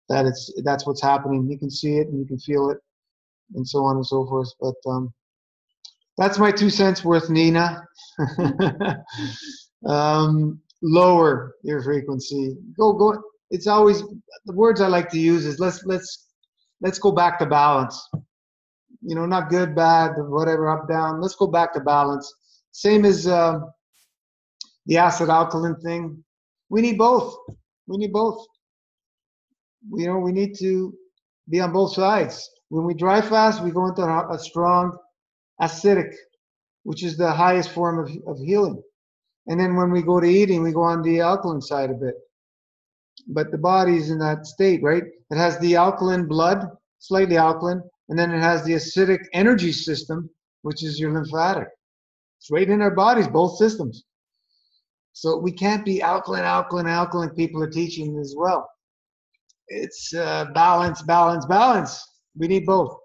that that's what's happening. You can see it and you can feel it, and so on and so forth. But that's my 2 cents worth, Nina. Lower your frequency. Go. It's always, the words I like to use is let's go back to balance. You know, not good, bad, whatever, up, down. Let's go back to balance. Same as the acid alkaline thing. We need both. We need both. You know, we need to be on both sides. When we drive fast, we go into a strong acidic, which is the highest form of healing. And then when we go to eating, we go on the alkaline side a bit. But the body's in that state, right? It has the alkaline blood, slightly alkaline, and then it has the acidic energy system, which is your lymphatic. It's right in our bodies, both systems. So we can't be alkaline, alkaline, alkaline. People are teaching as well. It's balance, balance, balance. We need both.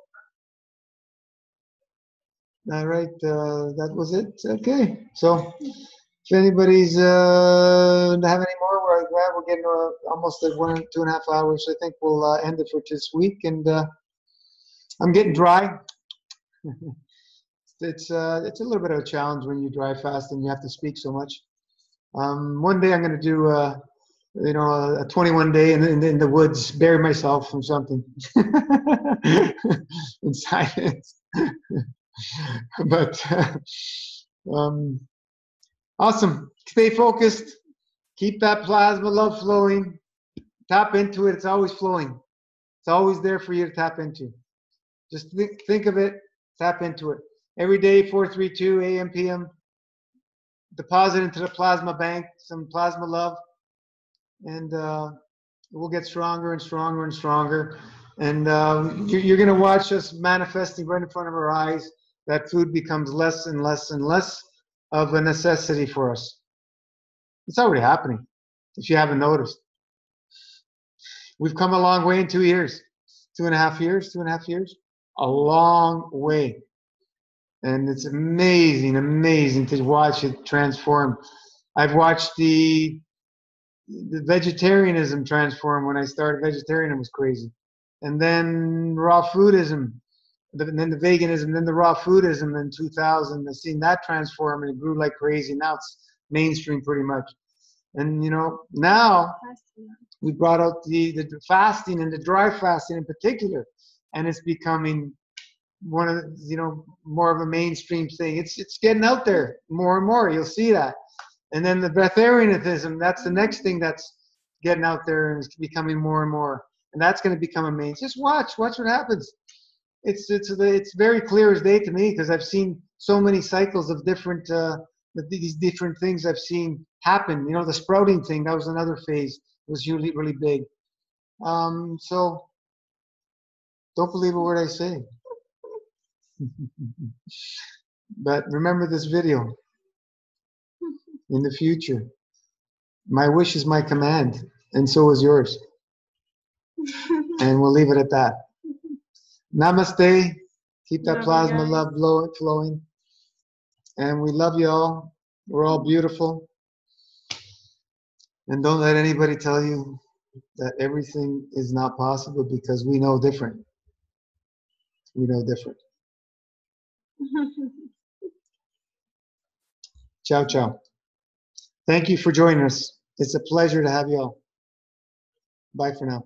All right, that was it. Okay, so if anybody's have any more, we're getting almost at 2.5 hours. I think we'll end it for this week. And I'm getting dry. It's a little bit of a challenge when you dry fast and you have to speak so much. One day I'm going to do a 21 day in the woods, bury myself from something in silence. But awesome. Stay focused. Keep that plasma love flowing. Tap into it. It's always flowing. It's always there for you to tap into. Just think of it. Tap into it. Every day, 432 a.m. p.m. Deposit into the plasma bank some plasma love, and we'll get stronger and stronger and stronger. And you're going to watch us manifesting right in front of our eyes. That food becomes less and less and less of a necessity for us. It's already happening, if you haven't noticed. We've come a long way in 2 years, 2.5 years, 2.5 years, a long way. And it's amazing, amazing to watch it transform. I've watched the vegetarianism transform. When I started vegetarian, it was crazy. And then raw foodism, and then the veganism, then the raw foodism in 2000. I've seen that transform, and it grew like crazy. Now it's mainstream pretty much. And now we brought out the fasting and the dry fasting in particular, and it's becoming one of the, more of a mainstream thing. It's getting out there more and more. You'll see that. And then the breatharianism, that's the next thing that's getting out there and is becoming more and more. And that's going to become a main. Just watch what happens. It's very clear as day to me, because I've seen so many cycles of different these different things I've seen happen. The sprouting thing, that was another phase. It was really, really big. So don't believe a word I say. But remember this video in the future. My wish is my command, and so is yours. And we'll leave it at that. Namaste. Keep that plasma love flowing. And we love you all. We're all beautiful. And don't let anybody tell you that everything is not possible, because we know different. We know different. Ciao, ciao. Thank you for joining us. It's a pleasure to have you all. Bye for now.